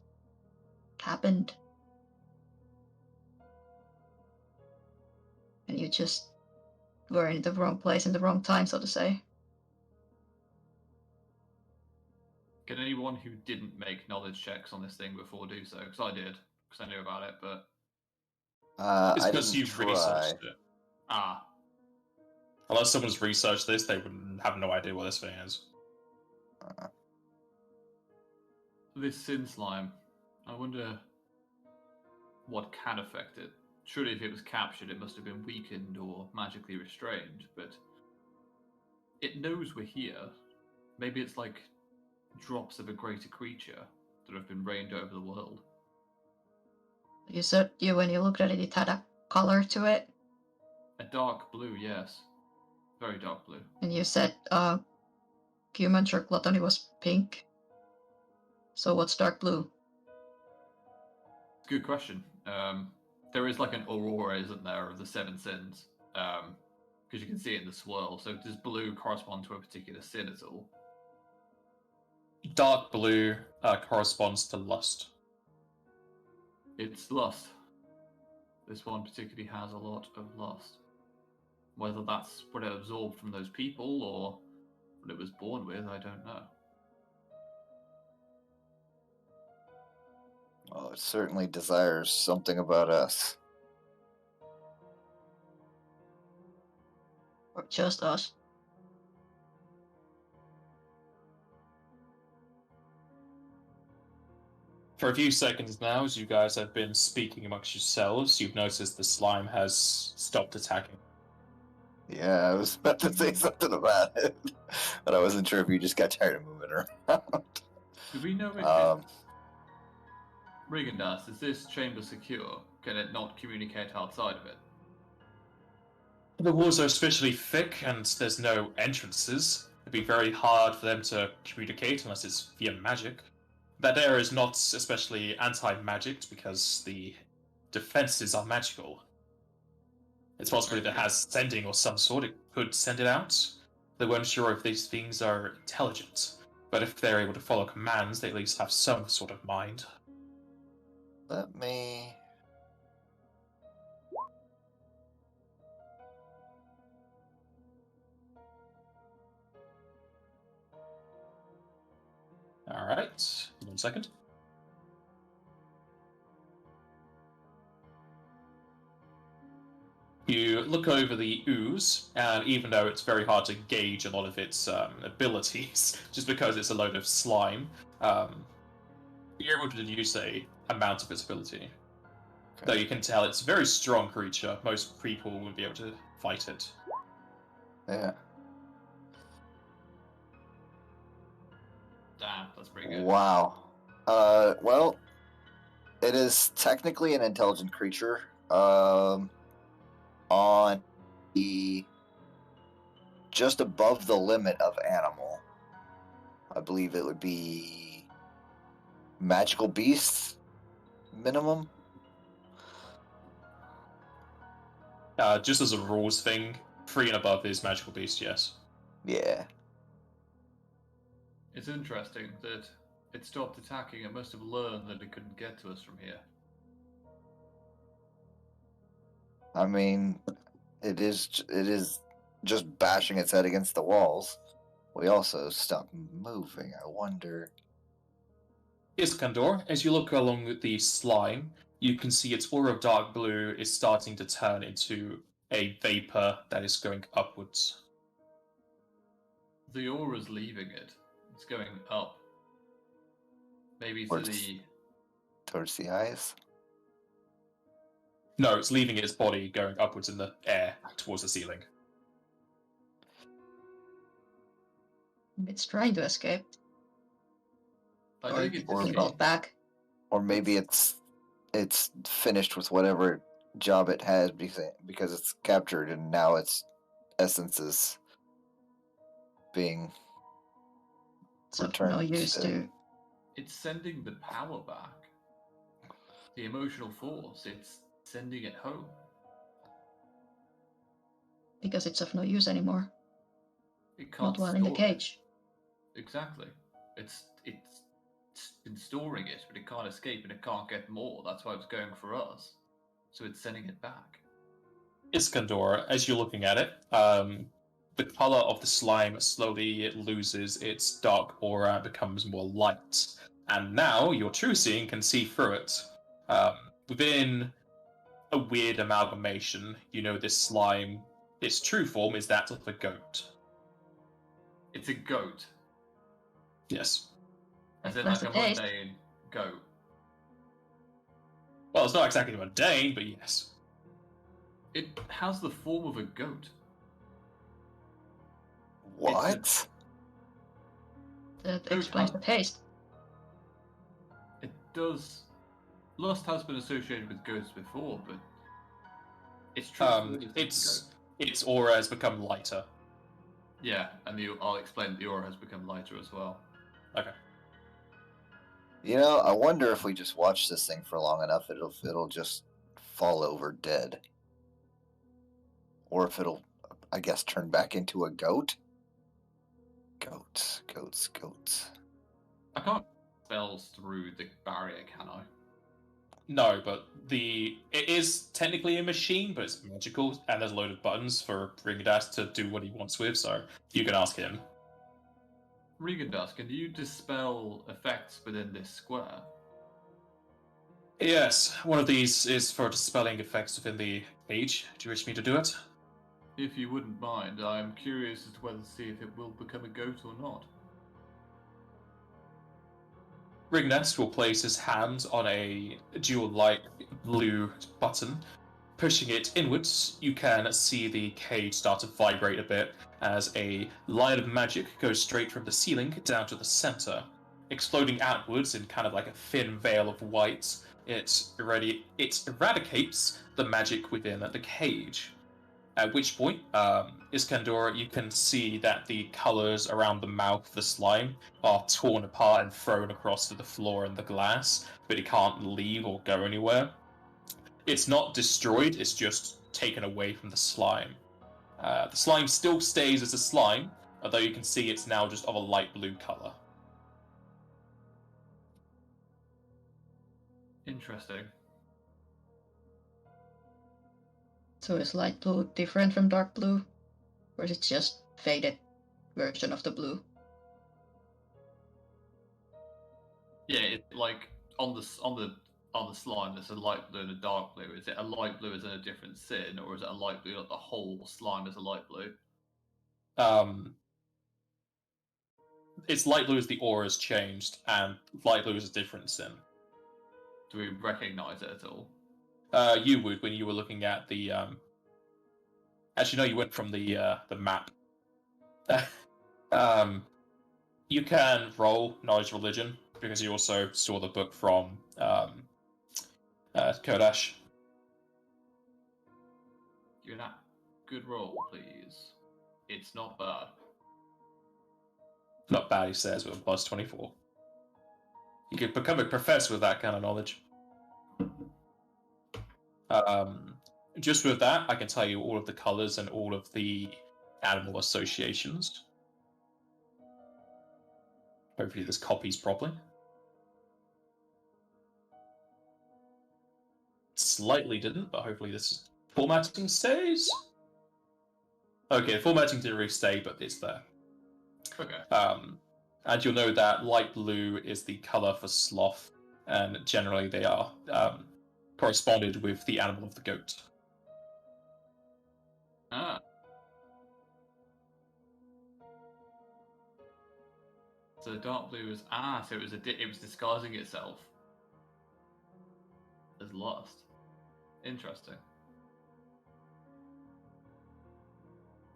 happened. And you just were in the wrong place in the wrong time, so to say. Can anyone who didn't make knowledge checks on this thing before do so? Because I did, because I knew about it, but... It's I because didn't you've try. researched it. Unless someone's researched this, they would have no idea what this thing is. This sin slime, I wonder what can affect it. Surely if it was captured, it must have been weakened or magically restrained, but it knows we're here. Maybe it's like drops of a greater creature that have been rained over the world. You said when you looked at it, it had a color to it. A dark blue, yes. Very dark blue. And you said human gluttony was pink. So what's dark blue? Good question. There is like an aurora, isn't there, of the 7 sins? Because you can see it in the swirl. So does blue correspond to a particular sin at all? Dark blue corresponds to lust. It's lust. This one particularly has a lot of lust. Whether that's what it absorbed from those people or what it was born with, I don't know. Well, it certainly desires something about us. Or just us? For a few seconds now, as you guys have been speaking amongst yourselves, you've noticed the slime has stopped attacking. Yeah, I was about to say something about it, but I wasn't sure if you just got tired of moving around. Do we know if Regandas, is this chamber secure? Can it not communicate outside of it? The walls are especially thick, and there's no entrances. It'd be very hard for them to communicate unless it's via magic. That area is not especially anti-magic because the defenses are magical. It's possible that it has sending or some sort. It could send it out. They weren't sure if these things are intelligent, but if they're able to follow commands, they at least have some sort of mind. Let me... Alright, 1 second. You look over the ooze, and even though it's very hard to gauge a lot of its abilities, just because it's a load of slime, you're able to deduce a amount of its ability. Though you can tell it's a very strong creature. Most people would be able to fight it. Yeah. Damn, that's pretty good. Wow. Well, it is technically an intelligent creature. On the just above the limit of animal, I believe it would be magical beasts minimum. Just as a rules thing, 3 and above is magical beast, yes. Yeah. It's interesting that it stopped attacking. It must have learned that it couldn't get to us from here. I mean, it is just bashing its head against the walls. We also stopped moving. I wonder. Iskandar, as you look along the slime, you can see its aura of dark blue is starting to turn into a vapor that is going upwards. The aura's leaving it. It's going up. Maybe to Towards- the... Towards the eyes. No, it's leaving its body going upwards in the air towards the ceiling. It's trying to escape. I Or- think it's or- Being called back. Or maybe it's finished with whatever job it has because it's captured and now its essence is being It's of returned no use to. It's sending the power back. The emotional force. It's sending it home. Because it's of no use anymore. It can't Not while in the store it. cage. Exactly. It's been storing it, but it can't escape and it can't get more. That's why it's going for us. So it's sending it back. Iskandar, as you're looking at it, the color of the slime slowly loses its dark aura and becomes more light. And now your true seeing can see through it. Within a weird amalgamation, you know this slime, its true form is that of a goat. It's a goat. Yes. As in That's like a the taste. mundane goat. Well, it's not exactly mundane, but yes. It has the form of a goat. what? That Goat explains has- the taste. It does. Lust has been associated with goats before, but it's true. Its aura has become lighter. Yeah, and I'll explain that the aura has become lighter as well. Okay. You know, I wonder if we just watch this thing for long enough, it'll just fall over dead, or if it'll, I guess, turn back into a goat. Goats. I can't spells through the barrier, can I? No, but it is technically a machine, but it's magical, and there's a load of buttons for Ringadas to do what he wants with, so you can ask him. Regandas, can you dispel effects within this square? Yes, one of these is for dispelling effects within the cage. Do you wish me to do it? If you wouldn't mind, I'm curious as to whether to see if it will become a goat or not. Ringnest will place his hand on a jewel-like blue button. Pushing it inwards, you can see the cage start to vibrate a bit as a line of magic goes straight from the ceiling down to the center. Exploding outwards in kind of like a thin veil of white, it eradicates the magic within the cage. At which point, Iskandar, you can see that the colors around the mouth of the slime are torn apart and thrown across to the floor and the glass, but it can't leave or go anywhere. It's not destroyed, it's just taken away from the slime. The slime still stays as a slime, although you can see it's now just of a light blue color. Interesting. So is light blue different from dark blue? Or is it just faded version of the blue? like on the slime there's a light blue and a dark blue? Is it a light blue as in a different sin, or is it a light blue like the whole slime is a light blue? It's light blue as the aura has changed, and light blue is a different sin. Do we recognize it at all? You would when you were looking at the. Actually, no, you went from the map. You can roll knowledge religion because you also saw the book from Kodash. Give me that good roll, please. It's not bad. Not bad, he says, with a plus 24. You could become a professor with that kind of knowledge. Just with that, I can tell you all of the colors and all of the animal associations. Hopefully this copies properly. Slightly didn't, but hopefully this formatting stays. Okay, formatting didn't really stay, but it's there. Okay. And you'll know that light blue is the color for sloth, and generally they are corresponded with the animal of the goat. Ah. So the dark blue was so it was it was disguising itself as lust. Interesting.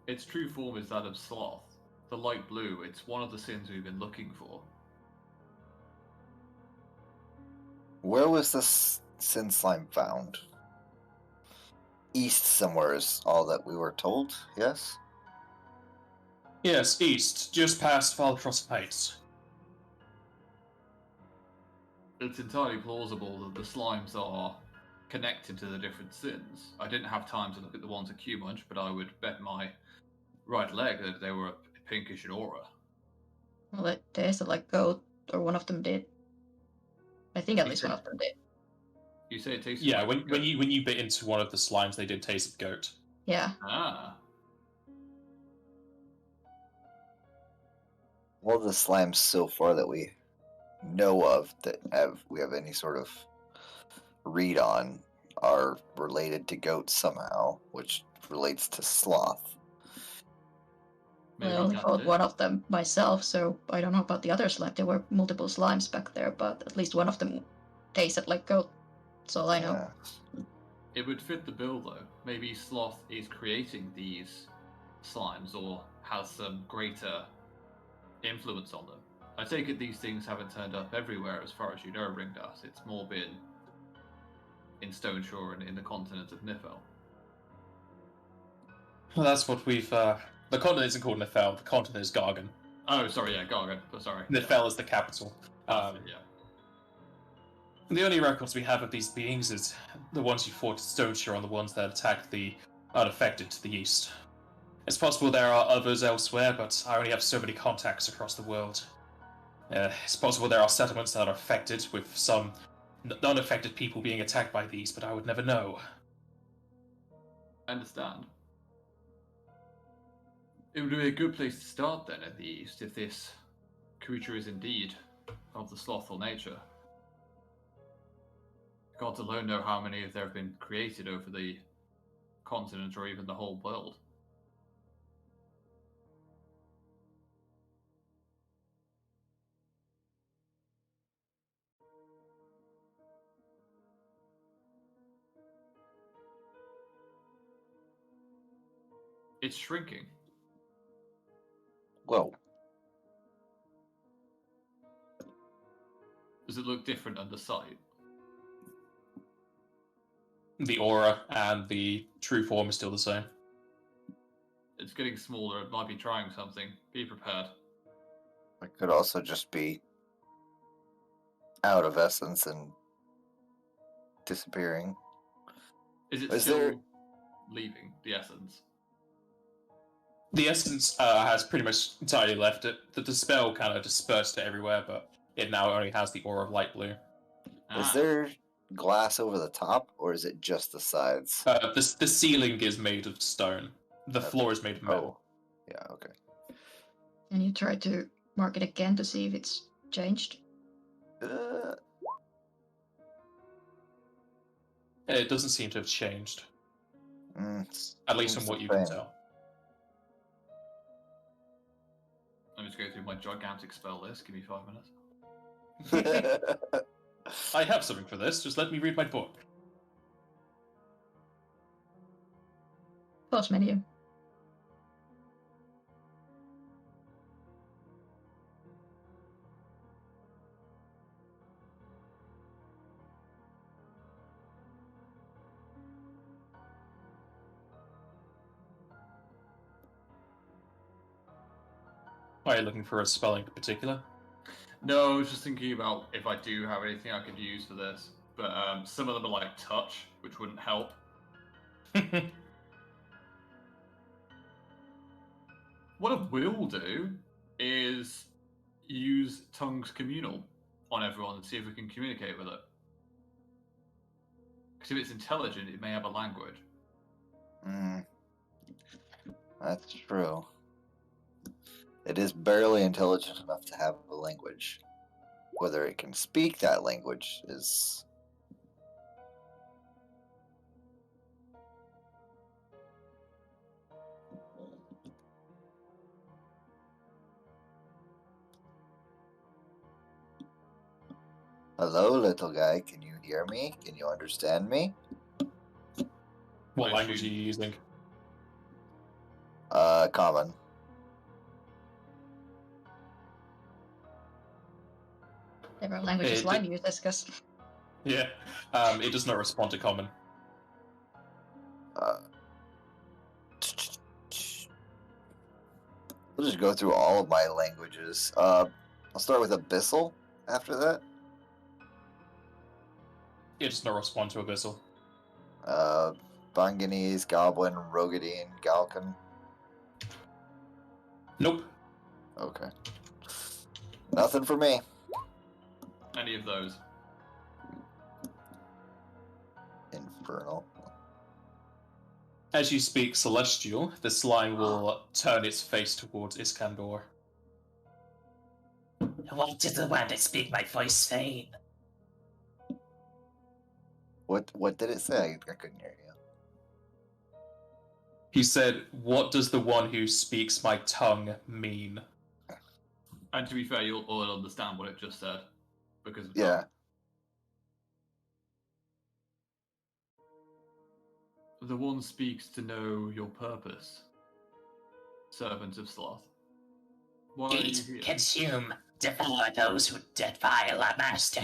Its true form is that of sloth. The light blue, it's one of the sins we've been looking for. Where was this sin slime found? East somewhere is all that we were told, yes? Yes, east, just past Valcross Heights. It's entirely plausible that the slimes are connected to the different sins. I didn't have time to look at the ones at Q-Munch, but I would bet my right leg that they were a pinkish aura. Well, it tasted like goat, or one of them did. I think at least one of them did. You say it tastes Yeah, like when you bit into one of the slimes, they did taste of goat. Yeah. Ah. All the slimes so far that we know of that we have any sort of read on are related to goats somehow, which relates to sloth. Maybe I only that's fought it. one of them myself, so I don't know about the other slime. There were multiple slimes back there, but at least one of them tasted like goat. That's all I know. Yeah. It would fit the bill, though. Maybe Sloth is creating these slimes or has some greater influence on them. I take it these things haven't turned up everywhere as far as you know, Ringdust. It's more been in Stone Shore and in the continent of Nifel. Well, that's what we've... The continent isn't called Nifel, the continent is Gargan. Oh, sorry, yeah, Gargan. Oh, sorry. Nifel is the capital. Yeah. The only records we have of these beings is the ones you fought at Stone Shore and the ones that attacked the unaffected to the east. It's possible there are others elsewhere, but I only have so many contacts across the world. It's possible there are settlements that are affected, with some unaffected people being attacked by these, but I would never know. I understand. It would be a good place to start then at the east if this creature is indeed of the slothful nature. Gods alone know how many there have been created over the continent or even the whole world. It's shrinking. Whoa. Does it look different under sight? The aura and the true form is still the same. It's getting smaller. It might be trying something. Be prepared. It could also just be out of essence and disappearing. Is it Is still there- leaving the essence? The essence has pretty much entirely left it. The spell kind of dispersed it everywhere, but it now only has the aura of light blue. Is there glass over the top, or is it just the sides? The ceiling is made of stone. The floor is made of metal. Oh, yeah, okay. And you try to mark it again to see if it's changed. It doesn't seem to have changed, at least from seems what the you can same. tell. Let me just go through my gigantic spell list. Give me 5 minutes. I have something for this, just let me read my book. Pause menu. Are you looking for a spelling in particular? No, I was just thinking about if I do have anything I could use for this. But some of them are like touch, which wouldn't help. What I will do is use Tongue's Communal on everyone and see if we can communicate with it. Because if it's intelligent, it may have a language. That's true. It is barely intelligent enough to have a language. Whether it can speak that language is... Hello, little guy. Can you hear me? Can you understand me? What I language are assume- you using? Common. Several languages It- Lime uses, because Yeah, it does not respond to common. We'll just go through all of my languages. I'll start with Abyssal after that. It does not respond to Abyssal. Bunganese, Goblin, Rogadine, Galkan. Nope. Okay. Nothing for me. Any of those. Infernal. As you speak Celestial, the slime will turn its face towards Iskandor. What did the one that speak my voice say? What did it say? I couldn't hear you. He said, "What does the one who speaks my tongue mean?" And to be fair, you'll all understand what it just said. Because of Yeah. Tongue. The one speaks to know your purpose. Servant of Sloth. Why are you Eat, here? consume, devour those who defile our master.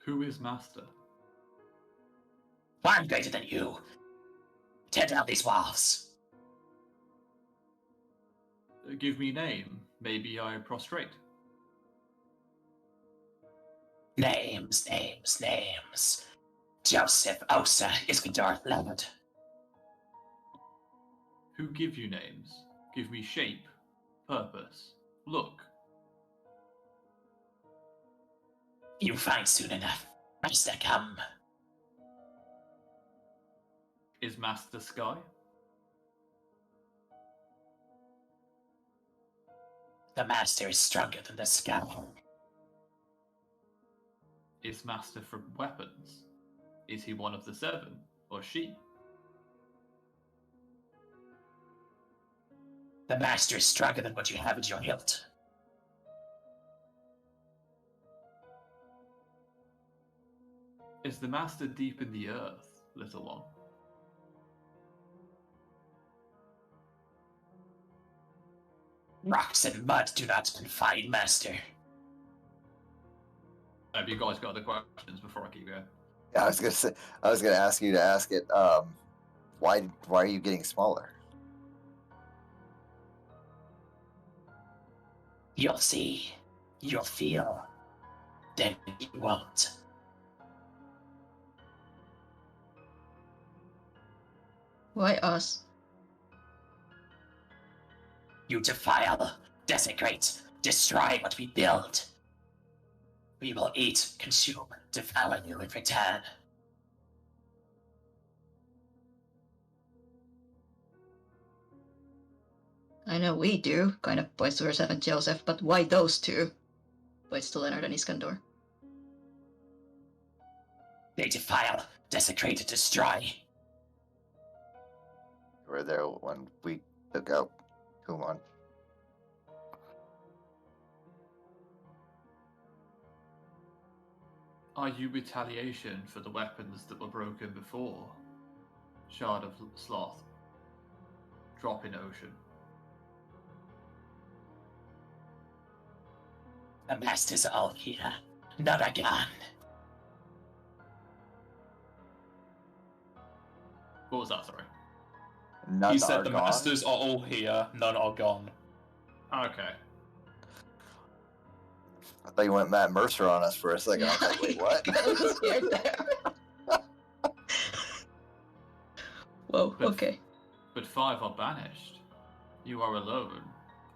Who is Master? One greater than you. Tear down these walls. Give me name. Maybe I prostrate. Names, names, names. Joseph, Osa, Iskandar, Leonard. Who give you names? Give me shape, purpose, look. You find soon enough. Master, come. Is Master Sky? The master is stronger than the sky. Is Master from weapons? Is he one of the 7? Or she? The master is stronger than what you have at your hilt. Is the Master deep in the earth, little one? Rocks and mud do not confine master. Have you guys got other questions before I keep going? Yeah, I was gonna ask you to ask it. Why are you getting smaller? You'll see. You'll feel. Then you won't. why us? You defile, desecrate, destroy what we build. We will eat, consume, devour you in return. I know we do, kind of points to herself and Joseph, but why those two? Points to Leonard and Iskandor. They defile, Desecrate and destroy. You were there when we took out Human. Are you retaliation for the weapons that were broken before? Shard of Sloth. Drop in ocean. The masters are all here. None are gone. What was that, sorry? None He said are the gone. masters are all here, none are gone. Okay. I thought you went Matt Mercer on us for a second. I was like, wait, what? I was scared there. Whoa, But- okay. But 5 are banished. You are alone,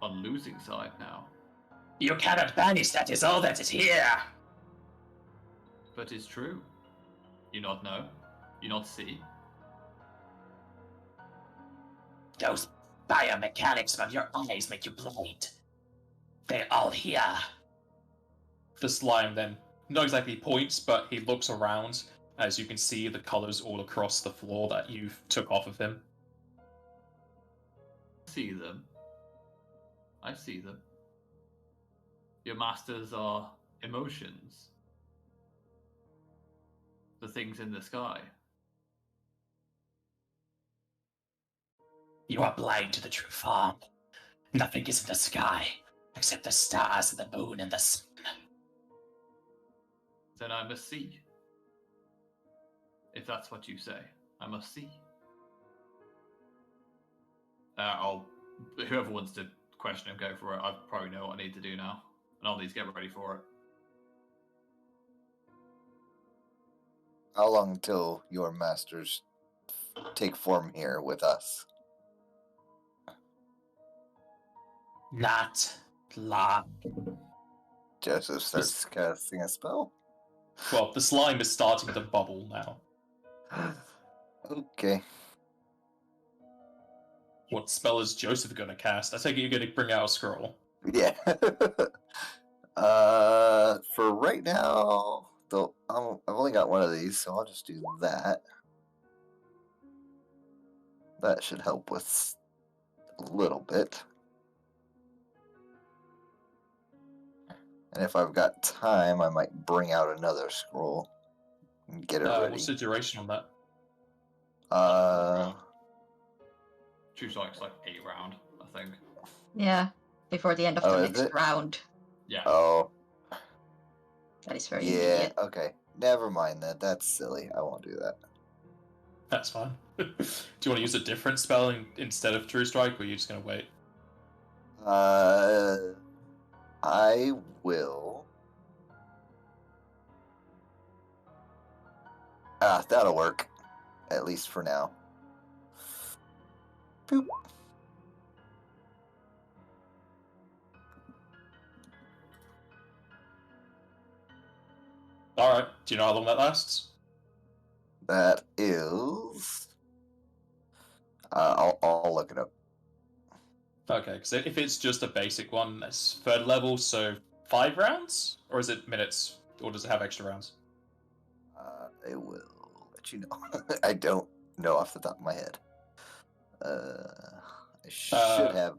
on losing side now. You cannot banish, that is all that is here. But it's true. You not know? You not see? Those biomechanics from your eyes make you blind. They're all here. The slime then not exactly points, but he looks around as you can see the colors all across the floor that you took off of him. See them. I see them. Your masters are emotions. The things in the sky. You are blind to the true form. Nothing is in the sky except the stars and the moon and the sun. Then I must see. If that's what you say, I must see. Whoever wants to question him, go for it. I probably know what I need to do now, and I'll need to get ready for it. How long until your masters take form here with us? Not long. Joseph starts casting a spell. Well, the slime is starting to bubble now. Okay. What spell is Joseph going to cast? I take it you're going to bring out a scroll. Yeah. For right now, though, I've only got one of these, so I'll just do that. That should help with a little bit. And if I've got time, I might bring out another scroll and get it ready. What's the duration on that? True Strike's like 8 round, I think. Yeah, before the end of Oh, the is next it? round. Yeah. Oh, That is very yeah. immediate. Okay, never mind that. That's silly. I won't do that. That's fine. Do you want to use a different spell instead of True Strike, or are you just going to wait? I will. That'll work. At least for now. Boop. Alright, do you know how long that lasts? That is. I'll look it up. Okay, because if it's just a basic one, it's 3rd level, so 5 rounds? Or is it minutes? Or does it have extra rounds? I will let you know. I don't know off the top of my head. I should have.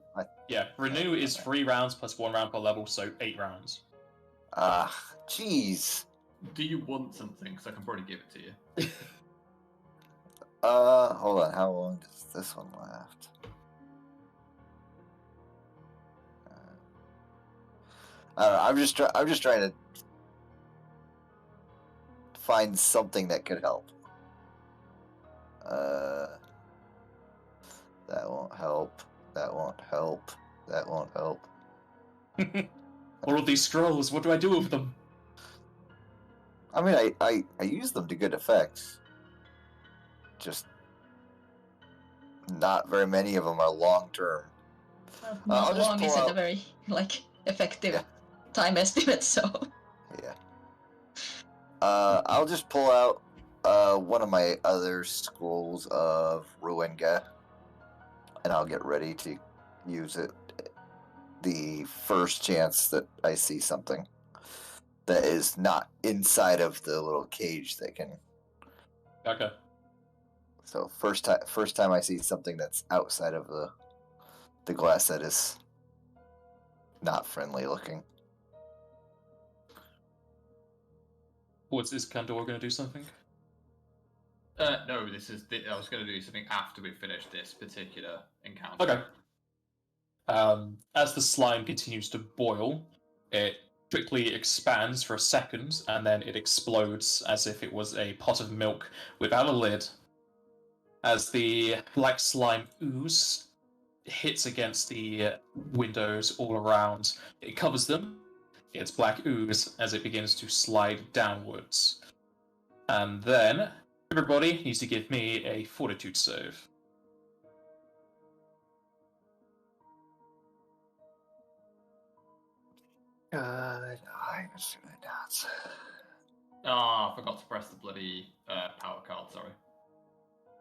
Yeah, Renew is 3 rounds plus 1 round per level, so 8 rounds. Jeez. Do you want something? Because I can probably give it to you. Hold on. How long does this one last? I don't know. I'm just trying to find something that could help. That won't help. That won't help. That won't help. All of these scrolls, what do I do with them? I mean, I use them to good effect. Just not very many of them are long term. I'll Not just long pull isn't a out- very effective Yeah. time estimate, so Yeah. I'll just pull out one of my other scrolls of Ruenga, and I'll get ready to use it the first chance that I see something that is not inside of the little cage that can Okay. So first time I see something that's outside of the glass that is not friendly looking. Is Kandor going to do something? No, this is. I was going to do something after we finish this particular encounter. Okay. As the slime continues to boil, it quickly expands for a second, and then it explodes as if it was a pot of milk without a lid. As the black slime ooze hits against the windows all around, it covers them. It's black ooze as it begins to slide downwards. And then everybody needs to give me a fortitude save. I'm assuming not. Ah, I forgot to press the bloody power card. Sorry.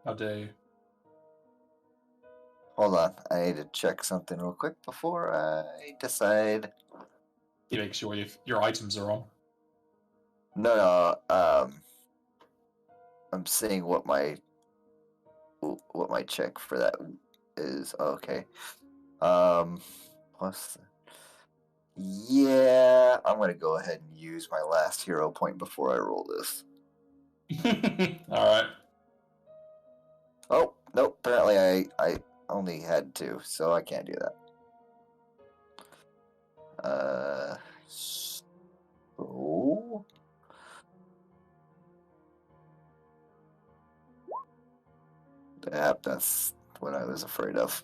How dare you? Hold on, I need to check something real quick before I decide. You make sure your items are on. No, I'm seeing what my check for that is. Okay. Plus, yeah, I'm gonna go ahead and use my last hero point before I roll this. Alright. Oh, nope. Apparently, I only had 2, so I can't do that. So that's what I was afraid of.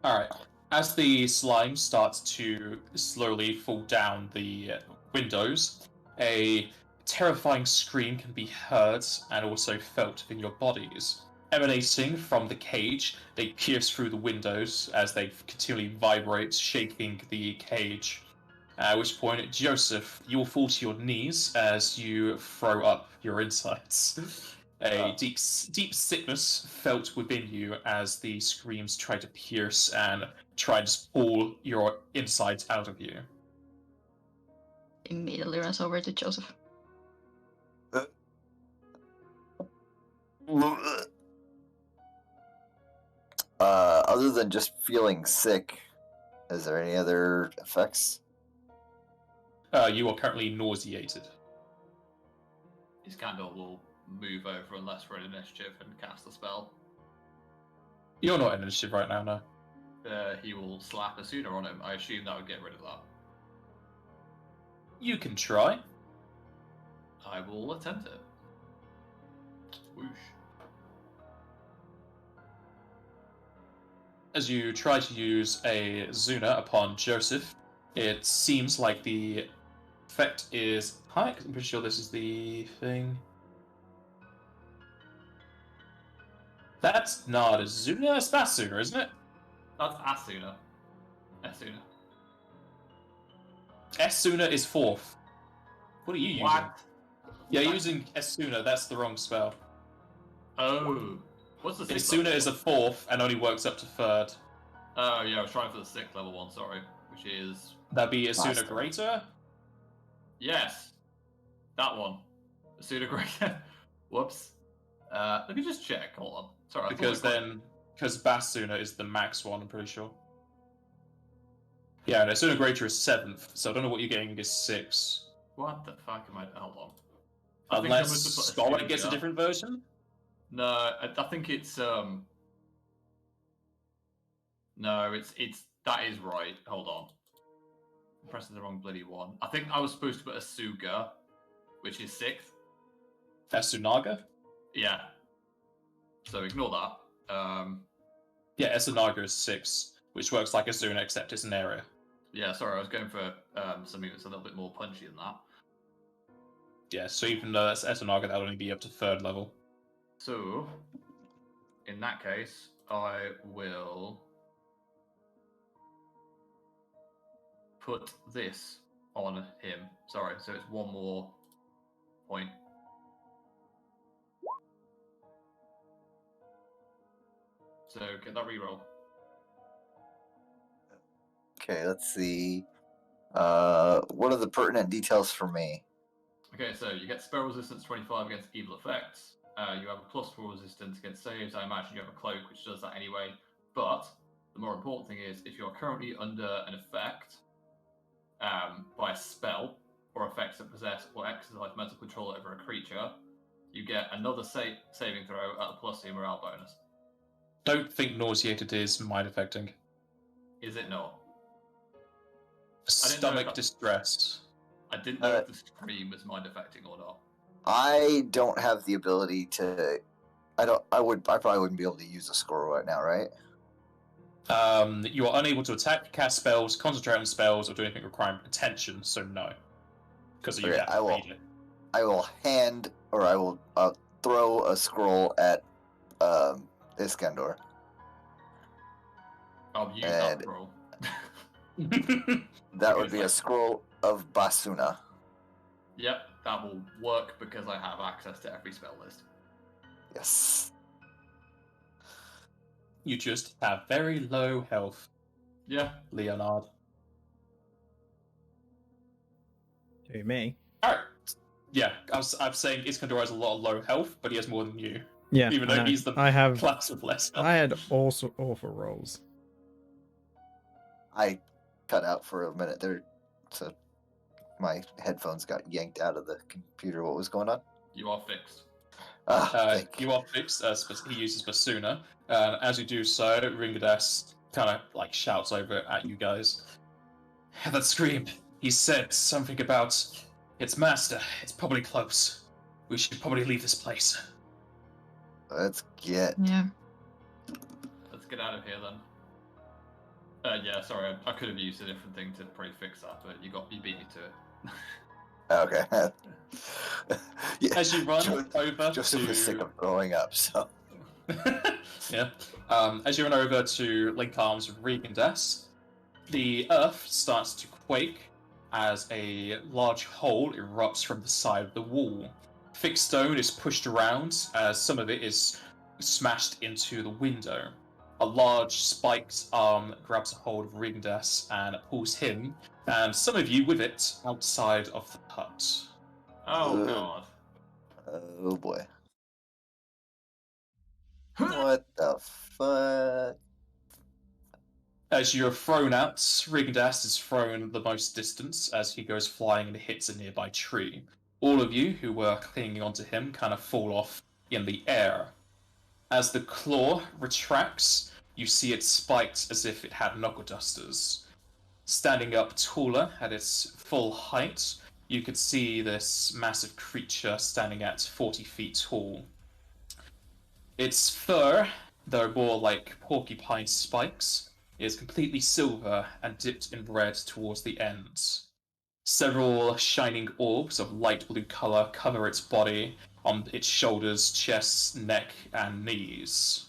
Alright. As the slime starts to slowly fall down the windows, a terrifying scream can be heard and also felt in your bodies. Emanating from the cage, they pierce through the windows as they continually vibrate, shaking the cage. At which point, Joseph, you will fall to your knees as you throw up your insides. A deep sickness felt within you as the screams try to pierce and try to pull your insides out of you. Immediately runs over to Joseph. Other than just feeling sick, is there any other effects? You are currently nauseated. His candle will move over unless we're in initiative and cast a spell. You're not in initiative right now, no. He will slap a sooner on him. I assume that would get rid of that. You can try. I will attempt it. Whoosh. As you try to use a Zuna upon Joseph, it seems like the effect is high. I'm pretty sure this is the thing. That's not a Zuna, it's Basuna, isn't it? That's Asuna. Asuna. Esuna is 4th. What are you using? What? Yeah, you're using Esuna, that's the wrong spell. Oh. What's the 6th Esuna level? is a 4th and only works up to 3rd. Oh, yeah, I was trying for the 6th level one, sorry. Which is... That'd be Esuna Master. Greater? Yes! That one. Asuna Greater. Whoops. Let me just check, hold on. Sorry, Because Basuna is the max one, I'm pretty sure. Yeah, and Esuna Greater is 7th, so I don't know what you're getting is 6. What the fuck am I... Hold on. I think I Unless must have put Scholar gets a Asuna. different version? No, I think it's no, it's that is right. Hold on, I'm pressing the wrong bloody one. I think I was supposed to put Asuga, which is 6th. Esunaga? Yeah. So ignore that. Yeah, Esunaga is 6, which works like Esuna except it's an area. Yeah, sorry, I was going for something that's a little bit more punchy than that. Yeah, so even though that's Esunaga, that'll only be up to 3rd level. So, in that case, I will put this on him. Sorry, so it's 1 more point. So get that reroll. Okay, let's see. What are the pertinent details for me? Okay, so you get spell resistance 25 against evil effects. You have a +4 resistance against saves. I imagine you have a cloak, which does that anyway. But the more important thing is, if you're currently under an effect by a spell or effects that possess or exercise mental control over a creature, you get another saving throw at a +2 morale bonus. Don't think nauseated is mind affecting. Is it not? Stomach distress. I didn't know if the scream was mind affecting or not. I don't have the ability to. I probably wouldn't be able to use a scroll right now, right? You are unable to attack, cast spells, concentrate on spells, or do anything requiring attention. So no, because you Okay, have to read it. I will throw a scroll at Iskandar. I'll use that scroll. That would be a scroll of Basuna. Yep, that will work because I have access to every spell list. Yes. You just have very low health. Yeah. Leonard. To me. Alright. Yeah, I'm saying Iskandar has a lot of low health, but he has more than you. Yeah, Even though he's the class with less health. I had also awful rolls. I cut out for a minute there, so my headphones got yanked out of the computer. What was going on? You are fixed. You are fixed. He uses Basuna. As you do so, Ringadas kind of like shouts over at you guys. That scream. He said something about its master. It's probably close. We should probably leave this place. Let's get. Yeah. Let's get out of here then. Yeah, sorry, I could have used a different thing to probably fix that, but you beat me to it. Okay. Yeah, As you run over Joseph to... is sick of growing up, so. Yeah. As you run over to link arms with Regandas, the earth starts to quake as a large hole erupts from the side of the wall. Thick stone is pushed around as some of it is smashed into the window. A large spiked arm grabs a hold of Regandas and pulls him, and some of you with it, outside of the hut. Oh god. Oh boy. What the fuck? As you're thrown out, Regandas is thrown the most distance as he goes flying and hits a nearby tree. All of you who were clinging onto him kind of fall off in the air. As the claw retracts, you see it spiked as if it had knuckle dusters. Standing up taller at its full height, you could see this massive creature standing at 40 feet tall. Its fur, though more like porcupine spikes, is completely silver and dipped in red towards the ends. Several shining orbs of light blue color cover its body on its shoulders, chest, neck, and knees.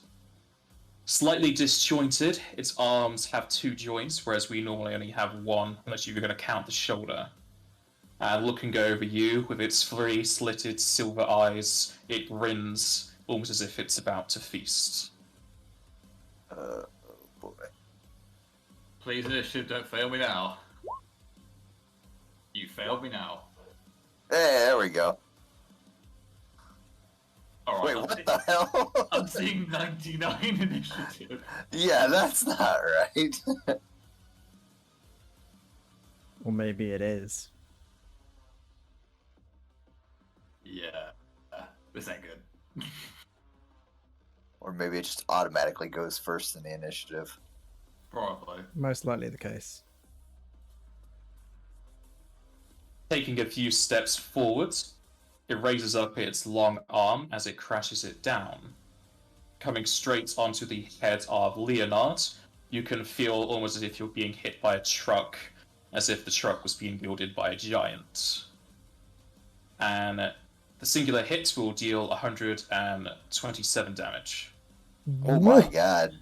Slightly disjointed, its arms have 2 joints, whereas we normally only have 1, unless you're going to count the shoulder. And looking over you with its 3 slitted silver eyes, it grins, almost as if it's about to feast. Oh boy. Please, initiative, don't fail me now. You failed me now. Hey, there we go. Alright, Wait, what the hell? I'm seeing 99 initiative. Yeah, that's not right. Or maybe it is. Yeah. This ain't good. Or maybe it just automatically goes first in the initiative. Probably. Most likely the case. Taking a few steps forwards, it raises up its long arm as it crashes it down. Coming straight onto the head of Leonard, you can feel almost as if you're being hit by a truck, as if the truck was being wielded by a giant. And the singular hit will deal 127 damage. Oh my god.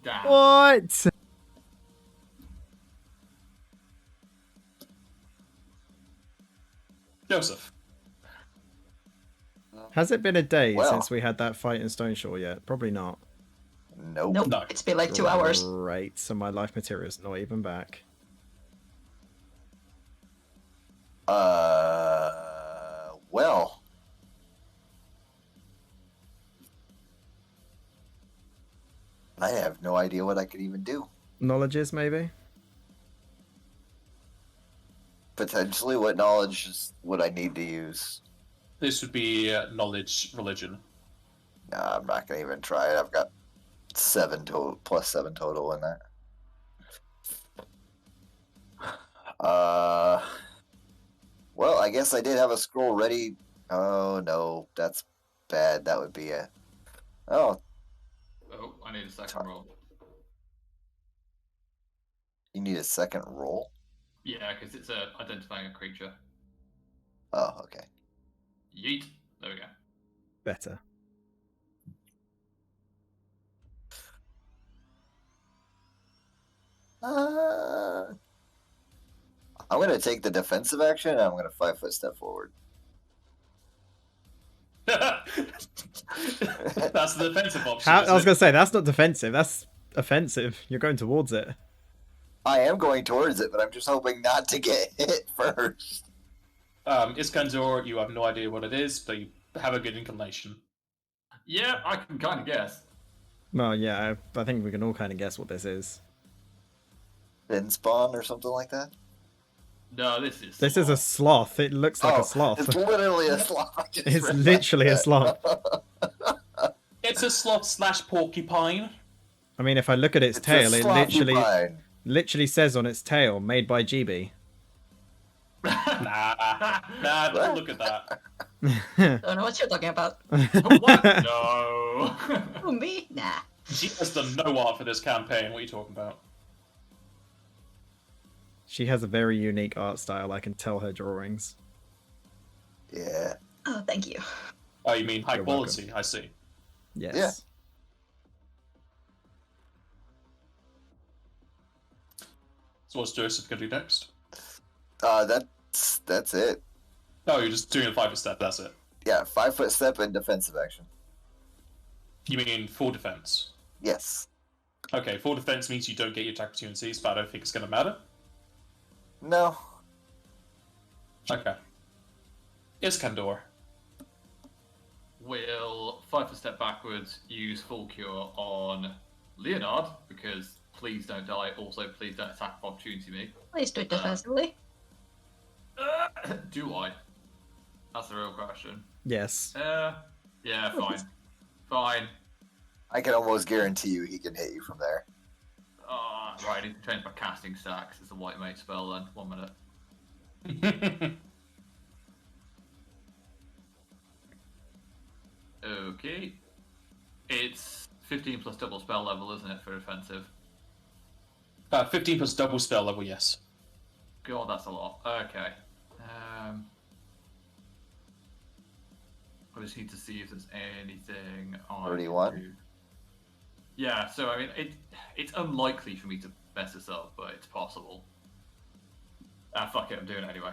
Damn. What? Joseph. Has it been a day Well. since we had that fight in Stone Shore yet? Probably not. Nope. Nope. No. It's been like 2 hours. Right, so my life material's not even back. Well, I have no idea what I could even do. Knowledges, maybe? Potentially, what knowledge would I need to use? This would be knowledge religion. Nah, I'm not gonna even try it. I've got 7 total, plus 7 total in that. Well, I guess I did have a scroll ready. Oh no, that's bad. That would be a. Oh, Oh, I need a second roll. you need a second roll? Yeah, because it's identifying a creature. Oh, okay. Yeet. There we go. Better. I'm going to take the defensive action and I'm going to 5-foot step forward. That's the defensive option. I isn't was it? going to say, that's not defensive. That's offensive. You're going towards it. I am going towards it, but I'm just hoping not to get hit first. Iskandar, you have no idea what it is, but you have a good inclination. Yeah, I can kind of guess. Well, yeah, I think we can all kind of guess what this is. Fin spawn or something like that? No, this is. This is a sloth. It looks like a sloth. It's literally a sloth. I just It's realized literally a that. sloth. It's a sloth / porcupine. I mean, if I look at its It's tail, a it slothupine. literally says on its tail, made by GB. Nah, don't look at that. Don't know what you're talking about. What? No. Who, me? Nah. She has done no art for this campaign. What are you talking about? She has a very unique art style. I can tell her drawings. Yeah. Oh, thank you. Oh, you mean high You're quality? I see. Yes. Yeah. So what's Joseph going to do next? That's it. Oh, you're just doing a 5-foot step. That's it. Yeah, 5-foot step and defensive action. You mean full defense? Yes. Okay, full defense means you don't get your attack opportunities, but I don't think it's going to matter. No. Okay. Iskandar. Will 5-foot step backwards, use full cure on Leonard, because please don't die. Also, please don't attack of opportunity me. Please do it defensively. Do I? That's the real question. Yes. Yeah, fine. Fine. I can almost guarantee you he can hit you from there. Right, I need to change my casting stacks. It's a white mage spell then. 1 minute. Okay. It's 15 plus double spell level, isn't it, for offensive? 15 plus double spell level, yes. God, that's a lot. Okay. I just need to see if there's anything I 31? can do. Yeah, so I mean, it's unlikely for me to mess this up, but it's possible. Fuck it, I'm doing it anyway.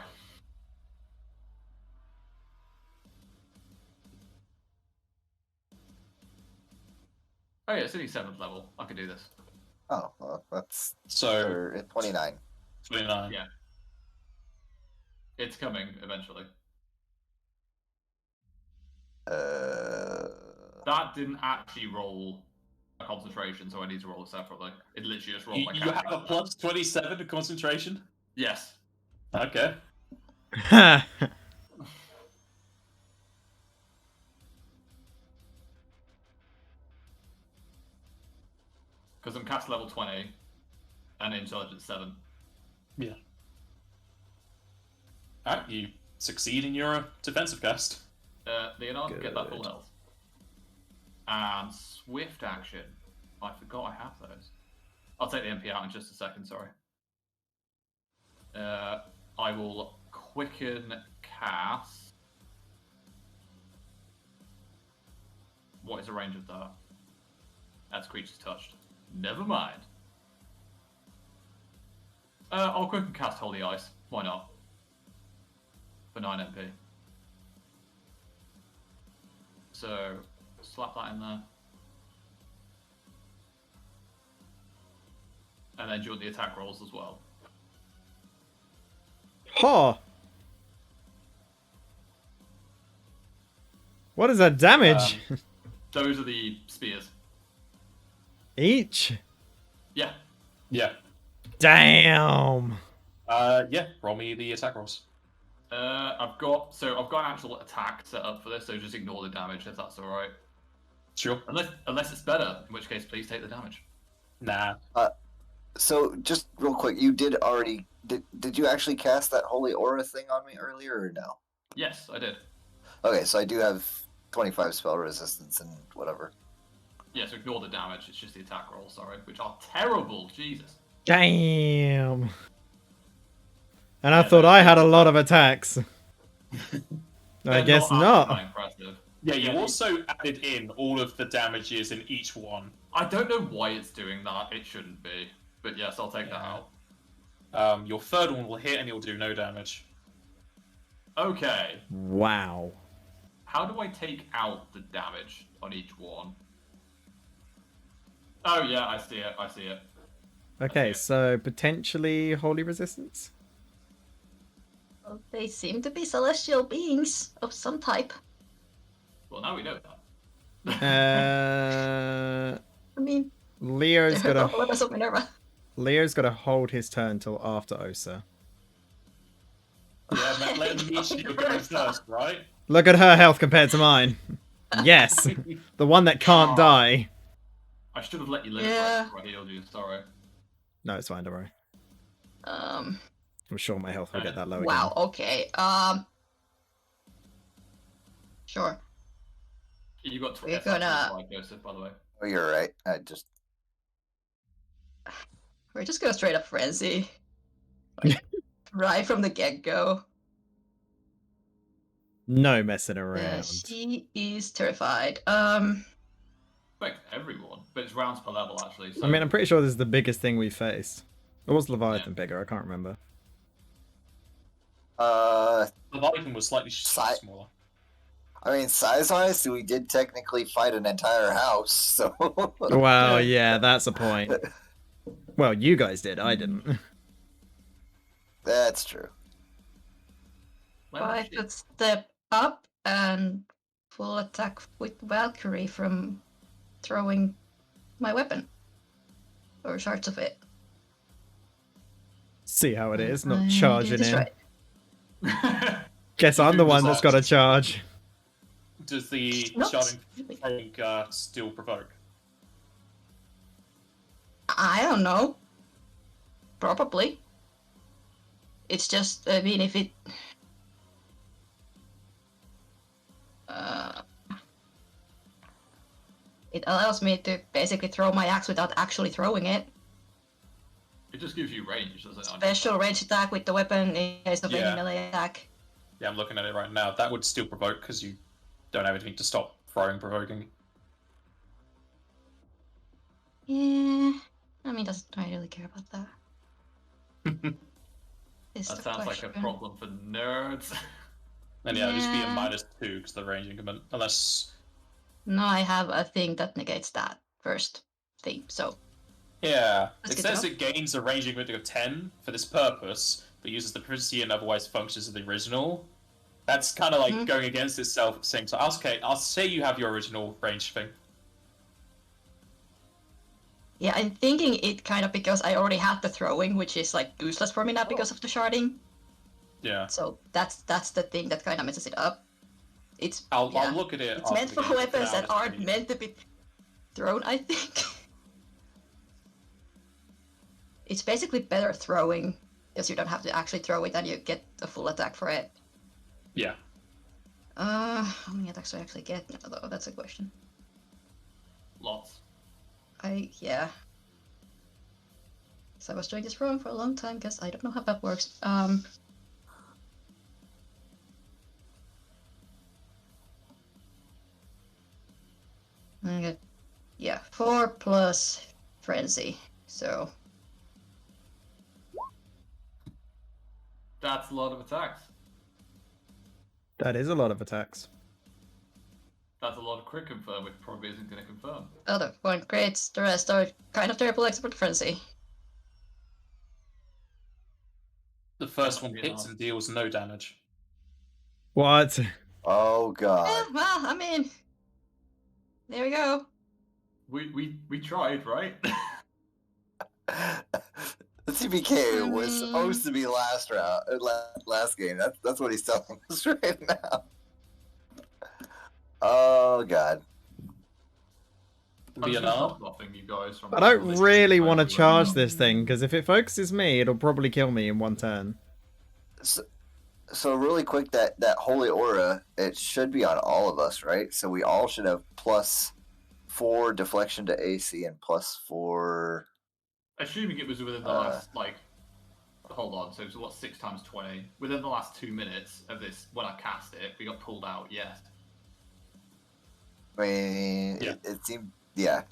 Oh yeah, it's only 7th level. I can do this. Oh, well, that's So, 29. 29. Yeah. It's coming eventually. That didn't actually roll a concentration, so I need to roll it separately. It literally just rolled my You have a character. plus 27 to concentration? Yes. Okay. Because I'm cast level 20 and intelligence 7. Yeah. Alright, you succeed in your defensive cast. Leonard, get that full Good. health. And swift action. I forgot I have those. I'll take the MP out in just a second, sorry. I will quicken cast. What is the range of that? That's creatures touched. Never mind. I'll quicken cast Holy Ice. Why not? For 9 MP. So, slap that in there. And then do you want the attack rolls as well? Ha! What is that damage? Those are the spears. Each? Yeah. Yeah. Damn. Yeah. Roll me the attack rolls. I've got an actual attack set up for this, so just ignore the damage if that's all right. Sure. Unless it's better, in which case please take the damage. Nah. So just real quick, you did already did you actually cast that holy aura thing on me earlier or no? Yes, I did. Okay, so I do have 25 spell resistance and whatever. Yeah, so ignore the damage. It's just the attack rolls, sorry, which are terrible. Jesus. Damn. And I Yeah, thought no, I had a it's lot not- of attacks. I They're guess actually not. that impressive. Yeah, you Yeah, also added in all of the damages in each one. I don't know why it's doing that. It shouldn't be. But yes, I'll take that out. Your third one will hit and it'll do no damage. Okay. Wow. How do I take out the damage on each one? Oh yeah, I see it. Okay, so potentially holy resistance? Well, they seem to be celestial beings of some type. Well, now we know that. I mean, Leo's they're gotta the letters of Minerva. hold his turn till after Osa. Yeah, man, let me shield go first, right? Look at her health compared to mine. Yes, the one that can't die. I should have let you live Yeah. before I healed you. Sorry. No, it's fine, don't worry. Um. I'm sure my health will get that low Wow. again. Okay. Sure. You got We're 20 gonna- slide, Joseph, by the way. Oh, you're right. I just We're just gonna straight up frenzy. Like, right from the get go. No messing around. She is terrified. Affect everyone, but it's rounds per level actually. So I mean, I'm pretty sure this is the biggest thing we've faced. Or was Leviathan bigger? I can't remember. Leviathan was slightly Si- smaller. I mean, size-wise, we did technically fight an entire house, so... Well, yeah, that's a point. Well, you guys did, I didn't. That's true. Well, I shit. could step up and full attack with Valkyrie from throwing my weapon. Or shards of it. See how it is, not I charging did this in. right. Guess I'm the one that's got to charge. Does the Not sharding really. throwing still provoke? I don't know. Probably. It's just, I mean, if it... it allows me to basically throw my axe without actually throwing it. It just gives you range, doesn't it? Special range attack with the weapon in case of Yeah. any melee attack. Yeah, I'm looking at it right now. That would still provoke because you don't have anything to stop throwing provoking. Yeah, I mean, doesn't I really care about that? Is That the sounds like a question. problem for nerds. And yeah, it'd just be a Yeah. -2 because the range increment. Unless, No, I have a thing that negates that first thing, so yeah, That's it good to says know. it gains a range increment of 10 for this purpose, but uses the proficiency and otherwise functions of the original. That's kind of like Mhm. going against itself at the same time. Okay, I'll say you have your original range thing. yeah, I'm thinking it kind of because I already had the throwing, which is like useless for me now because of the sharding. Yeah, So that's the thing that kind of messes it up. It's I'll yeah, look at it. it's after meant the for game, but weapons now that it's aren't pretty- meant to be thrown, I think. It's basically better throwing because you don't have to actually throw it and you get a full attack for it. Yeah. How many attacks do I actually get now, though? That's a question. Lots. Yeah. So I was doing this wrong for a long time because I don't know how that works. I get, yeah, 4 plus frenzy. So That's a lot of attacks. That is a lot of attacks. That's a lot of crit confirm, which probably isn't going to confirm. other one crits. The rest are kind of terrible except for frenzy. The first That one must be hits enough. and deals no damage. What? Oh Yeah, god. well, I mean, there we go. We tried, right? The TPK I was mean- supposed to be last round, last game. That's what he's telling us right now. Oh god. I'm just gonna Leonard? stop stopping you guys from. I don't listening really to want to my charge voice. this thing, because if it focuses me, it'll probably kill me in one turn. So really quick, that holy aura, it should be on all of us, right? So we all should have +4 deflection to AC and +4. Assuming it was within the last hold on. So it's what 6 times 20 within the last 2 minutes of this when I cast it. We got pulled out. Yes. I mean, Yeah. it seemed, yeah.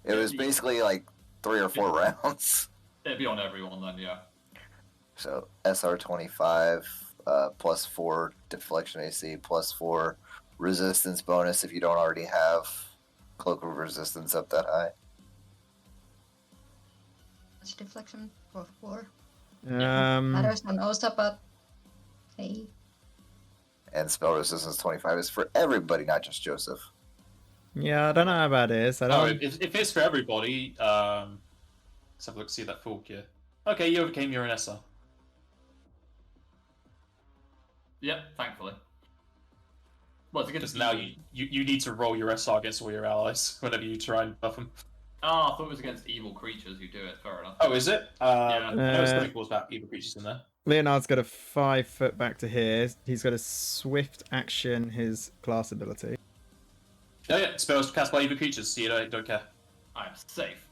It was basically like 3 or 4 rounds. It'd be on everyone then, yeah. So SR25, +4 deflection AC, +4 resistance bonus if you don't already have cloak of resistance up that high. That's deflection for 4. Um, Matters on Osta, but hey. And spell resistance 25 is for everybody, not just Joseph. yeah, I don't know about this. I Oh, don't. if it's for everybody, let's have a look, see that full gear. Okay, you overcame your NSR. Yep, thankfully. Well, it's against Because now you need to roll your SR against all your allies whenever you try and buff them. Oh, I thought it was against evil creatures who do it. Fair enough. Oh, is it? I know it's Uh, something about evil creatures in there. Leonard's got a 5 foot back to here. He's got a swift action, his class ability. Oh yeah, spells cast by evil creatures, so you don't care. I'm safe.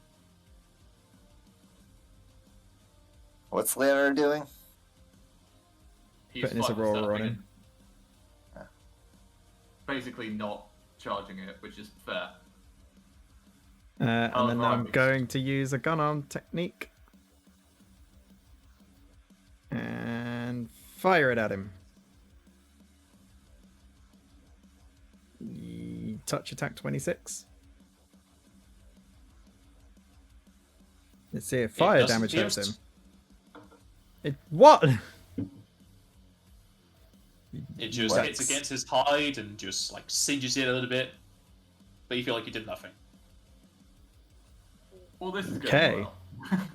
What's Leonard doing? He's Putting his fine with aurora stepping on in. him. Basically, not charging it, which is fair. And Oh, then right, I'm because- going to use a gun arm technique. And fire it at him. Touch attack 26. Let's see if fire does damage hurts pierce. him. It what? It just Works. hits against his hide and just like singes it a little bit, but you feel like you did nothing. Well, this is good. Okay.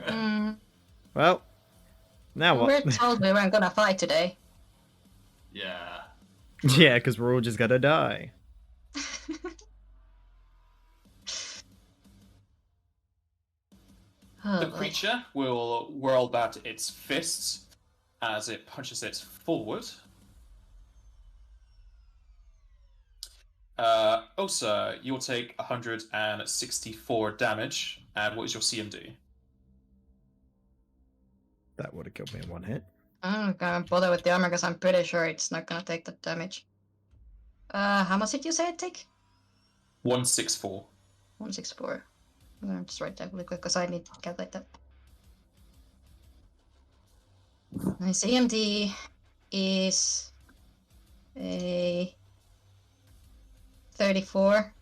Mm, Well, now we were what? told we weren't gonna fight today. Yeah. Yeah, because we're all just gonna die. Oh, The boy. creature will whirl back its fists as it punches it forward. Osa, you'll take 164 damage. And what is your CMD? That would have killed me in one hit. I'm not gonna bother with the armor because I'm pretty sure it's not gonna take that damage. How much did you say it take? 164. 164. I'm gonna just write that really quick because I need to calculate that. My CMD is a 34.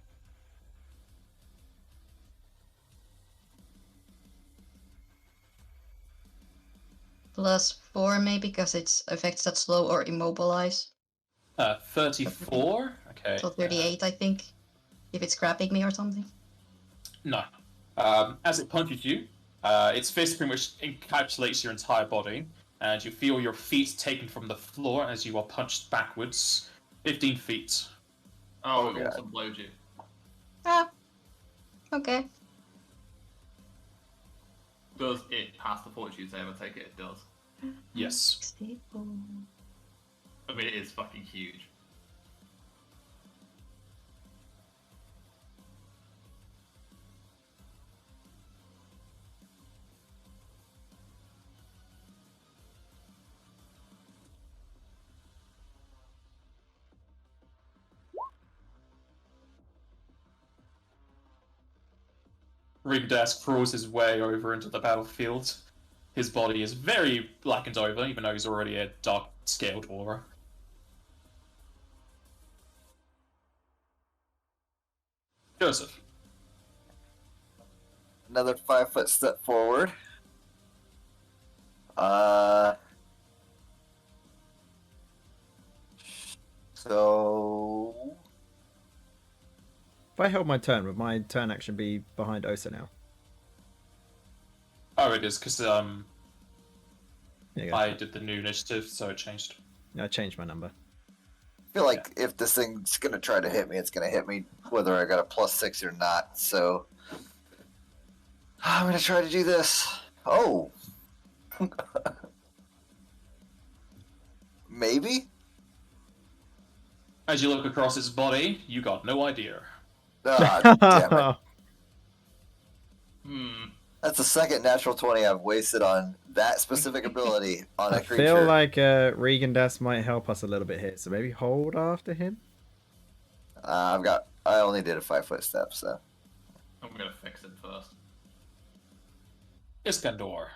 Plus 4 maybe because it's affects that slow or immobilize. 34? Okay. So 38 I think. If it's grabbing me or something. No. As it punches you, its fist pretty much encapsulates your entire body, and you feel your feet taken from the floor as you are punched backwards 15 feet. Oh, Oh, it God. also blows you. Ah. Okay. Does it pass the fortitude save? I take it does. Yes. 64. I mean, it is fucking huge. Rigdask crawls his way over into the battlefield. His body is very blackened over, even though he's already a dark-scaled aura. Joseph. Another 5 foot step forward. So If I held my turn, would my turn action be behind Osa now? Oh, it is, because There you go. I did the new initiative, so it changed. I changed my number. I feel like if this thing's gonna try to hit me, it's gonna hit me whether I got a +6 or not. So I'm gonna try to do this. Oh, maybe. As you look across its body, you got no idea. Ah, damn it! Hmm. That's the second natural 20 I've wasted on that specific ability on a I creature. feel like Regan Das might help us a little bit here, so maybe hold after him. I only did a 5-foot step, so I'm gonna fix it first. Iskandar.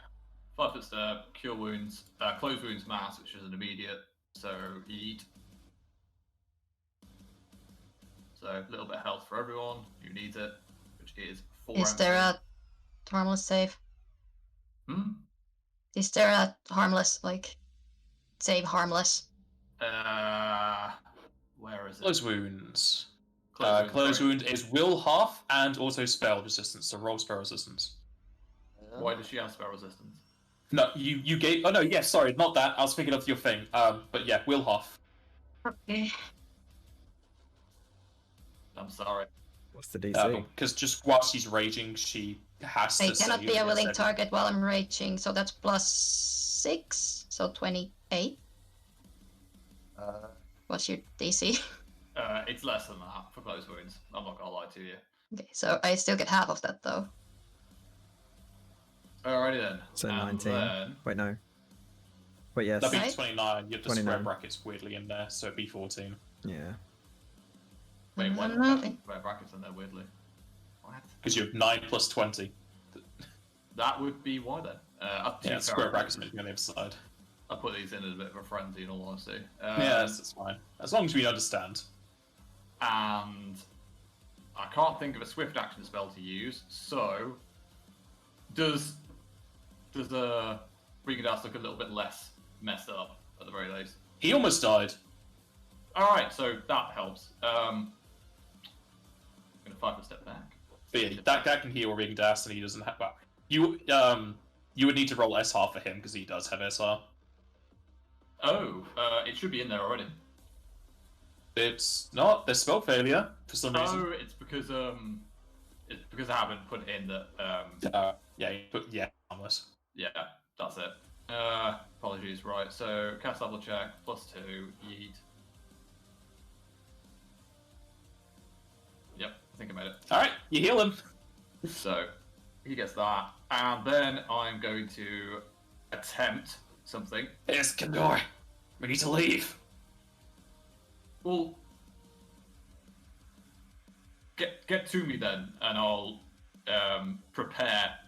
5-foot step, cure wounds, close wounds mass, which is an immediate, so eat. So a little bit of health for everyone who needs it, which is 4. Is there a harmless save? Hmm? Is there a harmless, like, save harmless? Where is it? Close wounds. Close Close sorry. wound is will half and also spell resistance, so roll spell resistance. Why does she have spell resistance? No, you gave. Oh no, yeah, sorry, not that. I was thinking of your thing. But yeah, will half. Okay. I'm sorry. What's the DC? Because just while she's raging, she has I to. cannot save be a willing against target while I'm raging, so that's +6, so 28. What's your DC? It's less than that for close wounds. I'm not gonna lie to you. Okay, so I still get half of that though. Alrighty then. So And 19. then- Wait, no. Wait, yes. That'd be Right. 29. You have the square 29. brackets weirdly in there, so it'd be 14. Yeah. Wait, why I'm do I have moving. square brackets in there weirdly? What? Because you have 9 plus 20. That would be why then. Yeah, square brackets maybe on the other side. I put these in as a bit of a frenzy in all honesty. Yeah, that's fine. As long as we understand. And I can't think of a swift action spell to use, so does Rigadas look a little bit less messed up at the very least? He almost died. Alright, so that helps. I'm gonna 5-foot step back. But yeah, that can heal Ring Das, and he doesn't have. Well, you would need to roll SR for him because he does have SR. Oh, it should be in there already. It's not. There's spell failure for some reason. Oh, it's because I haven't put in that. Yeah, harmless. Yeah, that's it. Apologies. Right, so cast level check +2. Yeet. Yep, I think I made it. All right, you heal him. So he gets that, and then I'm going to attempt something. Iskandar, we need to leave. Well, get to me then, and I'll prepare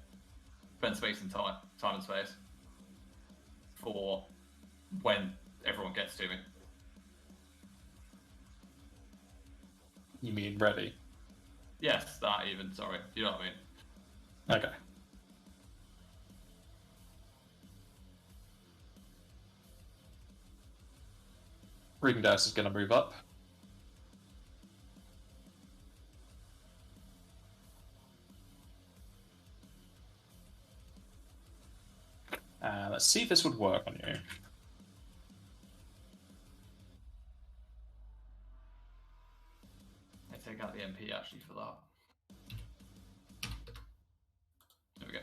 spend space and time and space for when everyone gets to me. You mean ready? Yes, that even. Sorry, you know what I mean. Okay. Ring Das is going to move up. Let's see if this would work on you. I take out the MP actually for that. There we go.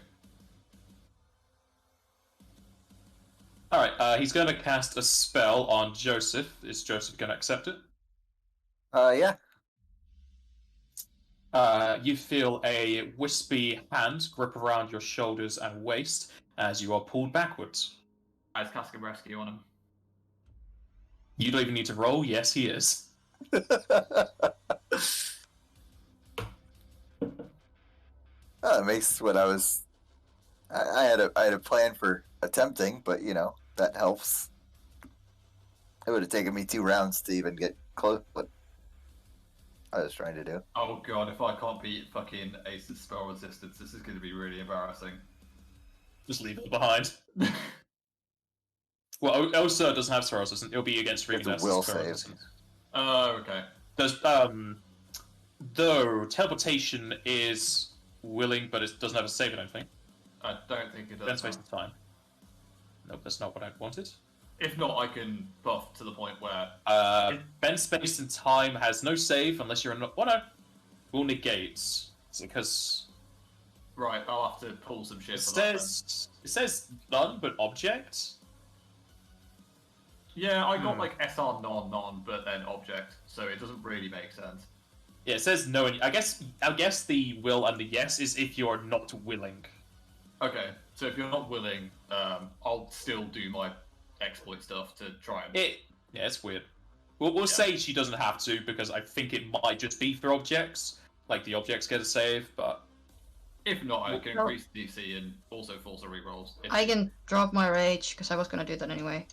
Alright, he's going to cast a spell on Joseph. Is Joseph going to accept it? Yeah. You feel a wispy hand grip around your shoulders and waist as you are pulled backwards. I just cast a rescue on him. You don't even need to roll. Yes, he is. That makes what I was. I had a plan for attempting, but you know that helps. It would have taken me 2 rounds to even get close. What I was trying to do. Oh god, if I can't beat fucking Ace's spell resistance, this is going to be really embarrassing. Just leave it behind. Well, Elsa doesn't have spell resistance. It'll be against It's a Ring will spell save. resistance. Oh, okay. There's Though teleportation is willing, but it doesn't have a save, I don't think. I don't think it does. Then space and time. Nope, that's not what I wanted. If not, I can buff to the point where... Bend space and time has no save unless you're in... Oh no! Will negates. Because... Right, I'll have to pull some shit It for that then. says none, but object? Yeah, I got like SR non, but then object, so it doesn't really make sense. Yeah, it says no, and I guess the will and the yes is if you're not willing. Okay, so if you're not willing, I'll still do my exploit stuff to try and... Yeah, it's weird. We'll say she doesn't have to, because I think it might just be for objects. Like, the objects get a save, but... If not, I can increase the DC and also force a rerolls. I can drop my rage, because I was gonna do that anyway.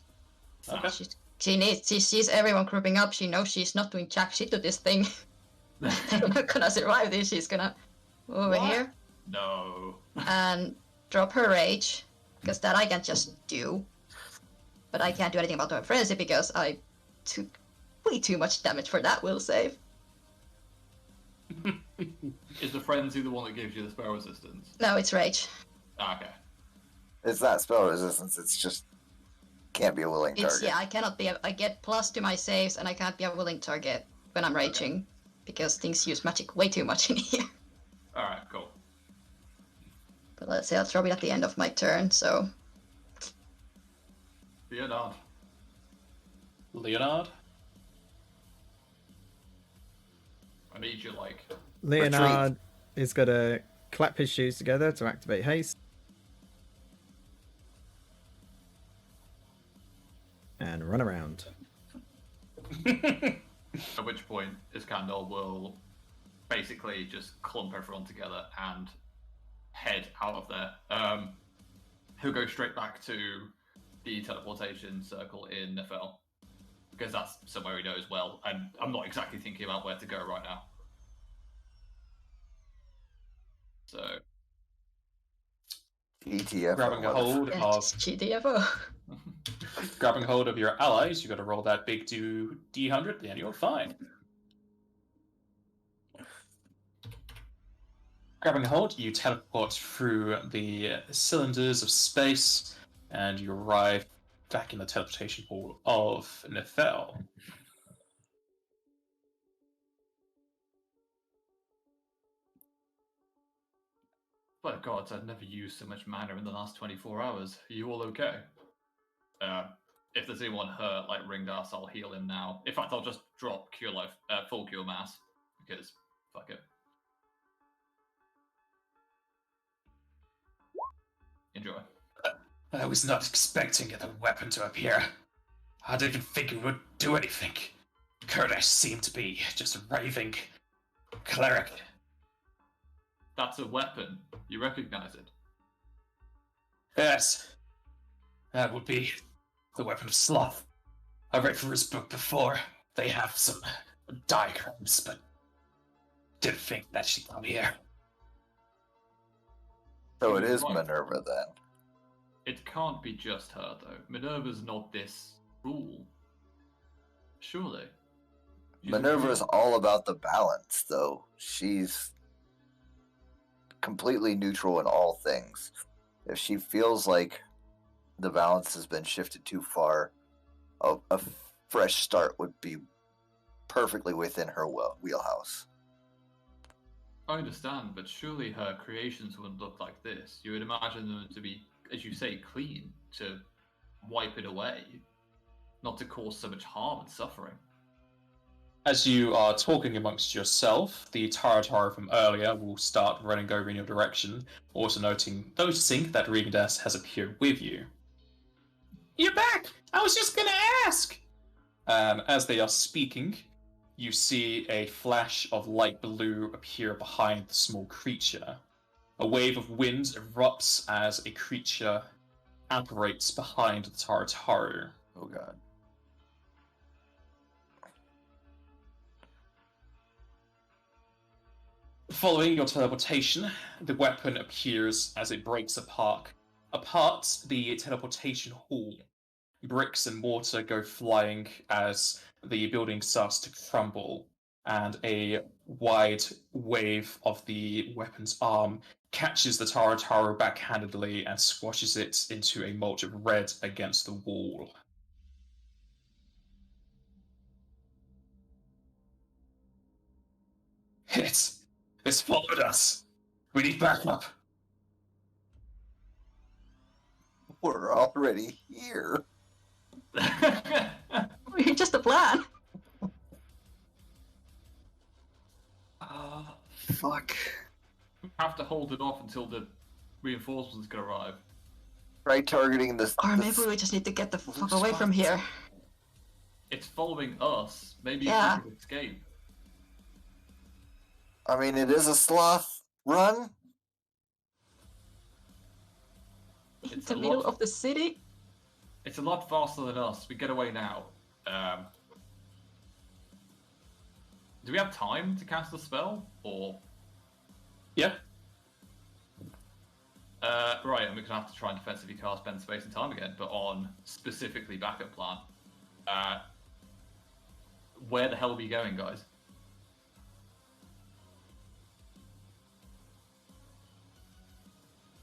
Okay. She sees everyone grouping up, she knows she's not doing jack shit to this thing. They're not gonna survive this, she's gonna move over here No. and drop her rage, because that I can just do. But I can't do anything about her frenzy because I took way too much damage for that will save. Is the frenzy the one that gives you the spell resistance? No, it's rage. Ah, okay. It's not spell resistance. It's just can't be a willing target. It's, yeah, I cannot be. I get plus to my saves, and I can't be a willing target when I'm raging, because things use magic way too much in here. Alright, cool. But let's say I'll drop it at the end of my turn. So Leonard. Leonard? I need you, like... Leonard is gonna clap his shoes together to activate haste. And run around. At which point, Iskandar will basically just clump everyone together and head out of there. He'll go straight back to the teleportation circle in Nefel, because that's somewhere he knows well, and I'm not exactly thinking about where to go right now. So... ETF. Grabbing a hold yeah, of just GTFO. grabbing hold of your allies, you got to roll that big D100, and you're fine. Grabbing a hold, you teleport through the cylinders of space, and you arrive back in the teleportation hall of Nefel. By gods, I've never used so much mana in the last 24 hours. Are you all okay? If there's anyone hurt, like Ringdas, I'll heal him now. In fact, I'll just drop Cure Life, full Cure Mass, because fuck it. Enjoy. I was not expecting the weapon to appear. I didn't think it would do anything. Kurdish seemed to be just a raving cleric. That's a weapon. You recognize it. Yes, that would be the weapon of sloth. I read through his book before. They have some diagrams, but didn't think that she'd come here. So it is Right. Minerva then. It can't be just her, though. Minerva's not this rule. Surely. She's a Minerva's queen. all about the balance, though. She's completely neutral in all things. If she feels like the balance has been shifted too far, a fresh start would be perfectly within her wheelhouse. I understand, but surely her creations wouldn't look like this. You would imagine them to be, as you say, clean, to wipe it away, not to cause so much harm and suffering. As you are talking amongst yourself, the Taratara from earlier will start running over in your direction, also noticing that Regendas has appeared with you. You're back! I was just gonna ask! And as they are speaking, you see a flash of light blue appear behind the small creature. A wave of wind erupts as a creature apparates behind the Tarataru. Oh god. Following your teleportation, the weapon appears as it breaks apart the teleportation hall. Bricks and mortar go flying as the building starts to crumble, and a wide wave of the weapon's arm catches the Taro backhandedly and squashes it into a mulch of red against the wall. It's followed us. We need backup. We're already here. We're just a plan. Fuck. Have to hold it off until the reinforcements can arrive. Try targeting this. Or maybe we just need to get the fuck away from here. It's following us. Maybe Yeah. we could escape. I mean, it is a sloth run. In It's the a middle lot- of the city. It's a lot faster than us. We get away now. Do we have time to cast the spell, or? Yeah. Right, and we're gonna have to try and defensively cast Bend Space and Time again, but on specifically backup plan. Where the hell are we going, guys?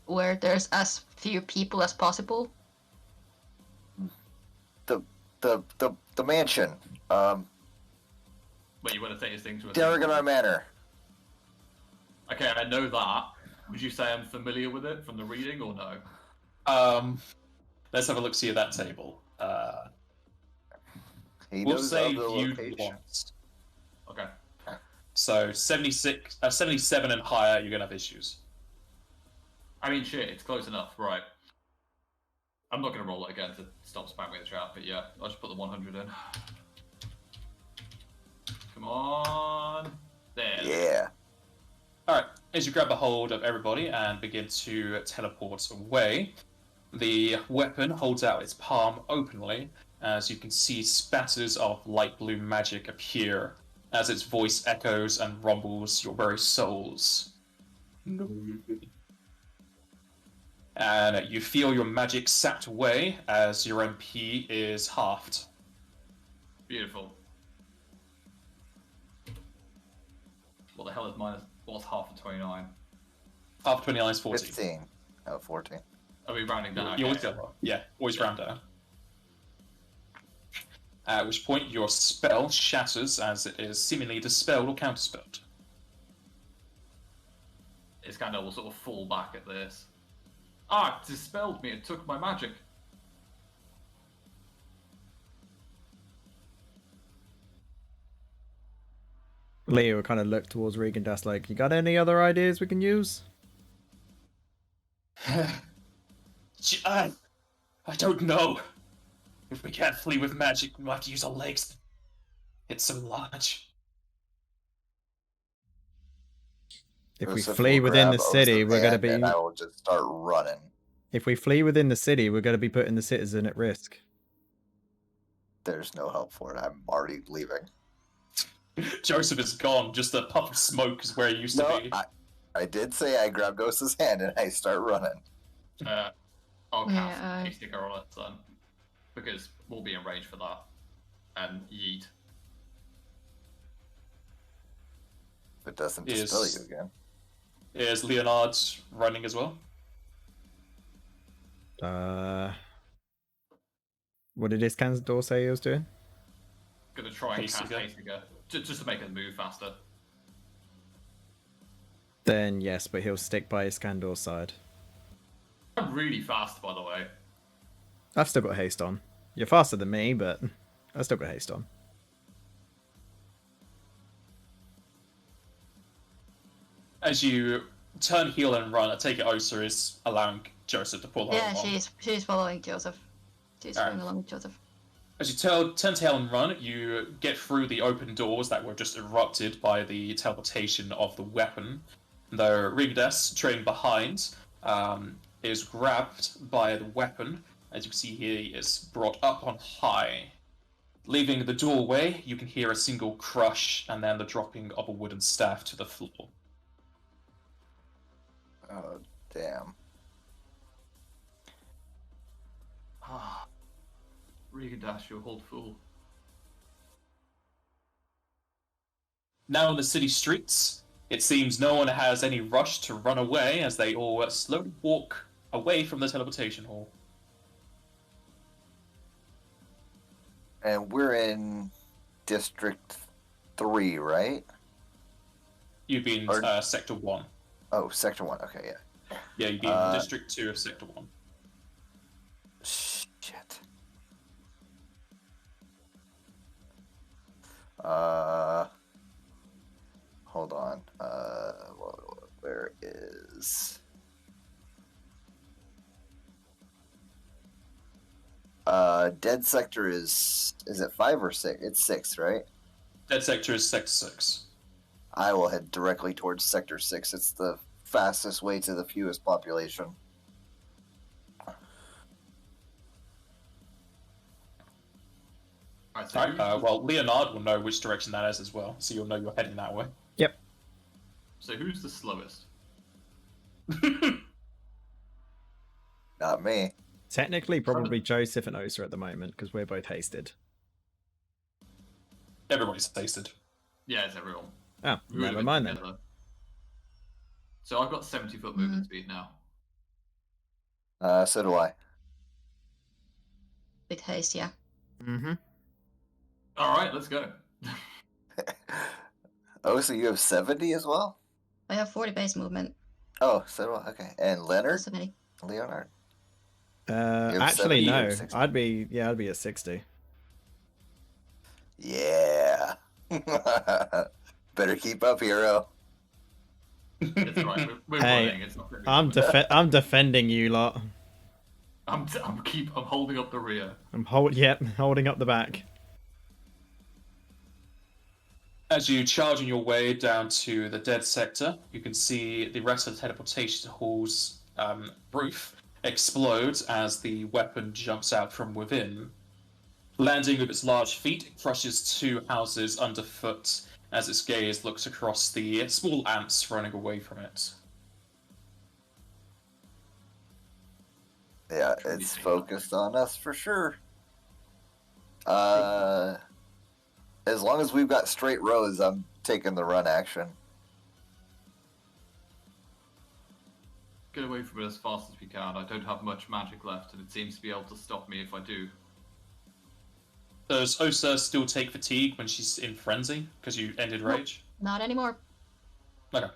Where there's as few people as possible. The mansion. Wait, you want to take this thing to a Darragonar Manor. Okay, I know that. Would you say I'm familiar with it from the reading, or no? Let's have a look see at that table. He We'll knows say of the viewed location. once. Okay. So 77 and higher, you're gonna have issues. I mean, shit, it's close enough, right? I'm not gonna roll it again to stop spamming the trap, but yeah, I'll just put the 100 in. Come on. There. Yeah. Alright, as you grab a hold of everybody and begin to teleport away, the weapon holds out its palm openly, as you can see spatters of light blue magic appear, as its voice echoes and rumbles your very souls. No. And you feel your magic sapped away as your MP is halved. Beautiful. What the hell is minus? What's half of 29? Half 29 is 14. 15. Oh, 14. Are we rounding down? You always Okay. go low. Yeah, always round down. At which point your spell shatters as it is seemingly dispelled or counterspelled. It's kind of will sort of fall back at this. Ah, it dispelled me. It took my magic. Leo kind of looked towards Regan Dust like, you got any other ideas we can use? I don't know. If we can't flee with magic, we'll have to use our legs. It's so large. If we Joseph flee will within the grab city, Oza's we're gonna hand be. And I will just start running. If we flee within the city, we're gonna be putting the citizen at risk. There's no help for it. I'm already leaving. Joseph is gone. Just a puff of smoke is where he used to No, be. I did say I grabbed Osa's hand and I start running. I'll Yeah, cast I- a sticker on it then, because we'll be in range for that. And yeet. If it doesn't Is- dispel you again. Is Leonard running as well? What did his candor say he was doing? Gonna try and Haste cast Digger. Haste Digger, just to make it move faster. Then yes, but he'll stick by his candor side. I'm really fast, by the way. I've still got haste on. You're faster than me, but I've still got haste on. As you turn heel and run, I take it Osa is allowing Joseph to pull her Yeah, along. she's following Joseph. She's Alright. going along with Joseph. As you turn tail and run, you get through the open doors that were just erupted by the teleportation of the weapon. The Rigdes, trailing behind, is grabbed by the weapon. As you can see here, he is brought up on high. Leaving the doorway, you can hear a single crush and then the dropping of a wooden staff to the floor. Oh, damn. Ah, Regan Dash, you hold fool. Now in the city streets, it seems no one has any rush to run away as they all slowly walk away from the teleportation hall. And we're in District 3, right? You've been Or- Sector 1. Oh, Sector 1. Okay, yeah. Yeah, you've been District 2 of Sector 1. Shit. Hold on. Where is... Dead Sector is it 5 or 6? It's 6, right? Dead Sector is Sector 6. I will head directly towards Sector 6. It's the fastest way to the fewest population. Alright, so Alright, well, Leonard will know which direction that is as well, so you'll know you're heading that way. so who's the slowest? Not me. Technically, probably Joseph and Osa at the moment, because we're both hasted. Everybody's tasted. Yeah, it's everyone. Oh, We would've never been mind then. together. So I've got 70-foot movement speed now. So do I. With haste, yeah. Mm-hmm. Alright, let's go. Oh, so you have 70 as well? I have 40 base movement. Oh, so do I. Okay. And Leonard? 70. Leonard? Actually, 70 or no. 60? I'd be at 60. Yeah. Better keep up, hero. It's alright, we're Hey, running. It's not really I'm defending you lot. I'm holding up the rear. I'm holding up the back. As you charge on your way down to the dead sector, you can see the rest of the teleportation hall's roof explodes as the weapon jumps out from within. Landing with its large feet, it crushes 2 houses underfoot as its gaze looks across the small ants running away from it. Yeah, it's focused on us for sure. As long as we've got straight rows, I'm taking the run action. Get away from it as fast as we can. I don't have much magic left, and it seems to be able to stop me if I do. Does Osa still take fatigue when she's in frenzy because you ended rage? Not anymore. Okay.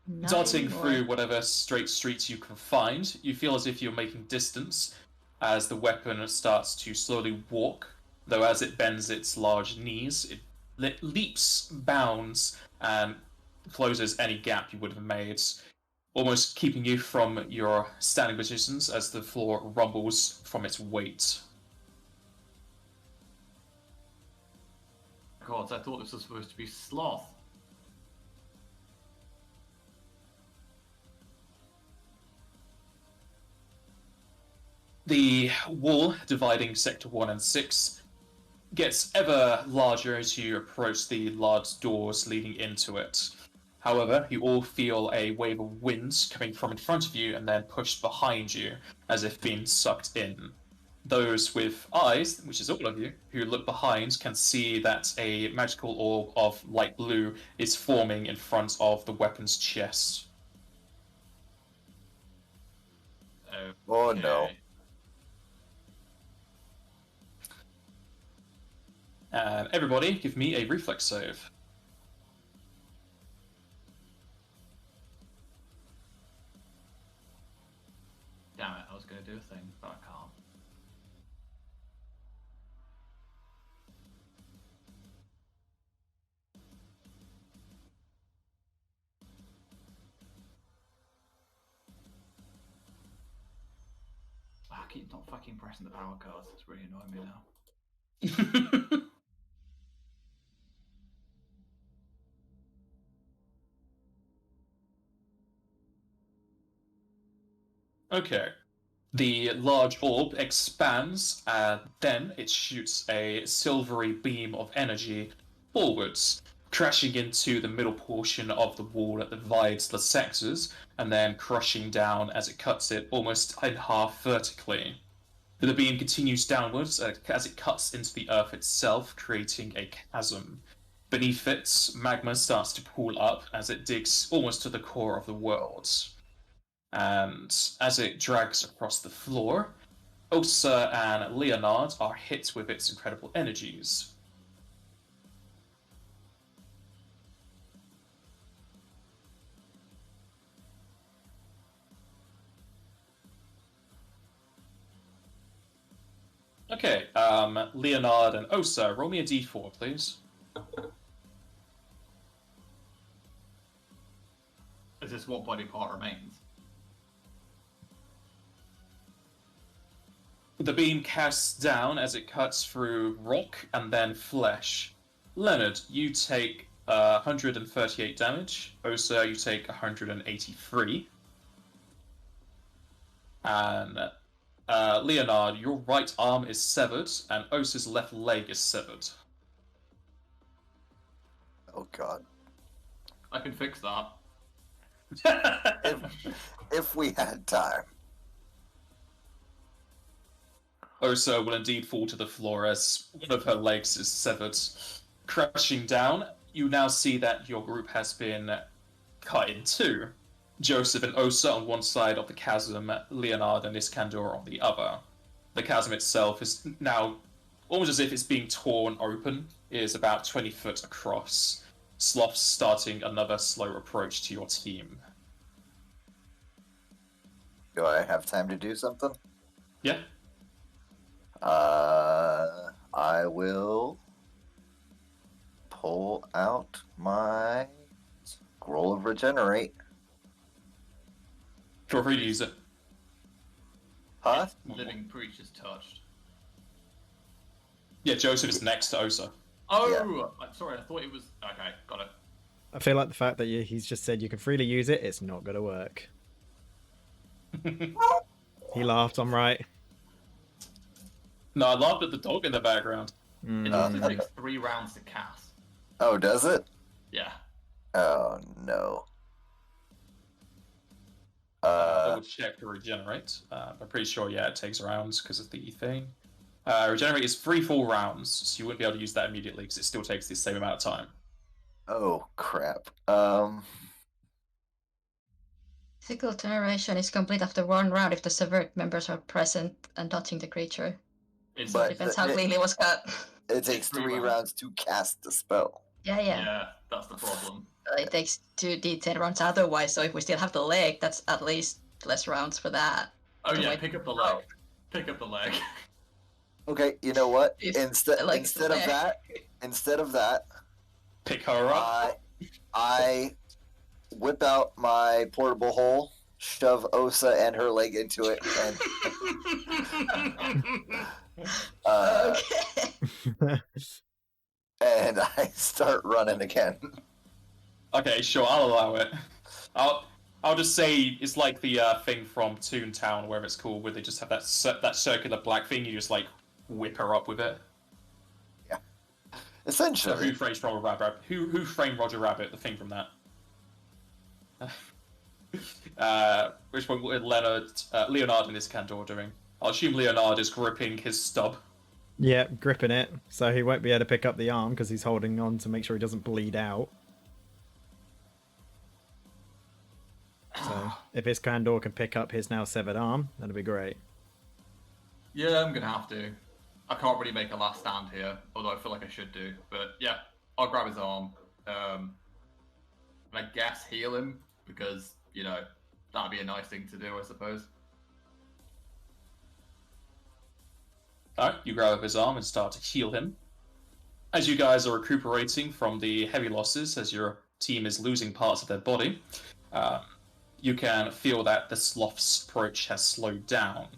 Not Darting anymore. through whatever straight streets you can find, you feel as if you're making distance as the weapon starts to slowly walk, though as it bends its large knees, it leaps, bounds, and closes any gap you would have made, almost keeping you from your standing positions as the floor rumbles from its weight. God, I thought this was supposed to be sloth. The wall dividing Sector 1 and 6 gets ever larger as you approach the large doors leading into it. However, you all feel a wave of wind coming from in front of you and then pushed behind you, as if being sucked in. Those with eyes, which is all of you, who look behind can see that a magical orb of light blue is forming in front of the weapon's chest. Oh no. Everybody, give me a reflex save. Damn it, I was going to do a thing, but I can't. I keep not fucking pressing the power cards. It's really annoying me now. Okay. The large orb expands, and then it shoots a silvery beam of energy forwards, crashing into the middle portion of the wall that divides the sectors, and then crushing down as it cuts it almost in half vertically. The beam continues downwards as it cuts into the earth itself, creating a chasm. Beneath it, magma starts to pool up as it digs almost to the core of the world. And as it drags across the floor, Osa and Leonard are hit with its incredible energies. Okay, Leonard and Osa, roll me a d4, please. Is this what body part remains? The beam casts down as it cuts through rock and then flesh. Leonard, you take 138 damage. Osa, you take 183. And Leonard, your right arm is severed, and Osa's left leg is severed. Oh God. I can fix that. If we had time. Osa will indeed fall to the floor as one of her legs is severed. Crashing down, you now see that your group has been cut in two. Joseph and Osa on one side of the chasm, Leonard and Iskandar on the other. The chasm itself is now almost as if it's being torn open. It is about 20 foot across. Sloth's starting another slow approach to your team. Do I have time to do something? Yeah? I will pull out my scroll of regenerate. Feel free to use it. Huh? Living creatures touched. Yeah, Joseph is next to Osa. Oh, I'm sorry. I thought it was. Okay, got it. I feel like the fact that he's just said you can freely use it, it's not going to work. He laughed, I'm right. No, I laughed at the dog in the background. It also takes 3 rounds to cast. Oh, does it? Yeah. Oh no. Double check to regenerate. I'm pretty sure, yeah, it takes rounds because of the thing. Regenerate is 3 full rounds, so you wouldn't be able to use that immediately because it still takes the same amount of time. Oh crap. Physical generation is complete after 1 round if the severed members are present and touching the creature. It's But Depends how cleanly it was cut. it takes 3 rounds to cast the spell. Yeah. yeah, that's the problem. It takes 2d10 rounds otherwise, so if we still have the leg, that's at least less rounds for that. Oh yeah, Wait. pick up the leg. Pick up the leg. Okay, you know what? If Instead the leg's of there. that, Pick her up. I whip out my portable hole, shove Osa and her leg into it, and Okay. and I start running again. Okay, sure, I'll allow it. I'll just say it's like the thing from Toontown, wherever it's called, where they just have that circular black thing. You just like whip her up with it. Yeah, So essentially. who framed Roger Rabbit? Who framed Roger Rabbit? The thing from that. Which one? Leonard and Iskandar doing? I'll assume Leonard is gripping his stub. Yeah, gripping it, so he won't be able to pick up the arm because he's holding on to make sure he doesn't bleed out. So if Iskandar can pick up his now severed arm, that'd be great. Yeah, I'm gonna have to. I can't really make a last stand here, although I feel like I should do. But yeah, I'll grab his arm. And I guess heal him, because, you know, that'd be a nice thing to do, I suppose. Alright, you grab up his arm and start to heal him. As you guys are recuperating from the heavy losses, as your team is losing parts of their body, you can feel that the sloth's approach has slowed down.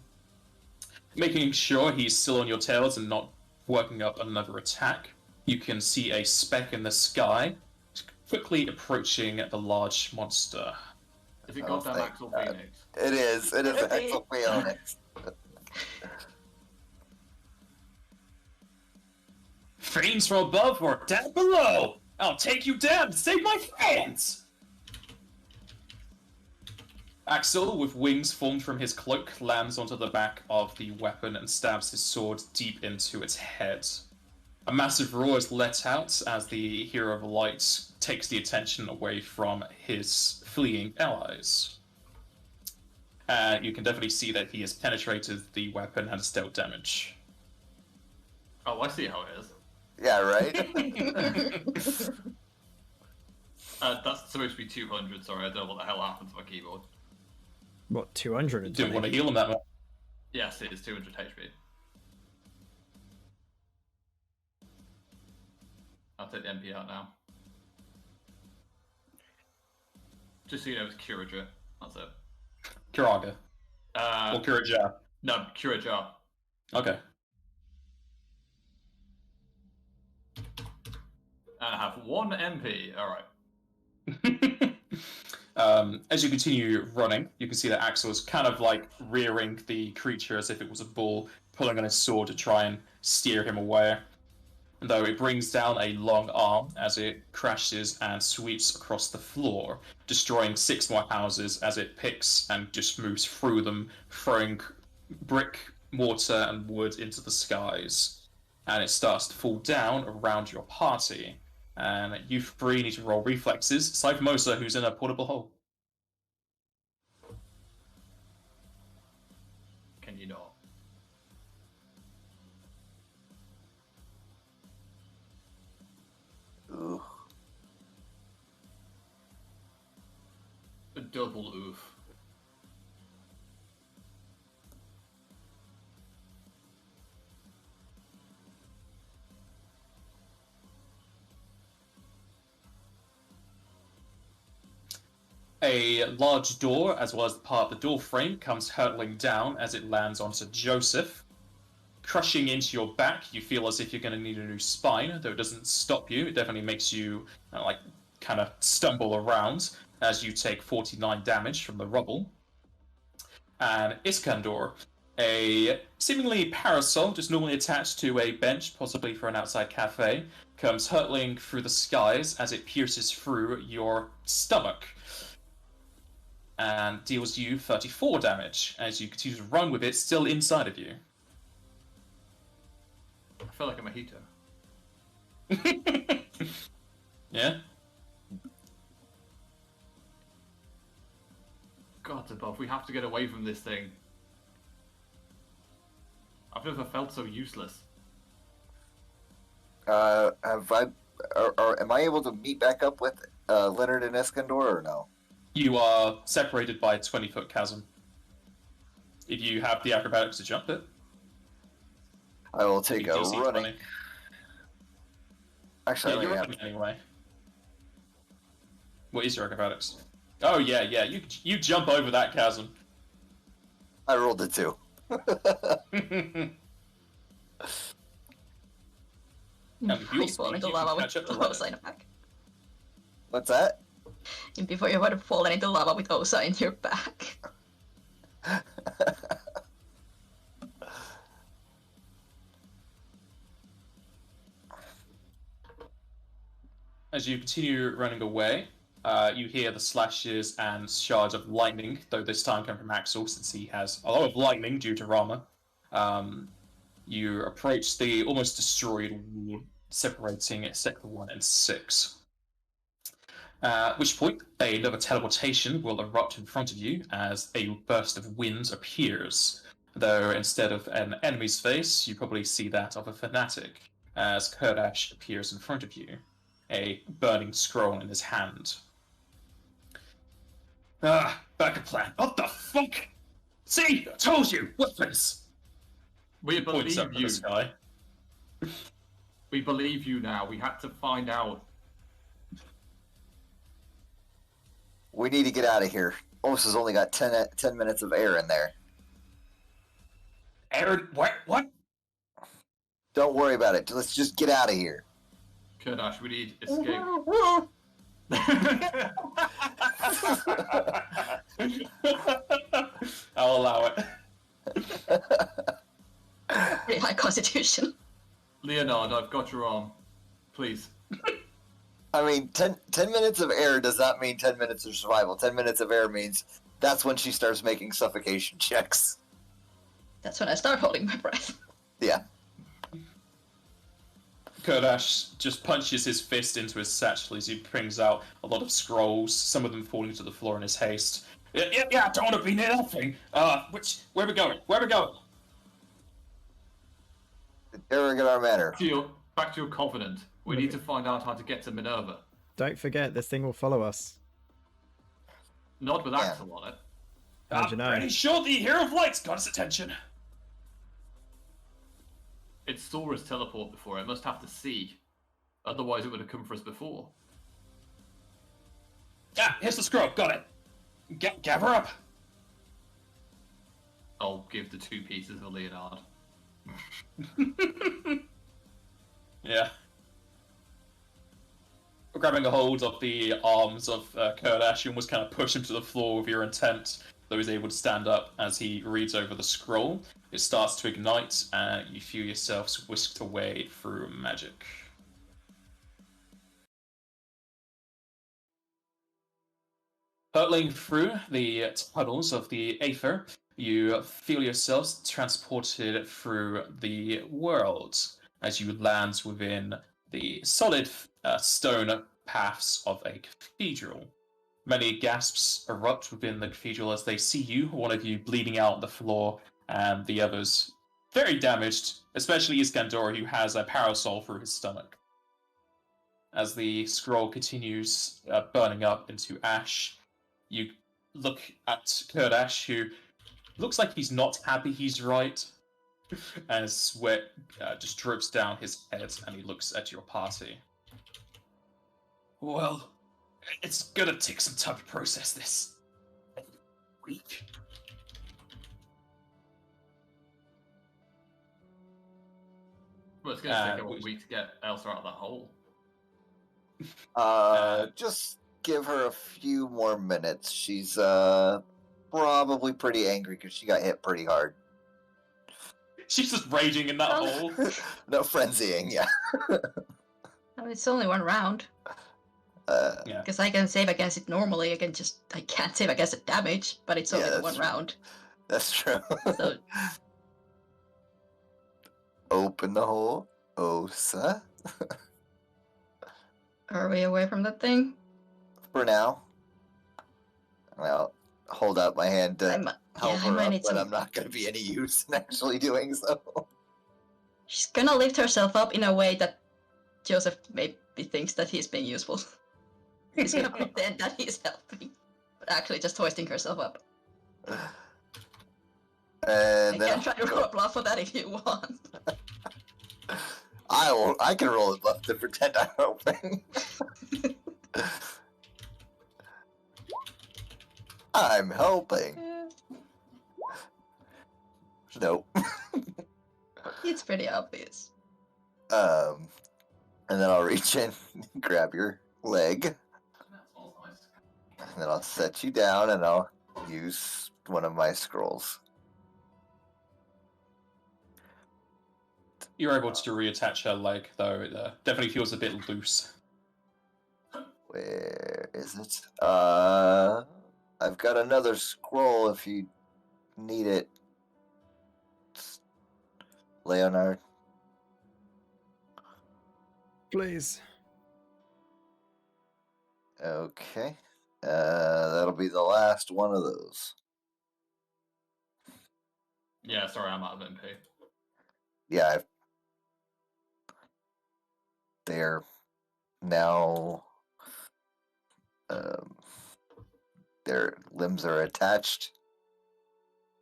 Making sure he's still on your tails and not working up another attack, you can see a speck in the sky quickly approaching the large monster. Is it Oh, goddamn thank Axel God. Phoenix? It is the Hexal Phoenix. Fiends from above or down below! I'll take you down to save my friends! Axel, with wings formed from his cloak, lands onto the back of the weapon and stabs his sword deep into its head. A massive roar is let out as the Hero of Light takes the attention away from his fleeing allies. You can definitely see that he has penetrated the weapon and has dealt damage. Oh, I see how it is. Yeah, right? That's supposed to be 200, sorry, I don't know what the hell happened to my keyboard. What, 220? Didn't want to heal him that much. Yes, it is 200 HP. I'll take the MP out now. Just so you know, it's Curager. That's it. Kiraga. Or Kiraja. No, Curager. Okay. And I have 1 MP. Alright. As you continue running, you can see that Axel is kind of like rearing the creature as if it was a bull, pulling on his sword to try and steer him away. Though it brings down a long arm as it crashes and sweeps across the floor, destroying 6 more houses as it picks and just moves through them, throwing brick, mortar, and wood into the skies. And it starts to fall down around your party. And you 3 need to roll reflexes, aside from Mosa, who's in a portable hole. Can you not? Ooh. A double oof. A large door, as well as part of the door frame, comes hurtling down as it lands onto Joseph. Crushing into your back, you feel as if you're going to need a new spine, though it doesn't stop you. It definitely makes you kind of stumble around as you take 49 damage from the rubble. And Iskandar, a seemingly parasol, just normally attached to a bench, possibly for an outside cafe, comes hurtling through the skies as it pierces through your stomach and deals you 34 damage as you continue to run with it still inside of you. I feel like a mojito. Yeah? God above, we have to get away from this thing. I've never felt so useless. Am I able to meet back up with Leonard and Iskandar or no? You are separated by a 20-foot chasm. If you have the acrobatics to jump it, I will take a DC running. 20. Actually, Yeah, I you're only running anyway. What is your acrobatics? Oh yeah, you jump over that chasm. I rolled a 2. And if you're You fall speed, into you lava can with catch up to Osa Leonard. in the back. What's that? And before you would have fallen into lava with Osa in your back. As you continue running away, you hear the slashes and shards of lightning, though this time come from Axel, since he has a lot of lightning due to Rama. You approach the almost destroyed wall separating Sector 1 and 6. At which point, another teleportation will erupt in front of you as a burst of wind appears. Though instead of an enemy's face, you probably see that of a fanatic, as Kurdash appears in front of you, a burning scroll in his hand. Backup plan. What the fuck? See, I told you, weapons! We Points believe up to you. the sky. We believe you now. We had to find out. We need to get out of here. Osa's only got 10 minutes of air in there. Aaron, what? Don't worry about it. Let's just get out of here. Kurdash, we need escape. I'll allow it. Pretty high constitution. Leonard, I've got your arm. Please. I mean, 10 minutes of air does not mean 10 minutes of survival. 10 minutes of air means that's when she starts making suffocation checks. That's when I start holding my breath. Yeah. Kurdash just punches his fist into his satchel as he brings out a lot of scrolls, some of them falling to the floor in his haste. Yeah, I don't want to be near that thing. Where are we going? Where are we going? Irregular manner. Back to your covenant. We need to find out how to get to Minerva. Don't forget, this thing will follow us. Not with Axel on it. How'd you know? Pretty sure the Hero of Light's got his attention. It saw us teleport before. It must have to see. Otherwise, it would have come for us before. Here's the scroll. Got it. Gather up. I'll give the 2 pieces of Leonard. Yeah. Grabbing a hold of the arms of Kurdash, you almost kind of push him to the floor with your intent, though he's able to stand up as he reads over the scroll. It starts to ignite, and you feel yourselves whisked away through magic. Hurtling through the tunnels of the Aether, you feel yourselves transported through the world as you land within the solid stone paths of a cathedral. Many gasps erupt within the cathedral as they see you, one of you bleeding out on the floor, and the others very damaged, especially Iskandor, who has a parasol through his stomach. As the scroll continues burning up into ash, you look at Kurdash, who looks like he's not happy he's right, as sweat just drips down his head, and he looks at your party. Well, it's gonna take some time to process this. Weak. Well, it's going to take a week to get Elsa out of that hole. Just give her a few more minutes. She's probably pretty angry because she got hit pretty hard. She's just raging in that hole. No frenzying, yeah. Oh, it's only 1 round. Yeah. Because I can save against it normally. I can't save against the damage, but it's only Yeah, 1 round. That's true. So Open the hole, Osa. are we away from that thing? For now. I'll hold out my hand to help I her might up, need but some- I'm not going to be any use in actually doing so. She's gonna lift herself up in a way that Joseph maybe thinks that he's being useful. He's gonna pretend that he's helping, but actually just hoisting herself up. And I then can try to roll a bluff for that if you want. I can roll a bluff to pretend I'm helping. I'm helping. Nope. It's pretty obvious. And then I'll reach in, grab your leg, and then I'll set you down, and I'll use one of my scrolls. You're able to reattach her leg, though it definitely feels a bit loose. Where is it? I've got another scroll if you need it. Leonard. Please. Okay. That'll be the last one of those. Yeah, sorry, I'm out of MP. Yeah, they're now their limbs are attached,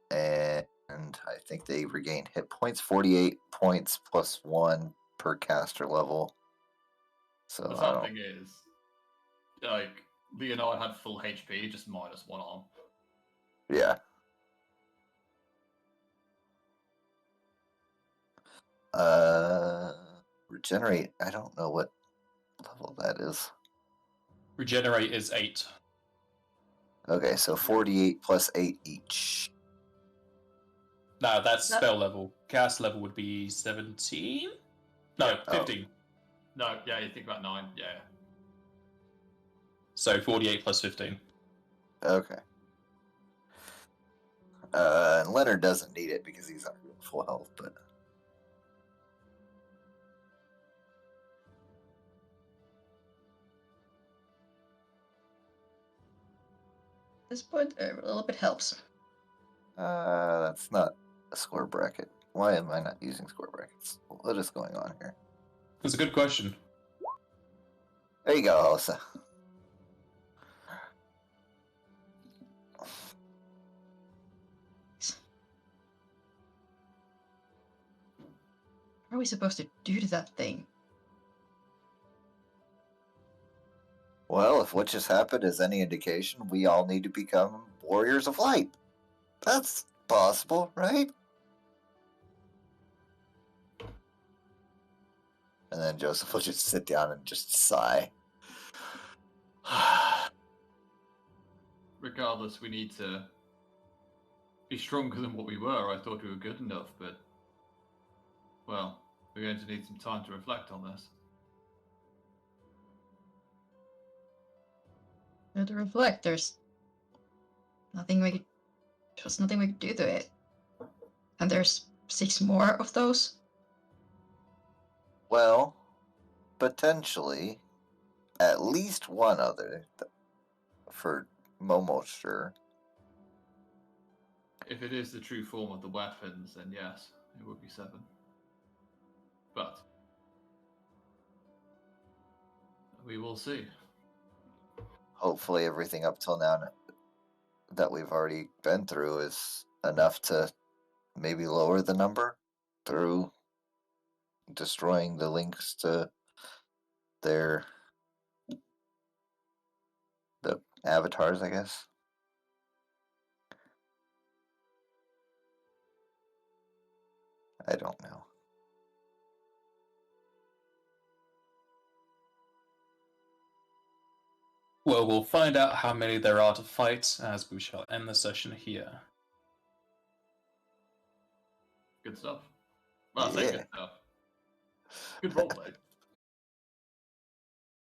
and I think they regain hit points, 48 points plus 1 per caster level. So The I sad don't. thing is, like, Leonard had full HP, just minus 1 arm. Yeah. Regenerate. I don't know what level that is. Regenerate is 8. Okay, so 48 plus 8 each. No, that's No. spell level. Cast level would be 17? No, Oh. 15. No, yeah, you think about 9, yeah. So 48 plus 15. Okay. And Leonard doesn't need it because he's on full health, but this point, a little bit helps. That's not a score bracket. Why am I not using score brackets? What is going on here? That's a good question. There you go, Hosa. What are we supposed to do to that thing? Well, if what just happened is any indication, we all need to become warriors of light. That's possible, right? And then Joseph will just sit down and just sigh. Regardless, we need to be stronger than what we were. I thought we were good enough, but well, we're going to need some time to reflect on this. To reflect, there's nothing we could. There's nothing we could do to it. And there's 6 more of those. Well, potentially, at least one other for Momo, sure. If it is the true form of the weapons, then yes, it would be 7. But we will see. Hopefully, everything up till now that we've already been through is enough to maybe lower the number through destroying the links to the avatars, I guess. I don't know. Well, we'll find out how many there are to fight as we shall end the session here. Good stuff. Well, I say Yeah. good stuff. Good roleplay.